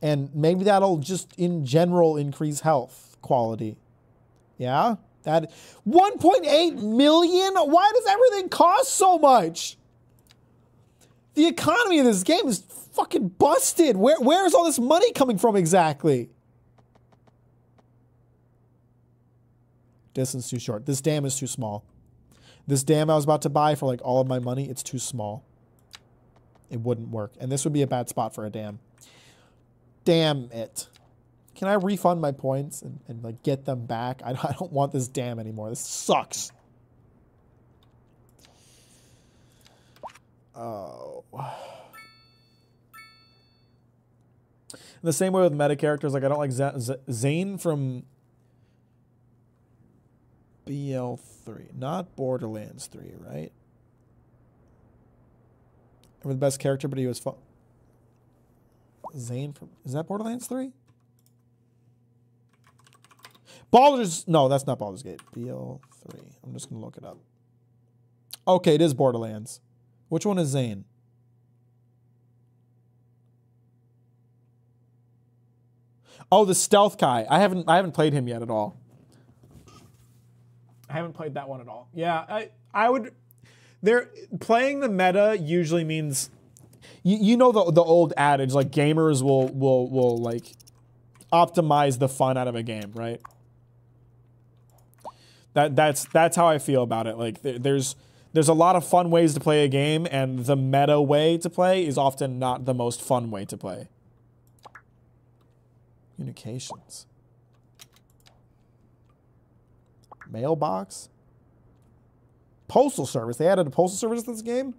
and maybe that'll just in general increase health quality. Yeah, that 1.8 million. Why does everything cost so much? The economy of this game is fucking busted. Where's all this money coming from exactly? Distance too short. This dam is too small. This dam I was about to buy for like all of my money, it's too small. It wouldn't work. And this would be a bad spot for a dam. Damn it. Can I refund my points and like get them back? I don't want this dam anymore. This sucks. Oh. The same way with meta characters. Like I don't like Zane from BL3, not Borderlands 3, right? Or the best character, but he was fun. Zane from... Is that Borderlands 3? Baldur's... No, that's not Baldur's Gate. BL3. I'm just going to look it up. Okay, it is Borderlands. Which one is Zane? Oh, the stealth guy. I haven't played him yet at all. I haven't played that one at all. Yeah, I would... Playing the meta usually means... You know the old adage, like, gamers will like, optimize the fun out of a game, right? That's how I feel about it. Like, there's a lot of fun ways to play a game, and the meta way to play is often not the most fun way to play. Communications. Mailbox? Postal service. They added a postal service to this game?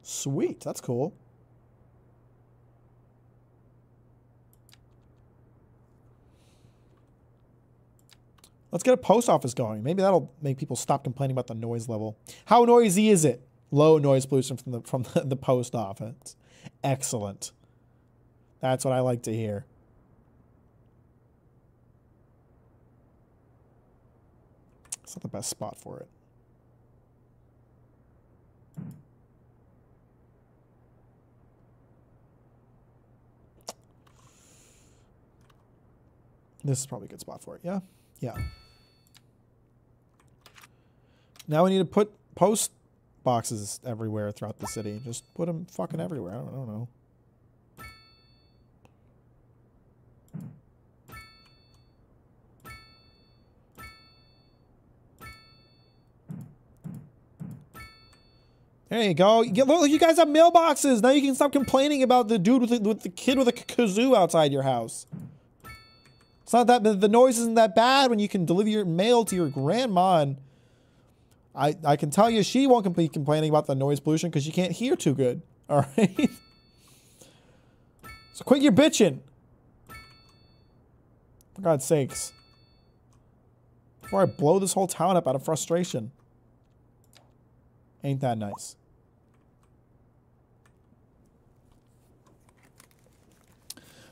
Sweet. That's cool. Let's get a post office going. Maybe that'll make people stop complaining about the noise level. How noisy is it? Low noise pollution from the post office. Excellent. That's what I like to hear. It's not the best spot for it. This is probably a good spot for it. Yeah. Yeah. Now we need to put post boxes everywhere throughout the city. Just put them fucking everywhere. I don't know. There you go. Look, you guys have mailboxes. Now you can stop complaining about the dude with the kid with a kazoo outside your house. It's not that the noise isn't that bad when you can deliver your mail to your grandma. And I can tell you she won't be complaining about the noise pollution because she can't hear too good. All right. So quit your bitching. For God's sakes. Before I blow this whole town up out of frustration. Ain't that nice?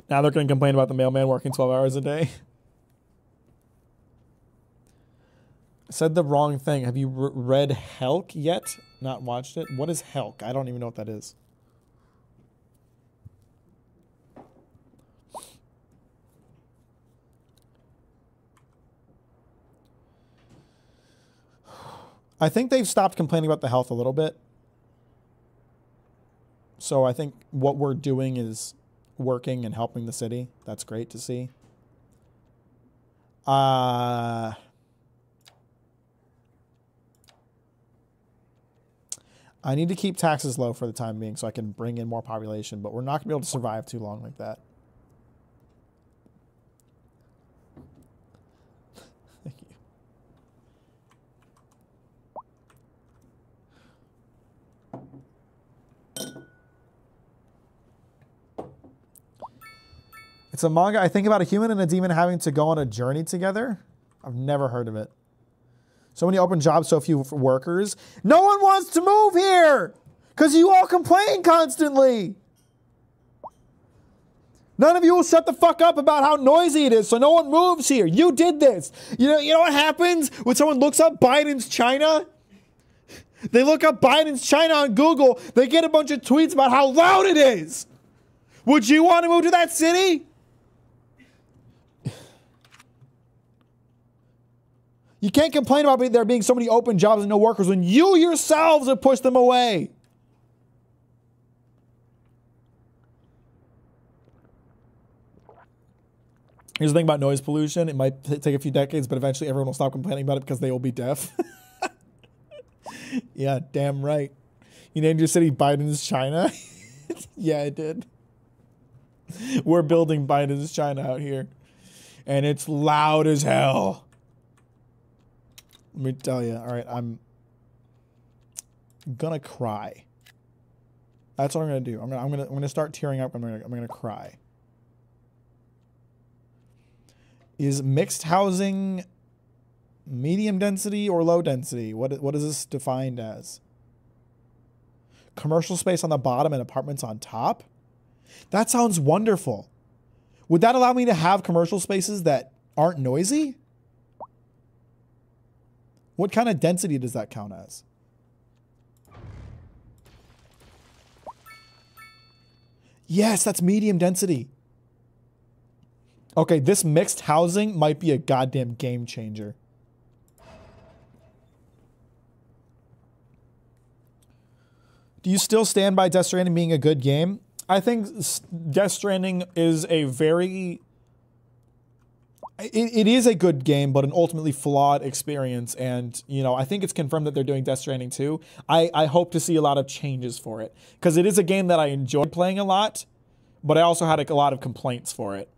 Now they're going to complain about the mailman working 12 hours a day. I said the wrong thing. Have you read Helk yet? Not watched it? What is Helk? I don't even know what that is. I think they've stopped complaining about the health a little bit. So I think what we're doing is working and helping the city. That's great to see. I need to keep taxes low for the time being so I can bring in more population, but we're not going to be able to survive too long like that. Thank you. It's a manga. I think about a human and a demon having to go on a journey together. I've never heard of it. So many open jobs, so few workers. No one wants to move here because you all complain constantly. None of you will shut the fuck up about how noisy it is, so no one moves here. You did this. You know what happens when someone looks up Biden's China? They look up Biden's China on Google. They get a bunch of tweets about how loud it is. Would you want to move to that city? You can't complain about there being so many open jobs and no workers when you yourselves have pushed them away. Here's the thing about noise pollution. It might take a few decades, but eventually everyone will stop complaining about it because they will be deaf. Yeah, damn right. You named your city Biden's China? Yeah, I did. We're building Biden's China out here. And it's loud as hell. Let me tell you. All right, I'm gonna cry. That's what I'm gonna do. I'm gonna start tearing up. I'm gonna cry. Is mixed housing medium density or low density? What is this defined as? Commercial space on the bottom and apartments on top? That sounds wonderful. Would that allow me to have commercial spaces that aren't noisy? What kind of density does that count as? Yes, that's medium density. Okay, this mixed housing might be a goddamn game changer. Do you still stand by Death Stranding being a good game? I think Death Stranding is a very... It is a good game, but an ultimately flawed experience. And, you know, I think it's confirmed that they're doing Death Stranding 2. I hope to see a lot of changes for it. Because it is a game that I enjoyed playing a lot, but I also had a lot of complaints for it.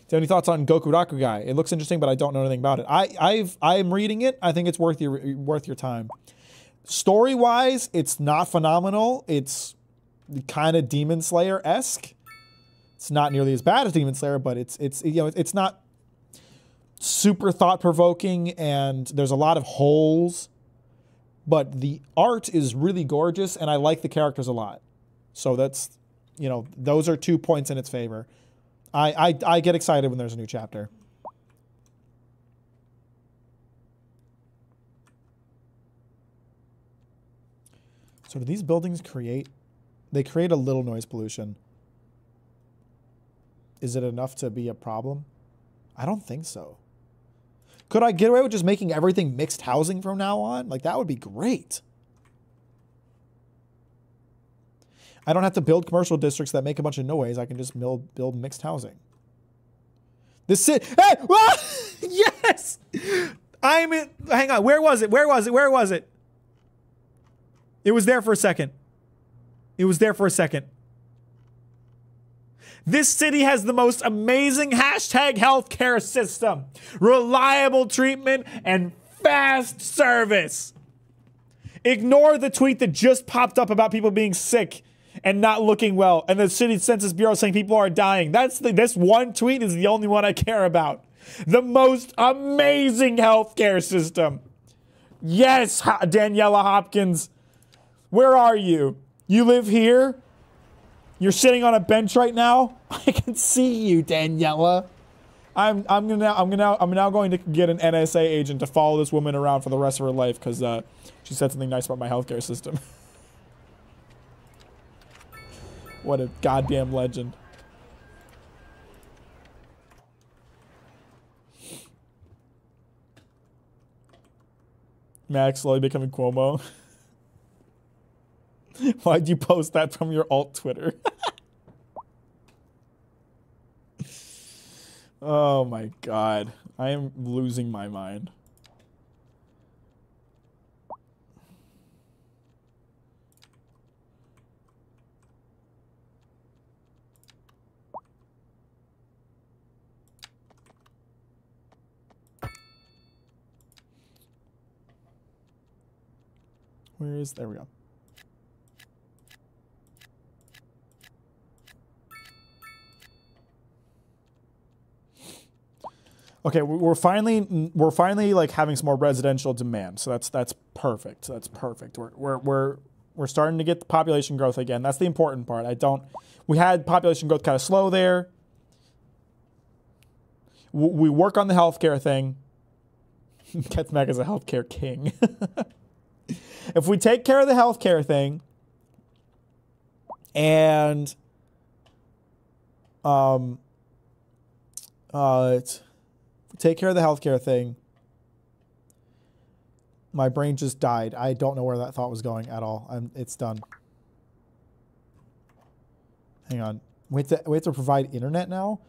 Do you have any thoughts on Goku Rakugai? It looks interesting, but I don't know anything about it. I'm reading it. I think it's worth your time. Story-wise, it's not phenomenal. It's kind of Demon Slayer-esque. It's not nearly as bad as Demon Slayer, but it's you know, it's not super thought-provoking, and there's a lot of holes. But the art is really gorgeous, and I like the characters a lot. So that's, you know, those are 2 points in its favor. I get excited when there's a new chapter. So do these buildings create... They create a little noise pollution. Is it enough to be a problem? I don't think so. Could I get away with just making everything mixed housing from now on? Like, that would be great. I don't have to build commercial districts that make a bunch of noise. I can just build mixed housing. This city... Hey! Ah! Yes! I'm in... Hang on. Where was it? Where was it? Where was it? It was there for a second. It was there for a second. This city has the most amazing hashtag healthcare system, reliable treatment, and fast service. Ignore the tweet that just popped up about people being sick and not looking well, and the city census bureau saying people are dying. This one tweet is the only one I care about. The most amazing healthcare system. Yes, Daniela Hopkins. Where are you? You live here? You're sitting on a bench right now? I can see you, Daniela. I'm now going to get an NSA agent to follow this woman around for the rest of her life because she said something nice about my healthcare system. What a goddamn legend. Max slowly becoming Cuomo. Why'd you post that from your alt Twitter? Oh my god. I am losing my mind. There we go. Okay, we're finally like having some more residential demand, so that's perfect. That's perfect. We're starting to get the population growth again. That's the important part. We had population growth kind of slow there. We work on the healthcare thing. Gets Mack as a healthcare king. If we take care of the healthcare thing, and take care of the healthcare thing. My brain just died. I don't know where that thought was going at all. It's done. Hang on. We have to provide internet now?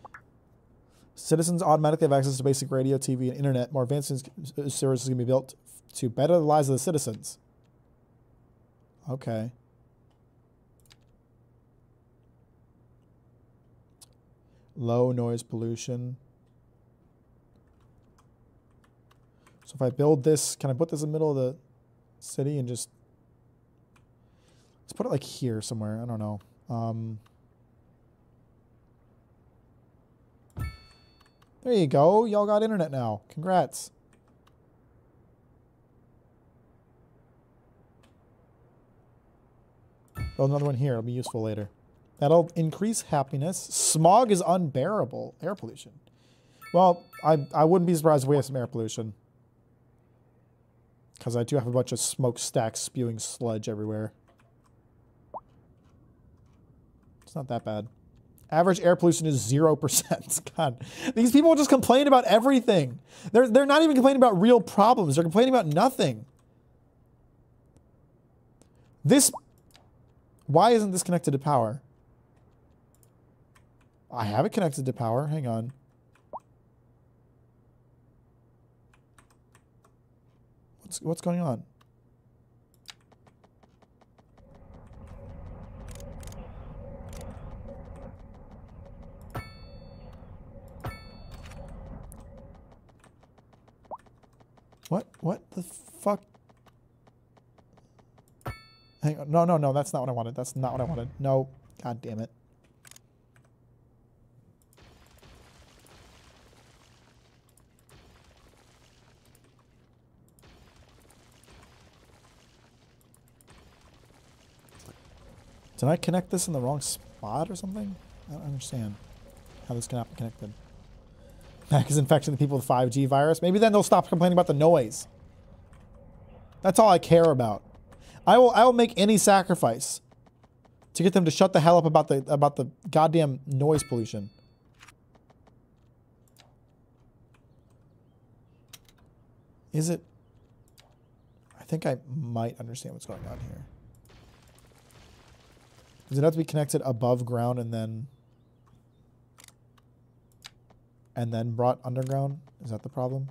Citizens automatically have access to basic radio, TV, and internet. More advanced services can be built to better the lives of the citizens. Okay. Low noise pollution. So if I build this, can I put this in the middle of the city and just... Let's put it like here somewhere. I don't know. There you go. Y'all got internet now. Congrats. Build another one here. It'll be useful later. That'll increase happiness. Smog is unbearable. Air pollution. Well, I wouldn't be surprised if we have some air pollution. Because I do have a bunch of smokestacks spewing sludge everywhere. It's not that bad. Average air pollution is 0%. God, these people just complain about everything. They're not even complaining about real problems. They're complaining about nothing. Why isn't this connected to power? I have it connected to power. Hang on. What's going on? What the fuck? Hang on. No, no, no. That's not what I wanted. That's not what I wanted. No. God damn it. Did I connect this in the wrong spot or something? I don't understand how this cannot be connected. Mack is infecting the people with 5G virus. Maybe then they'll stop complaining about the noise. That's all I care about. I will make any sacrifice to get them to shut the hell up about the goddamn noise pollution. Is it? I think I might understand what's going on here. Does it have to be connected above ground and then brought underground? Is that the problem?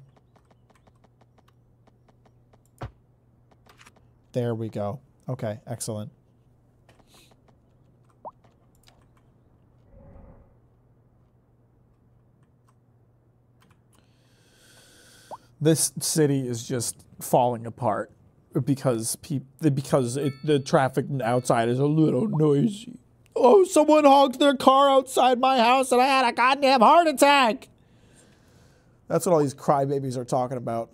There we go. Okay, excellent. This city is just falling apart because the traffic outside is a little noisy. Oh, someone honked their car outside my house and I had a goddamn heart attack. That's what all these crybabies are talking about.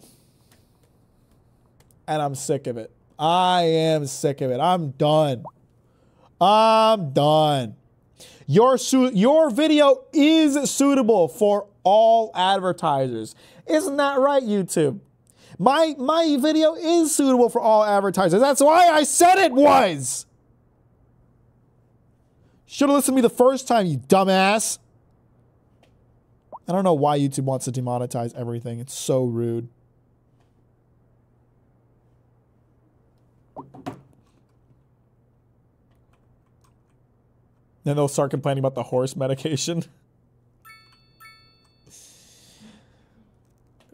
And I'm sick of it. I am sick of it. I'm done. I'm done. Your video is suitable for all advertisers. Isn't that right, YouTube? My video is suitable for all advertisers. That's why I said it was. Should have listened to me the first time, you dumbass. I don't know why YouTube wants to demonetize everything. It's so rude. Then they'll start complaining about the horse medication.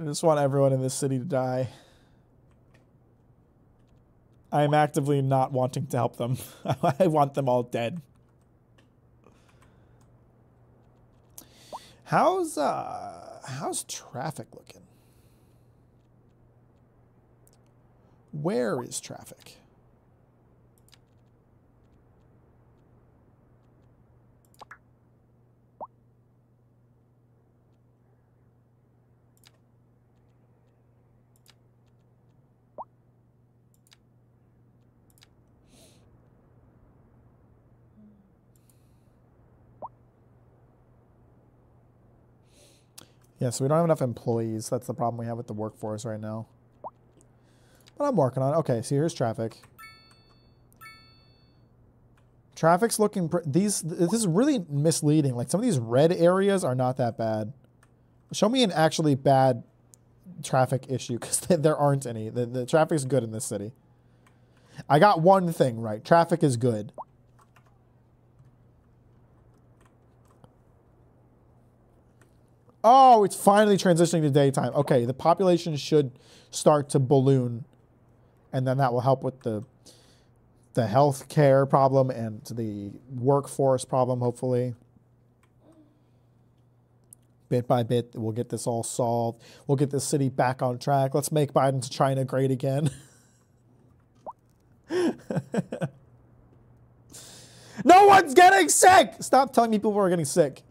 I just want everyone in this city to die. I am actively not wanting to help them. I want them all dead. How's traffic looking? Where is traffic? Yeah, so we don't have enough employees. That's the problem we have with the workforce right now. But I'm working on it. Okay, so here's traffic. Traffic's looking... This is really misleading. Like, some of these red areas are not that bad. Show me an actually bad traffic issue, because there aren't any. The traffic's good in this city. I got one thing right. Traffic is good. Oh, it's finally transitioning to daytime. Okay, the population should start to balloon, and then that will help with the health care problem and the workforce problem, hopefully. Bit by bit, we'll get this all solved. We'll get this city back on track. Let's make Biden's China great again. No one's getting sick! Stop telling me people are getting sick.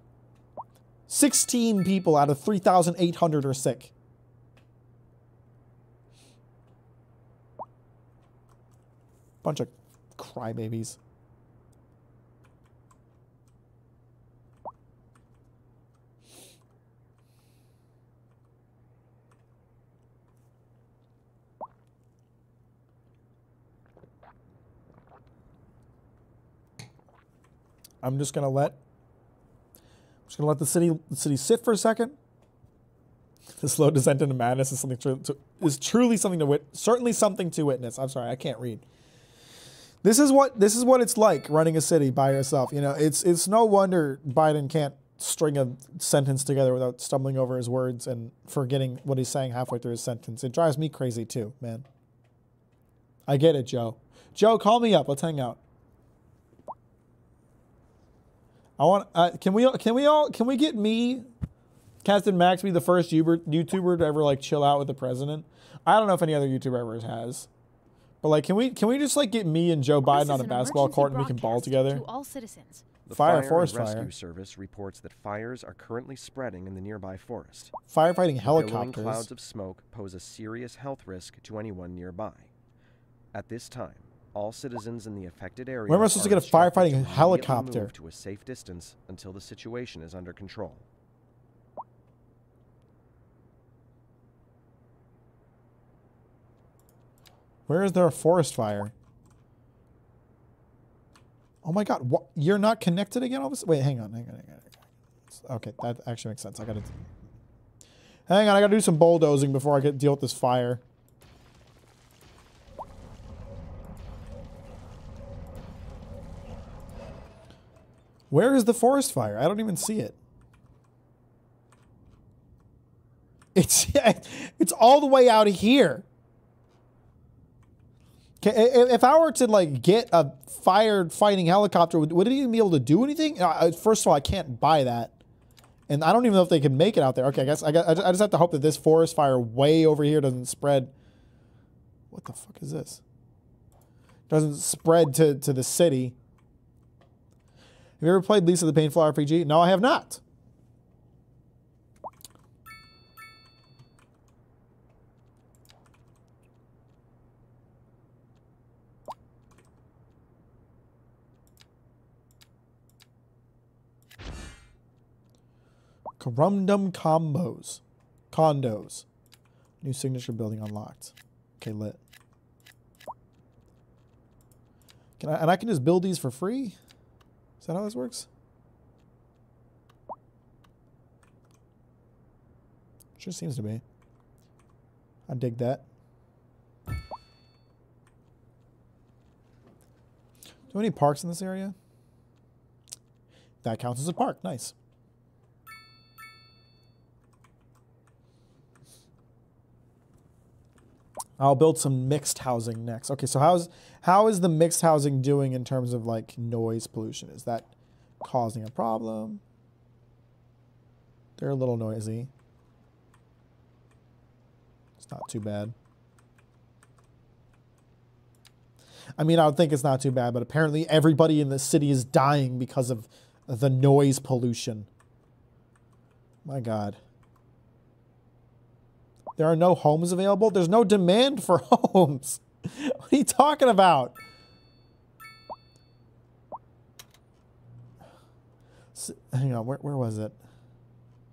16 people out of 3,800 are sick. Bunch of crybabies. I'm just gonna let the city sit for a second. The slow descent into madness is truly something to certainly something to witness. I'm sorry, I can't read. This is what it's like running a city by yourself. You know, it's no wonder Biden can't string a sentence together without stumbling over his words and forgetting what he's saying halfway through his sentence. It drives me crazy too, man. I get it, Joe. Joe, call me up. Let's hang out. I want. Can we get me, Captain Max, be the first YouTuber to ever like chill out with the president? I don't know if any other YouTuber ever has, But like, can we just like get me and Joe Biden This on is a an basketball emergency court and we can ball broadcast together? to all citizens. The Fire, Fire forest and fire. Rescue Service reports that fires are currently spreading in the nearby forest. Firefighting Billowing helicopters. clouds of smoke pose a serious health risk to anyone nearby. At this time, all citizens in the affected area Where am I supposed to are get a instructed to firefighting immediately helicopter? move to a safe distance until the situation is under control. Where is there a forest fire? Oh my god, what? You're not connected again all of a sudden? Wait, hang on. Okay, that actually makes sense. Hang on, I gotta do some bulldozing before I deal with this fire. Where is the forest fire? I don't even see it. It's all the way out of here. Okay, if I were to like get a fighting helicopter, would it even be able to do anything? First of all, I can't buy that, and I don't even know if they can make it out there. Okay, I guess I just have to hope that this forest fire way over here doesn't spread. What the fuck is this? Doesn't spread to the city. Have you ever played Lisa the Painful RPG? No, I have not. Corundum combos. Condos. New signature building unlocked. Okay, lit. And I can just build these for free? Is that how this works? Sure seems to be. I dig that. Do you have any parks in this area? That counts as a park. Nice. I'll build some mixed housing next. Okay, so how is the mixed housing doing in terms of like noise pollution? Is that causing a problem? They're a little noisy. It's not too bad. I mean, I would think it's not too bad, but apparently everybody in the city is dying because of the noise pollution. My God. There are no homes available? There's no demand for homes. What are you talking about? Hang on, where was it?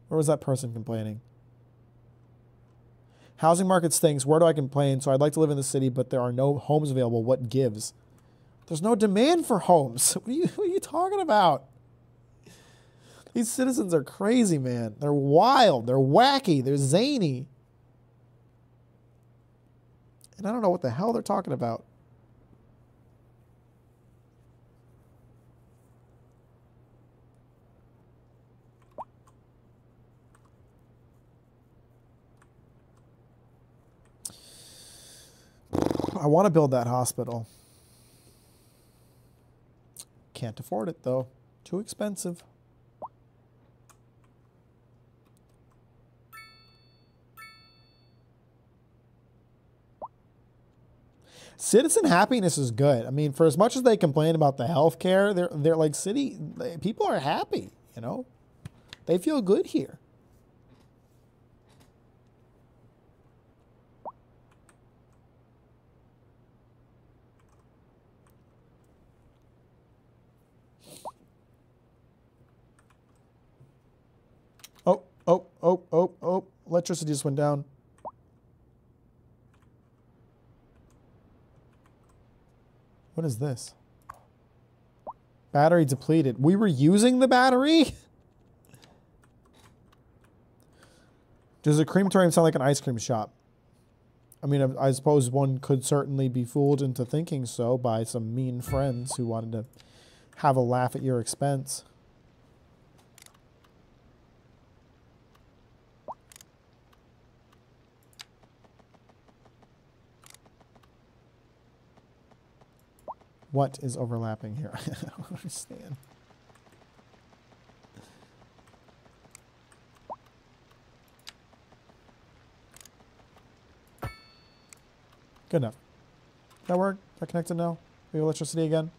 Where was that person complaining? Housing market stinks. Where do I complain? So I'd like to live in the city, but there are no homes available. What gives? There's no demand for homes. What are you talking about? These citizens are crazy, man. They're wild. They're wacky. They're zany. And I don't know what the hell they're talking about. I want to build that hospital. Can't afford it, though. Too expensive. Citizen happiness is good. I mean, for as much as they complain about the healthcare, they're like people are happy, you know? They feel good here. Oh. Electricity just went down. What is this? Battery depleted. We were using the battery? Does a crematorium sound like an ice cream shop? I mean, I suppose one could certainly be fooled into thinking so by some mean friends who wanted to have a laugh at your expense. What is overlapping here? I don't understand. Good enough. That work? That connected now? We have electricity again?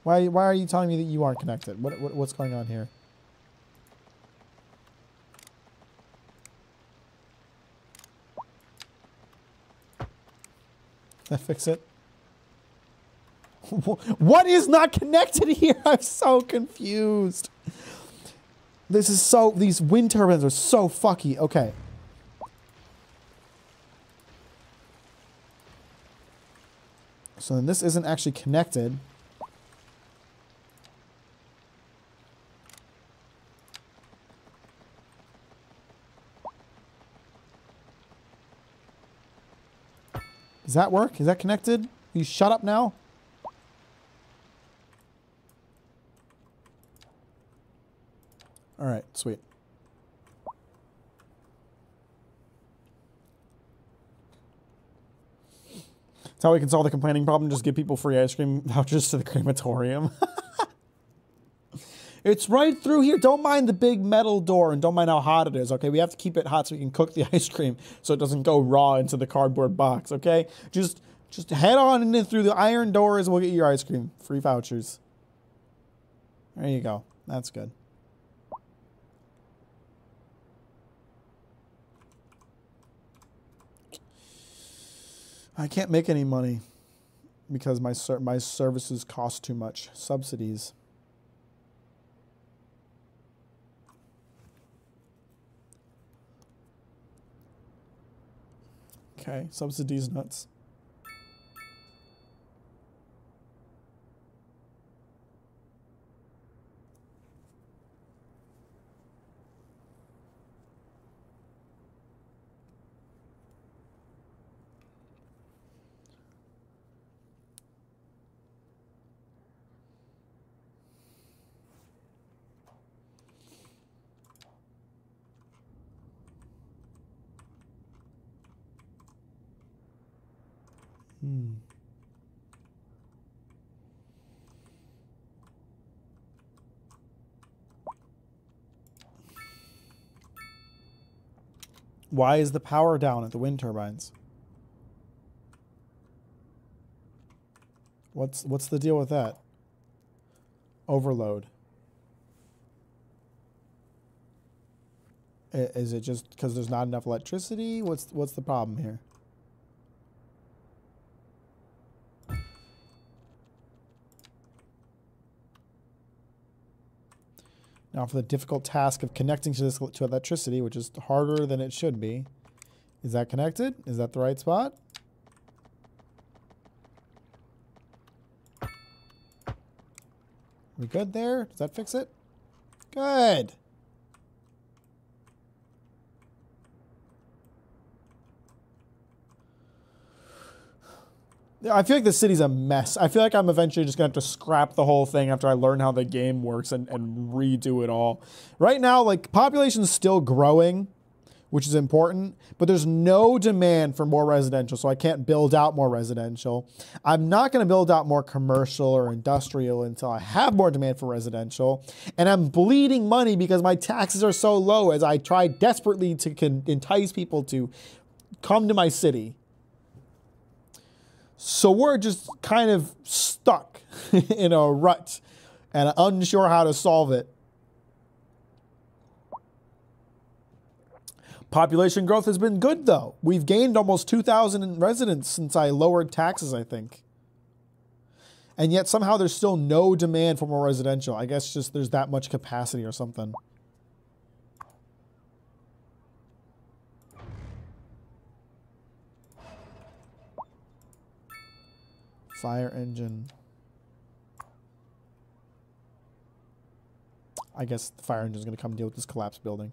Why are you telling me that you aren't connected? What's going on here? That fix it? What is not connected here? I'm so confused. This is so... These wind turbines are so fucky. Okay. So then this isn't actually connected. Does that work? Is that connected? You shut up now? All right, sweet. That's how we can solve the complaining problem. Just give people free ice cream vouchers to the crematorium. It's right through here. Don't mind the big metal door and don't mind how hot it is, okay? We have to keep it hot so we can cook the ice cream so it doesn't go raw into the cardboard box, okay? Just head on in through the iron doors and we'll get your ice cream. Free vouchers. There you go. That's good. I can't make any money because my services cost too much. Subsidies. Okay, subsidies nuts. Why is the power down at the wind turbines? What's the deal with that? Overload. Is it just because there's not enough electricity? What's the problem here? Now for the difficult task of connecting to this to electricity, which is harder than it should be. Is that connected? Is that the right spot? We good there? Does that fix it? Good. Yeah, I feel like the city's a mess. I feel like I'm eventually just going to have to scrap the whole thing after I learn how the game works and redo it all. Right now, like, population's still growing, which is important, but there's no demand for more residential, so I can't build out more residential. I'm not going to build out more commercial or industrial until I have more demand for residential, and I'm bleeding money because my taxes are so low as I try desperately to entice people to come to my city. So we're just kind of stuck in a rut and unsure how to solve it. Population growth has been good, though. We've gained almost 2,000 residents since I lowered taxes, I think. And yet somehow there's still no demand for more residential. I guess just there's that much capacity or something. Fire engine. I guess the fire engine is going to come deal with this collapsed building.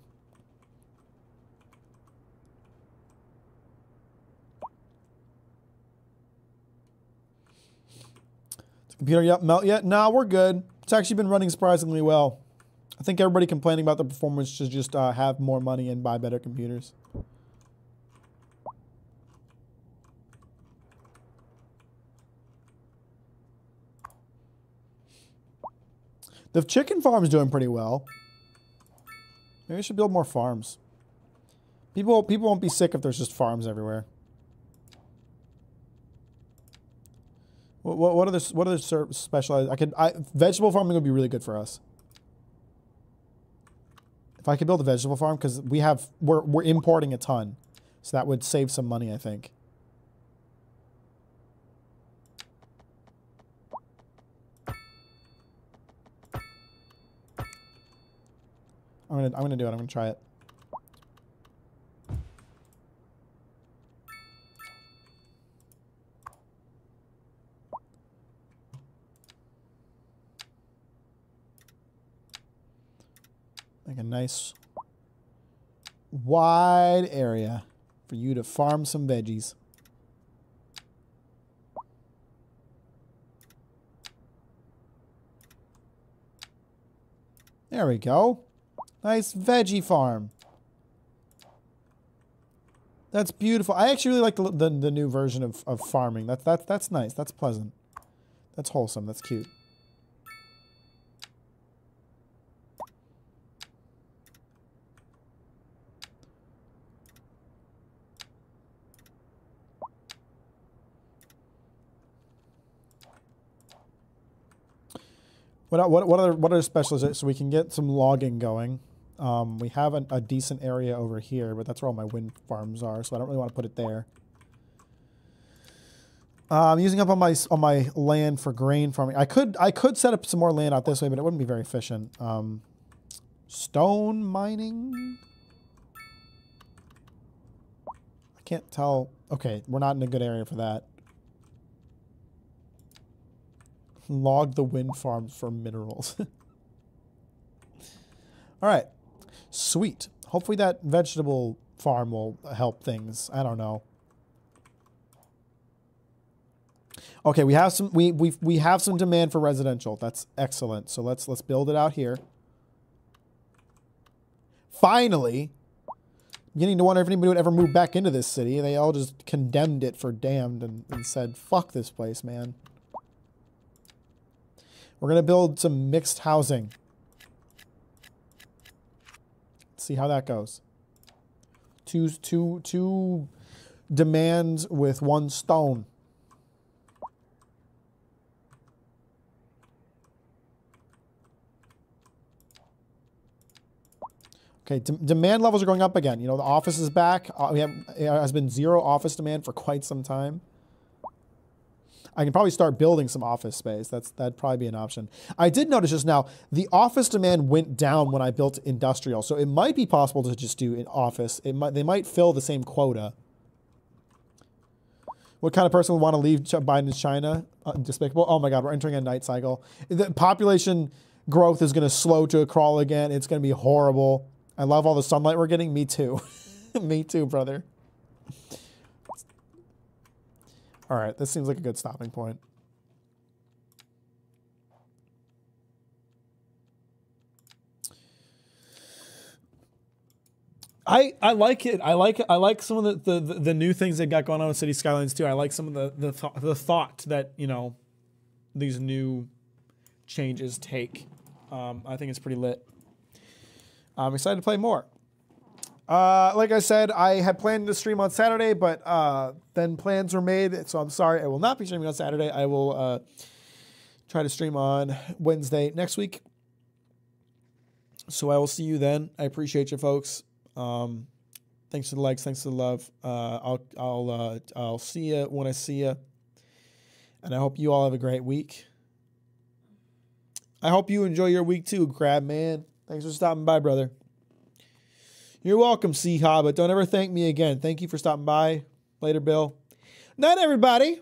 Is the computer yet melt yet? Nah, we're good. It's actually been running surprisingly well. I think everybody complaining about the performance should just have more money and buy better computers. The chicken farm is doing pretty well. Maybe we should build more farms. People won't be sick if there's just farms everywhere. What other specialized? Vegetable farming would be really good for us. If I could build a vegetable farm, because we're importing a ton, so that would save some money, I think. I'm gonna do it. I'm gonna try it. Like a nice wide area for you to farm some veggies. There we go. Nice veggie farm. That's beautiful. I actually really like the new version of farming. That's nice. That's pleasant. That's wholesome. That's cute. What other specials so we can get some logging going? We have a decent area over here, but that's where all my wind farms are, so I don't really want to put it there. I'm using up on my land for grain farming. I could set up some more land out this way, but it wouldn't be very efficient. Stone mining. I can't tell. Okay, we're not in a good area for that. Log the wind farms for minerals. All right. Sweet. Hopefully that vegetable farm will help things. I don't know. Okay, we have some demand for residential. That's excellent. So let's build it out here. Finally, I'm beginning to wonder if anybody would ever move back into this city. They all just condemned it for damned and said, fuck this place, man. We're going to build some mixed housing. Let's see how that goes. Two demands with one stone. Okay, demand levels are going up again. You know, the office is back. It has been 0 office demand for quite some time. I can probably start building some office space. That'd probably be an option. I did notice just now, the office demand went down when I built industrial. So it might be possible to just do an office. They might fill the same quota. What kind of person would want to leave Biden's China? Despicable. Oh my God, we're entering a night cycle. The population growth is going to slow to a crawl again. It's going to be horrible. I love all the sunlight we're getting. Me too. Me too, brother. All right, this seems like a good stopping point. I like it. I like some of the new things they got going on with City Skylines too. I like some of the thought that, you know, these new changes take. I think it's pretty lit. I'm excited to play more. Like I said, I had planned to stream on Saturday, but then plans were made, so I'm sorry. I will not be streaming on Saturday. I will try to stream on Wednesday next week. So I will see you then. I appreciate you, folks. Thanks for the likes. Thanks for the love. I'll see you when I see you. And I hope you all have a great week. I hope you enjoy your week too, Crab Man. Thanks for stopping by, brother. You're welcome, C Hobbit. Don't ever thank me again. Thank you for stopping by. Later, Bill. Night, everybody.